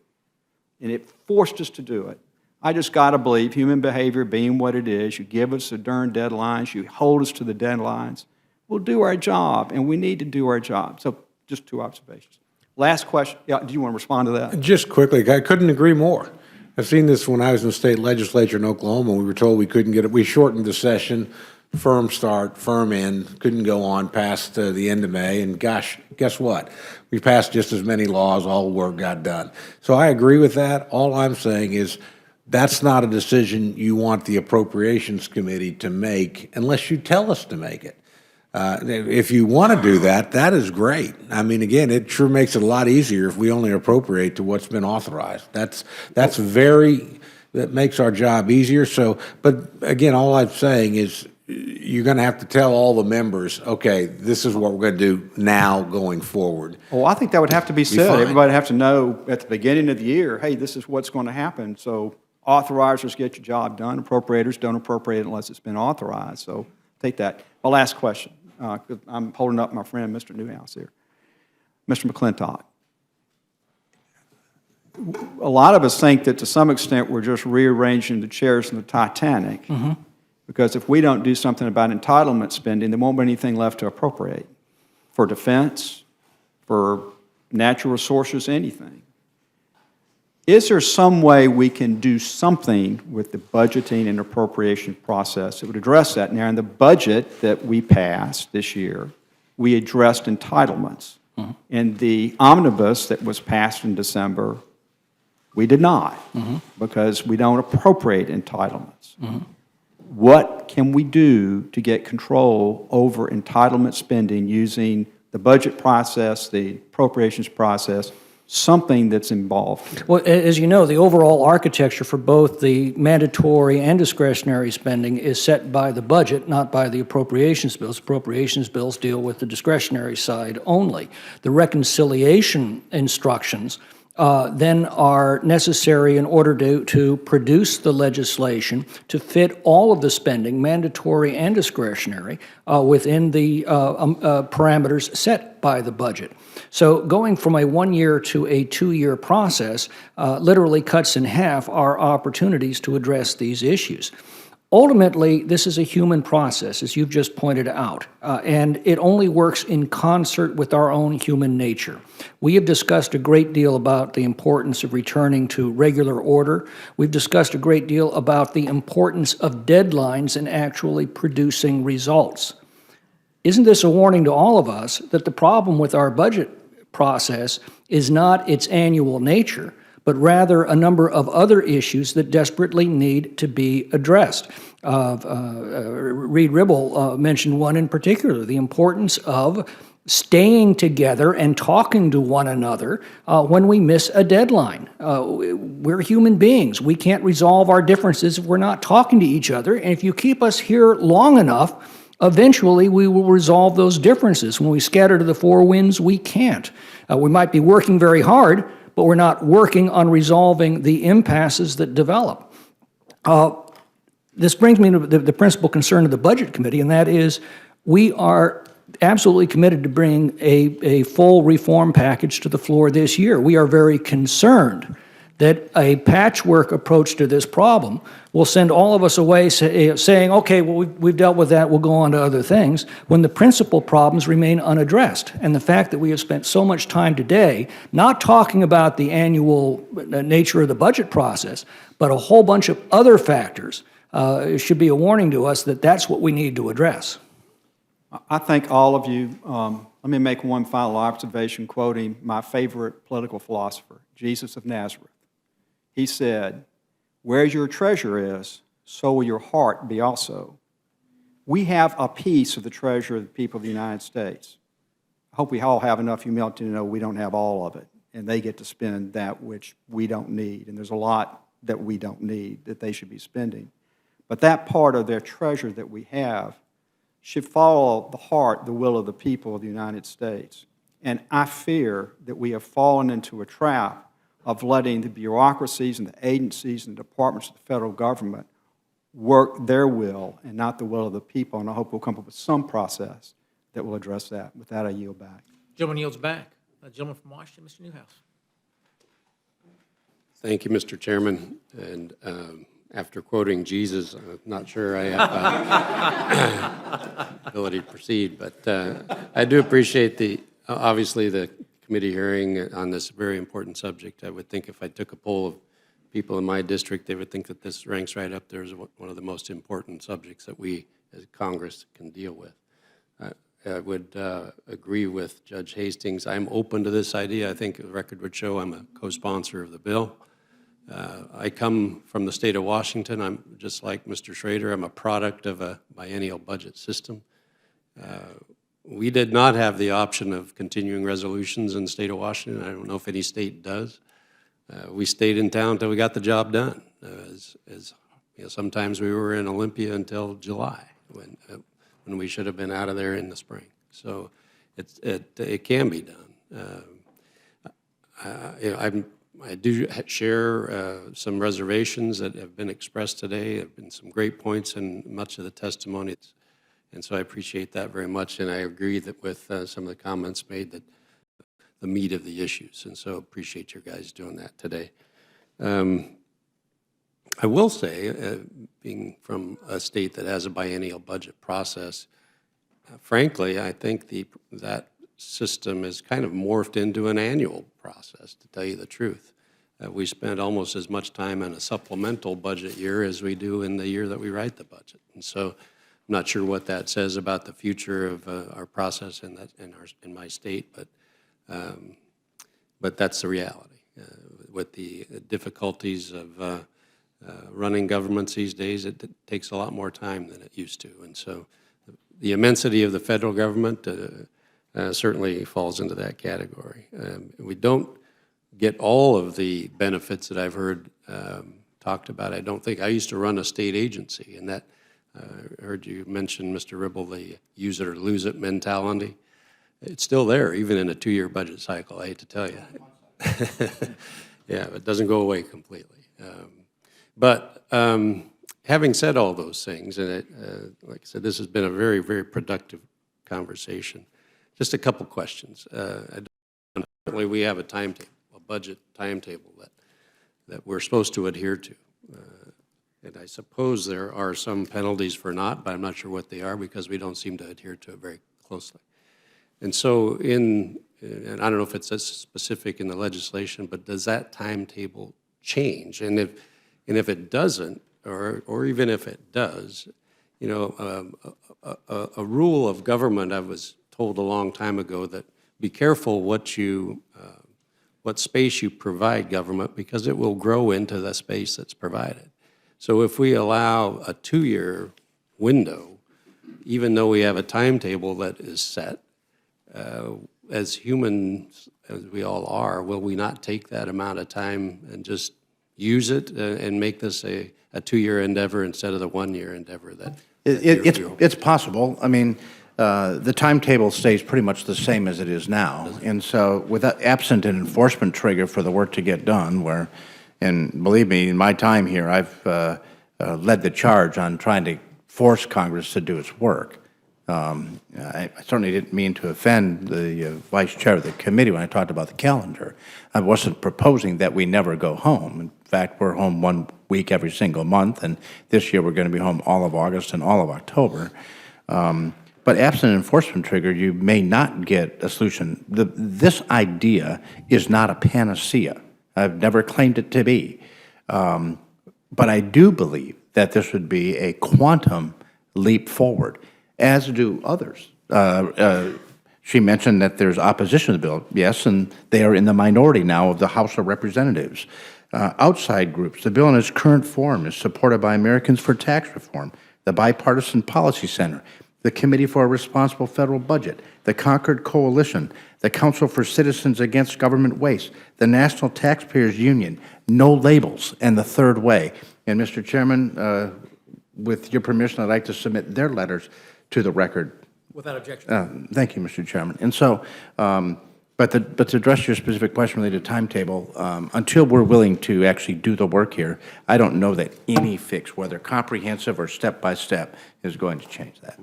and it forced us to do it, I just got to believe human behavior being what it is, you give us the darn deadlines, you hold us to the deadlines, we'll do our job, and we need to do our job. So just 2 observations. Last question. Yeah, do you want to respond to that? Just quickly, I couldn't agree more. I've seen this when I was in the state legislature in Oklahoma. We were told we couldn't get it. We shortened the session, firm start, firm end, couldn't go on past the end of May. And gosh, guess what? We passed just as many laws, all the work got done. So I agree with that. All I'm saying is that's not a decision you want the Appropriations Committee to make unless you tell us to make it. If you want to do that, that is great. I mean, again, it sure makes it a lot easier if we only appropriate to what's been authorized. That makes our job easier. So, but again, all I'm saying is you're going to have to tell all the members, okay, this is what we're going to do now going forward. Well, I think that would have to be said. Everybody would have to know at the beginning of the year, hey, this is what's going to happen. So authorizers get your job done. Appropriators don't appropriate unless it's been authorized. So take that. My last question. I'm holding up my friend, Mr. Newhouse here. Mr. McClintock, a lot of us think that to some extent we're just rearranging the chairs in the Titanic, because if we don't do something about entitlement spending, there won't be anything left to appropriate for defense, for natural resources, anything. Is there some way we can do something with the budgeting and appropriation process that would address that? Now, in the budget that we passed this year, we addressed entitlements. In the omnibus that was passed in December, we did not, because we don't appropriate entitlements. What can we do to get control over entitlement spending using the budget process, the appropriations process, something that's involved? Well, as you know, the overall architecture for both the mandatory and discretionary spending is set by the budget, not by the appropriations bills. Appropriations bills deal with the discretionary side only. The reconciliation instructions then are necessary in order to produce the legislation to fit all of the spending, mandatory and discretionary, within the parameters set by the budget. So going from a 1-year to a 2-year process literally cuts in half our opportunities to address these issues. Ultimately, this is a human process, as you've just pointed out, and it only works in concert with our own human nature. We have discussed a great deal about the importance of returning to regular order. We've discussed a great deal about the importance of deadlines and actually producing results. Isn't this a warning to all of us that the problem with our budget process is not its annual nature, but rather a number of other issues that desperately need to be addressed? Ribble mentioned one in particular, the importance of staying together and talking to one another when we miss a deadline. We're human beings. We can't resolve our differences if we're not talking to each other, and if you keep us here long enough, eventually we will resolve those differences. When we scatter to the four winds, we can't. We might be working very hard, but we're not working on resolving the impasses that develop. This brings me to the principal concern of the Budget Committee, and that is we are absolutely committed to bring a full reform package to the floor this year. We are very concerned that a patchwork approach to this problem will send all of us away saying, okay, well, we've dealt with that, we'll go on to other things, when the principal problems remain unaddressed. And the fact that we have spent so much time today not talking about the annual nature of the budget process, but a whole bunch of other factors should be a warning to us that that's what we need to address. I thank all of you. Let me make one final observation, quoting my favorite political philosopher, Jesus of Nazareth. He said, "Where your treasure is, so will your heart be also." We have a piece of the treasure of the people of the United States. I hope we all have enough humility to know we don't have all of it, and they get to spend that which we don't need. And there's a lot that we don't need that they should be spending. But that part of their treasure that we have should follow the heart, the will of the people of the United States. And I fear that we have fallen into a trap of letting the bureaucracies and the agencies and departments of the federal government work their will and not the will of the people. And I hope we'll come up with some process that will address that. With that, I yield back. Gentleman yields back. The gentleman from Washington, Mr. Newhouse. Thank you, Mr. Chairman. And after quoting Jesus, I'm not sure I have ability to proceed, but I do appreciate obviously the committee hearing on this very important subject. I would think if I took a poll of people in my district, they would think that this ranks right up there as one of the most important subjects that we as Congress can deal with. I would agree with Judge Hastings. I'm open to this idea. I think the record would show I'm a co-sponsor of the bill. I come from the state of Washington. I'm just like Mr. Schrader. I'm a product of a biennial budget system. We did not have the option of continuing resolutions in the state of Washington. I don't know if any state does. We stayed in town until we got the job done. Sometimes we were in Olympia until July when we should have been out of there in the spring. So it can be done. I do share some reservations that have been expressed today. There have been some great points in much of the testimony, and so I appreciate that very much, and I agree that with some of the comments made that the meat of the issues, and so appreciate you guys doing that today. I will say, being from a state that has a biennial budget process, frankly, I think that system is kind of morphed into an annual process, to tell you the truth. We spend almost as much time in a supplemental budget year as we do in the year that we write the budget. And so I'm not sure what that says about the future of our process in my state, but that's the reality. With the difficulties of running governments these days, it takes a lot more time than it used to. And so the immensity of the federal government certainly falls into that category. We don't get all of the benefits that I've heard talked about. I don't think I used to run a state agency, and that I heard you mention, Mr. Ribble, the use it or lose it mentality. It's still there, even in a 2-year budget cycle, I hate to tell you. Yeah, it doesn't go away completely. But having said all those things, and like I said, this has been a very, very productive conversation. Just a couple questions. Unfortunately, we have a timetable, a budget timetable that we're supposed to adhere to. And I suppose there are some penalties for not, but I'm not sure what they are because we don't seem to adhere to it very closely. And so and I don't know if it's as specific in the legislation, but does that timetable change? And if it doesn't, or even if it does, you know, a rule of government, I was told a long time ago that be careful what space you provide government because it will grow into the space that's provided. So if we allow a 2-year window, even though we have a timetable that is set, as humans, as we all are, will we not take that amount of time and just use it and make this a 2-year endeavor instead of the 1-year endeavor that It's possible. I mean, the timetable stays pretty much the same as it is now. And so absent an enforcement trigger for the work to get done, and believe me, in my time here, I've led the charge on trying to force Congress to do its work. I certainly didn't mean to offend the vice chair of the committee when I talked about the calendar. I wasn't proposing that we never go home. In fact, we're home 1 week every single month, and this year we're going to be home all of August and all of October. But absent an enforcement trigger, you may not get a solution. This idea is not a panacea. I've never claimed it to be. But I do believe that this would be a quantum leap forward, as do others. She mentioned that there's opposition to the bill. Yes, and they are in the minority now of the House of Representatives. Outside groups, the bill in its current form is supported by Americans for Tax Reform, the Bipartisan Policy Center, the Committee for a Responsible Federal Budget, the Concord Coalition, the Council for Citizens Against Government Waste, the National Taxpayers Union, No Labels, and the Third Way. And Mr. Chairman, with your permission, I'd like to submit their letters to the record. Without objection. Thank you, Mr. Chairman. And so, but to address your specific question related to timetable, until we're willing to actually do the work here, I don't know that any fix, whether comprehensive or step-by-step, is going to change that.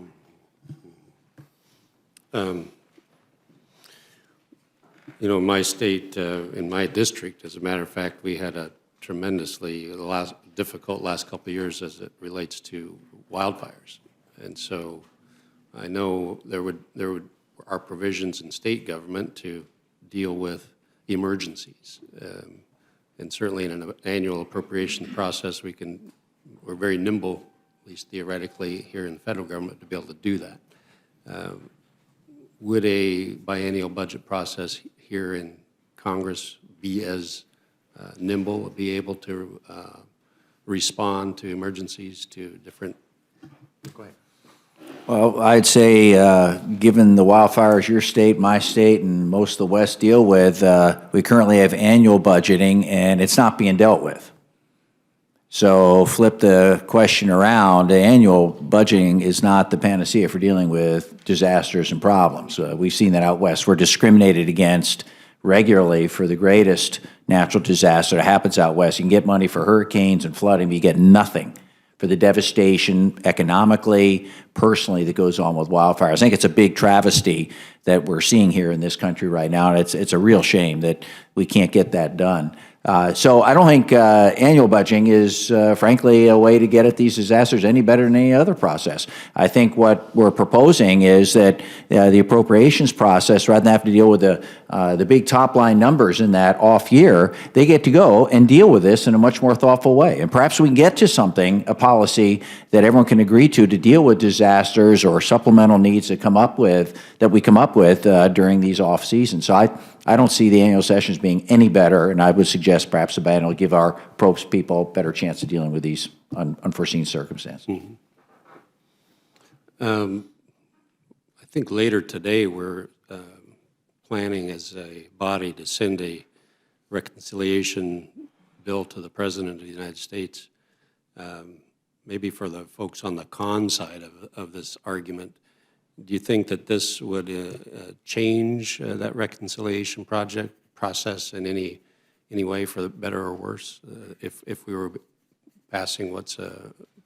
You know, in my state, in my district, as a matter of fact, we had a tremendously difficult last couple of years as it relates to wildfires. And so I know there are provisions in state government to deal with emergencies. And certainly in an annual appropriation process, we're very nimble, at least theoretically, here in the federal government to be able to do that. Would a biennial budget process here in Congress be as nimble, be able to respond to emergencies, to different? Go ahead. Well, I'd say, given the wildfires your state, my state, and most of the West deal with, we currently have annual budgeting, and it's not being dealt with. So flip the question around, annual budgeting is not the panacea for dealing with disasters and problems. We've seen that out West. We're discriminated against regularly for the greatest natural disaster that happens out West. You can get money for hurricanes and flooding, but you get nothing for the devastation economically, personally, that goes on with wildfires. I think it's a big travesty that we're seeing here in this country right now, and it's a real shame that we can't get that done. So I don't think annual budgeting is, frankly, a way to get at these disasters any better than any other process. I think what we're proposing is that the appropriations process, rather than have to deal with the big top-line numbers in that off year, they get to go and deal with this in a much more thoughtful way. And perhaps we can get to something, a policy that everyone can agree to deal with disasters or supplemental needs that we come up with during these off seasons. So I don't see the annual sessions being any better, and I would suggest perhaps the biennial give our probes people a better chance of dealing with these unforeseen circumstances. Mm-hmm. I think later today we're planning as a body to send a reconciliation bill to the President of the United States. Maybe for the folks on the con side of this argument, do you think that this would change that reconciliation process in any way for the better or worse if we were passing what's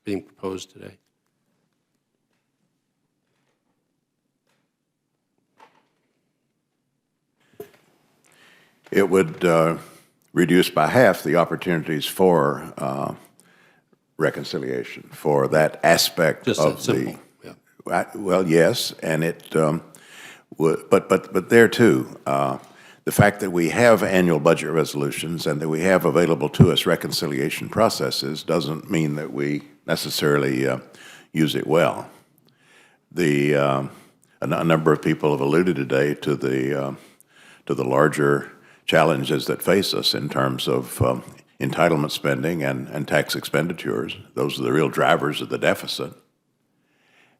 being proposed today? It would reduce by half the opportunities for reconciliation, for that aspect Just of that simple. Yeah. Well, yes, and it would, but there too, the fact that we have annual budget resolutions and that we have available to us reconciliation processes doesn't mean that we necessarily use it well. A number of people have alluded today to the larger challenges that face us in terms of entitlement spending and tax expenditures. Those are the real drivers of the deficit.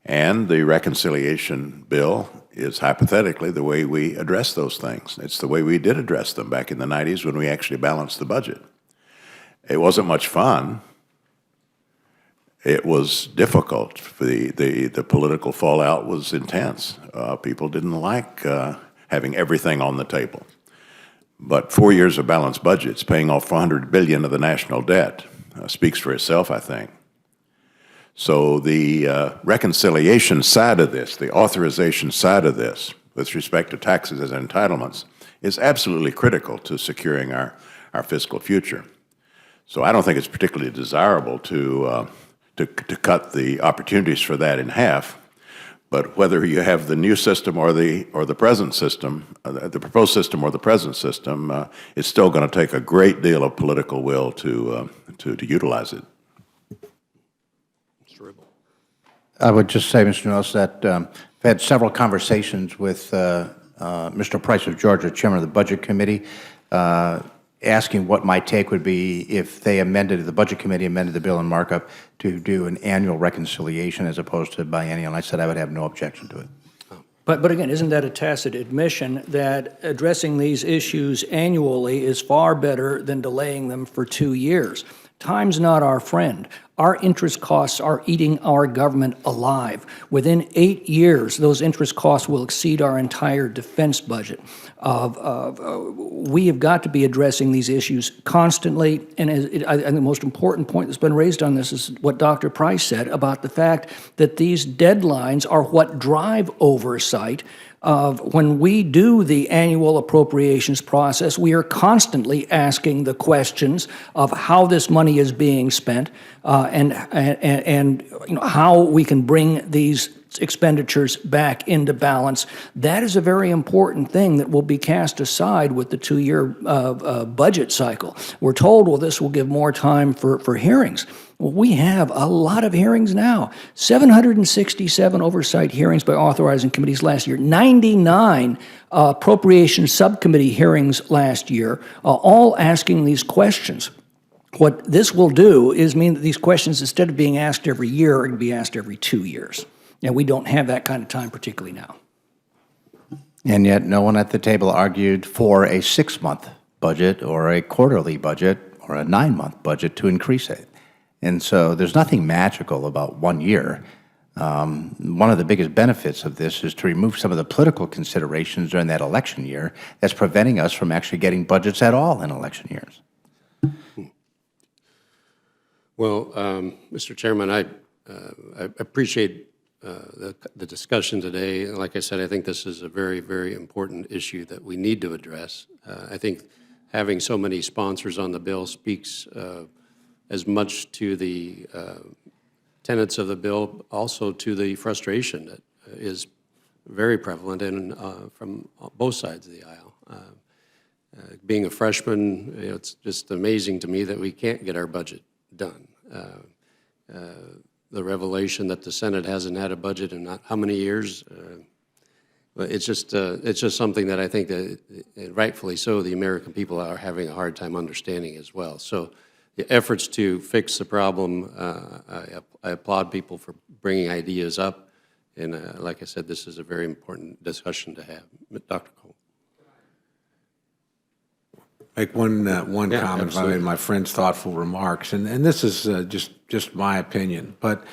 And the reconciliation bill is hypothetically the way we address those things. It's the way we did address them back in the 90s when we actually balanced the budget. It wasn't much fun. It was difficult. The political fallout was intense. People didn't like having everything on the table. But 4 years of balanced budgets, paying off $400 billion of the national debt, speaks for itself, I think. So the reconciliation side of this, the authorization side of this, with respect to taxes as entitlements, is absolutely critical to securing our fiscal future. So I don't think it's particularly desirable to cut the opportunities for that in half. But whether you have the new system or the present system, the proposed system or the present system, it's still going to take a great deal of political will to utilize it. Mr. Ribble. I would just say, Mr. Nellis, that I've had several conversations with Mr. Price of Georgia, Chairman of the Budget Committee. asking what my take would be if they amended, the Budget Committee amended the bill in markup to do an annual reconciliation as opposed to biennial. And I said I would have no objection to it. But again, isn't that a tacit admission that addressing these issues annually is far better than delaying them for 2 years? Time's not our friend. Our interest costs are eating our government alive. Within 8 years, those interest costs will exceed our entire defense budget. We have got to be addressing these issues constantly, and I think the most important point that's been raised on this is what Dr. Price said about the fact that these deadlines are what drive oversight. When we do the annual appropriations process, we are constantly asking the questions of how this money is being spent and how we can bring these expenditures back into balance. That is a very important thing that will be cast aside with the 2-year budget cycle. We're told, well, this will give more time for hearings. Well, we have a lot of hearings now. 767 oversight hearings by authorizing committees last year, 99 appropriations subcommittee hearings last year, all asking these questions. What this will do is mean that these questions, instead of being asked every year, are going to be asked every 2 years. And we don't have that kind of time, particularly now. And yet no one at the table argued for a 6-month budget or a quarterly budget or a 9-month budget to increase it. And so there's nothing magical about 1 year. One of the biggest benefits of this is to remove some of the political considerations during that election year that's preventing us from actually getting budgets at all in election years. Well, Mr. Chairman, I appreciate the discussion today. Like I said, I think this is a very, very important issue that we need to address. I think having so many sponsors on the bill speaks as much to the tenets of the bill, also to the frustration that is very prevalent from both sides of the aisle. Being a freshman, it's just amazing to me that we can't get our budget done. The revelation that the Senate hasn't had a budget in not how many years, but it's just something that I think that, rightfully so, the American people are having a hard time understanding as well. So the efforts to fix the problem, I applaud people for bringing ideas up, and like I said, this is a very important discussion to have. Dr. Cole. Make one comment about my friend's thoughtful remarks, and this is just my opinion, but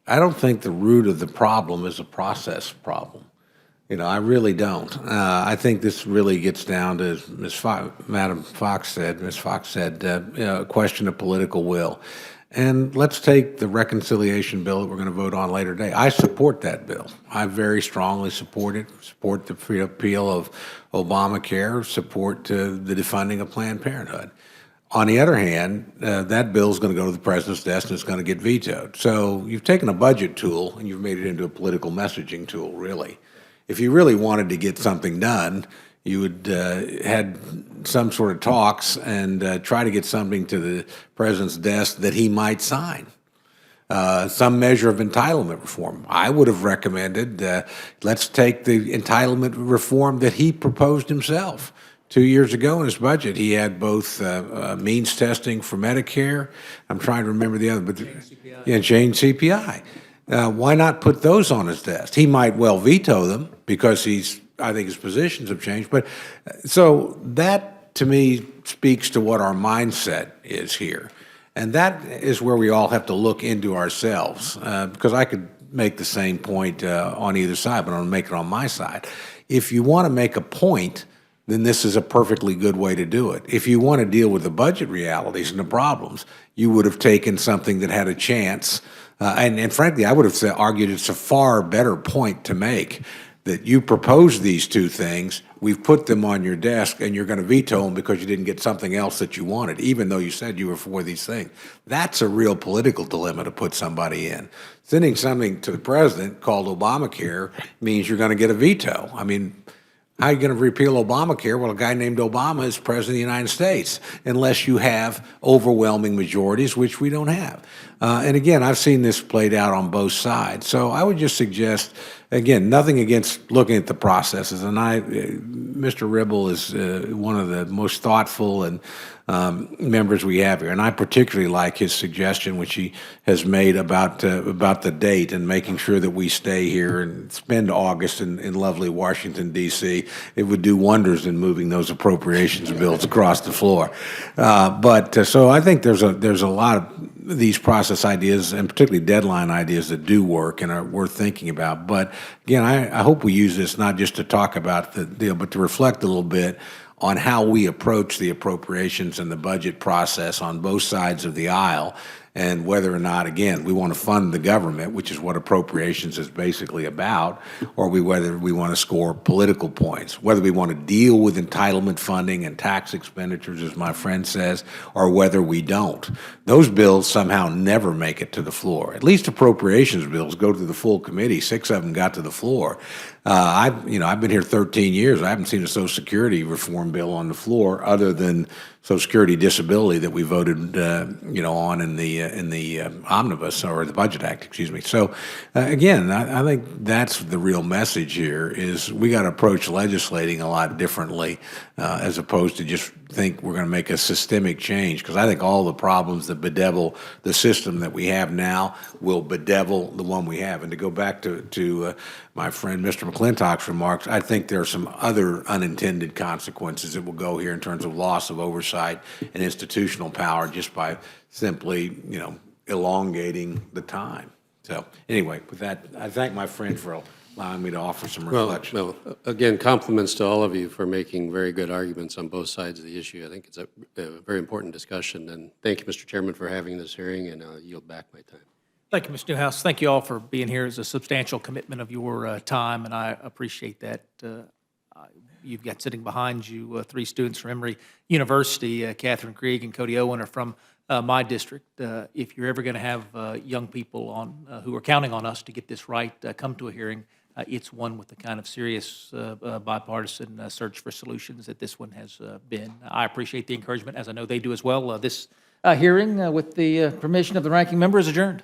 I don't think the root of the problem is a process problem. I really don't. I think this really gets down to, as Madam Fox said, a question of political will. And let's take the reconciliation bill that we're going to vote on later today. I support that bill. I very strongly support it, support the repeal of Obamacare, support the defunding of Planned Parenthood. On the other hand, that bill is going to go to the president's desk and it's going to get vetoed. So you've taken a budget tool and you've made it into a political messaging tool, really. If you really wanted to get something done, you would had some sort of talks and try to get something to the president's desk that he might sign. Some measure of entitlement reform. I would have recommended let's take the entitlement reform that he proposed himself. 2 years ago in his budget, he had both means testing for Medicare. I'm trying to remember the other, but change CPI. Why not put those on his desk? He might well veto them because I think his positions have changed. But so that, to me, speaks to what our mindset is here. And that is where we all have to look into ourselves, because I could make the same point on either side, but I'm going to make it on my side. If you want to make a point, then this is a perfectly good way to do it. If you want to deal with the budget realities and the problems, you would have taken something that had a chance. And frankly, I would have argued it's a far better point to make that you proposed these two things, we've put them on your desk, and you're going to veto them because you didn't get something else that you wanted, even though you said you were for these things. That's a real political dilemma to put somebody in. Sending something to the president called Obamacare means you're going to get a veto. I mean, How are you going to repeal Obamacare? Well, a guy named Obama is president of the United States, unless you have overwhelming majorities, which we don't have. And again, I've seen this played out on both sides. So I would just suggest, again, nothing against looking at the processes. And Mr. Ribble is one of the most thoughtful and members we have here. And I particularly like his suggestion, which he has made about the date and making sure that we stay here and spend August in lovely Washington, D.C. It would do wonders in moving those appropriations bills across the floor. So I think there's a lot of these process ideas, and particularly deadline ideas, that do work and are worth thinking about. But again, I hope we use this not just to talk about the deal, but to reflect a little bit on how we approach the appropriations and the budget process on both sides of the aisle, and whether or not, again, we want to fund the government, which is what appropriations is basically about, or whether we want to score political points, whether we want to deal with entitlement funding and tax expenditures, as my friend says, or whether we don't. Those bills somehow never make it to the floor. At least appropriations bills go to the full committee. 6 of them got to the floor. I've been here 13 years. I haven't seen a Social Security reform bill on the floor other than Social Security disability that we voted, on in the omnibus, or the Budget Act, excuse me. So, again, I think that's the real message here: is we got to approach legislating a lot differently, as opposed to just think we're going to make a systemic change. Because I think all the problems that bedevil the system that we have now will bedevil the one we have. And to go back to my friend Mr. McClintock's remarks, I think there are some other unintended consequences that will go here in terms of loss of oversight and institutional power just by simply, elongating the time. So anyway, with that, I thank my friend for allowing me to offer some reflection. Well, again, compliments to all of you for making very good arguments on both sides of the issue. I think it's a very important discussion, and thank you, Mr. Chairman, for having this hearing, and I'll yield back my time. Thank you, Mr. Newhouse. Thank you all for being here. It's a substantial commitment of your time, and I appreciate that. You've got sitting behind you 3 students from Emory University. Catherine Krieg and Cody Owen are from my district. If you're ever going to have young people who are counting on us to get this right, come to a hearing. It's one with the kind of serious bipartisan search for solutions that this one has been. I appreciate the encouragement, as I know they do as well. This hearing, with the permission of the ranking member, is adjourned.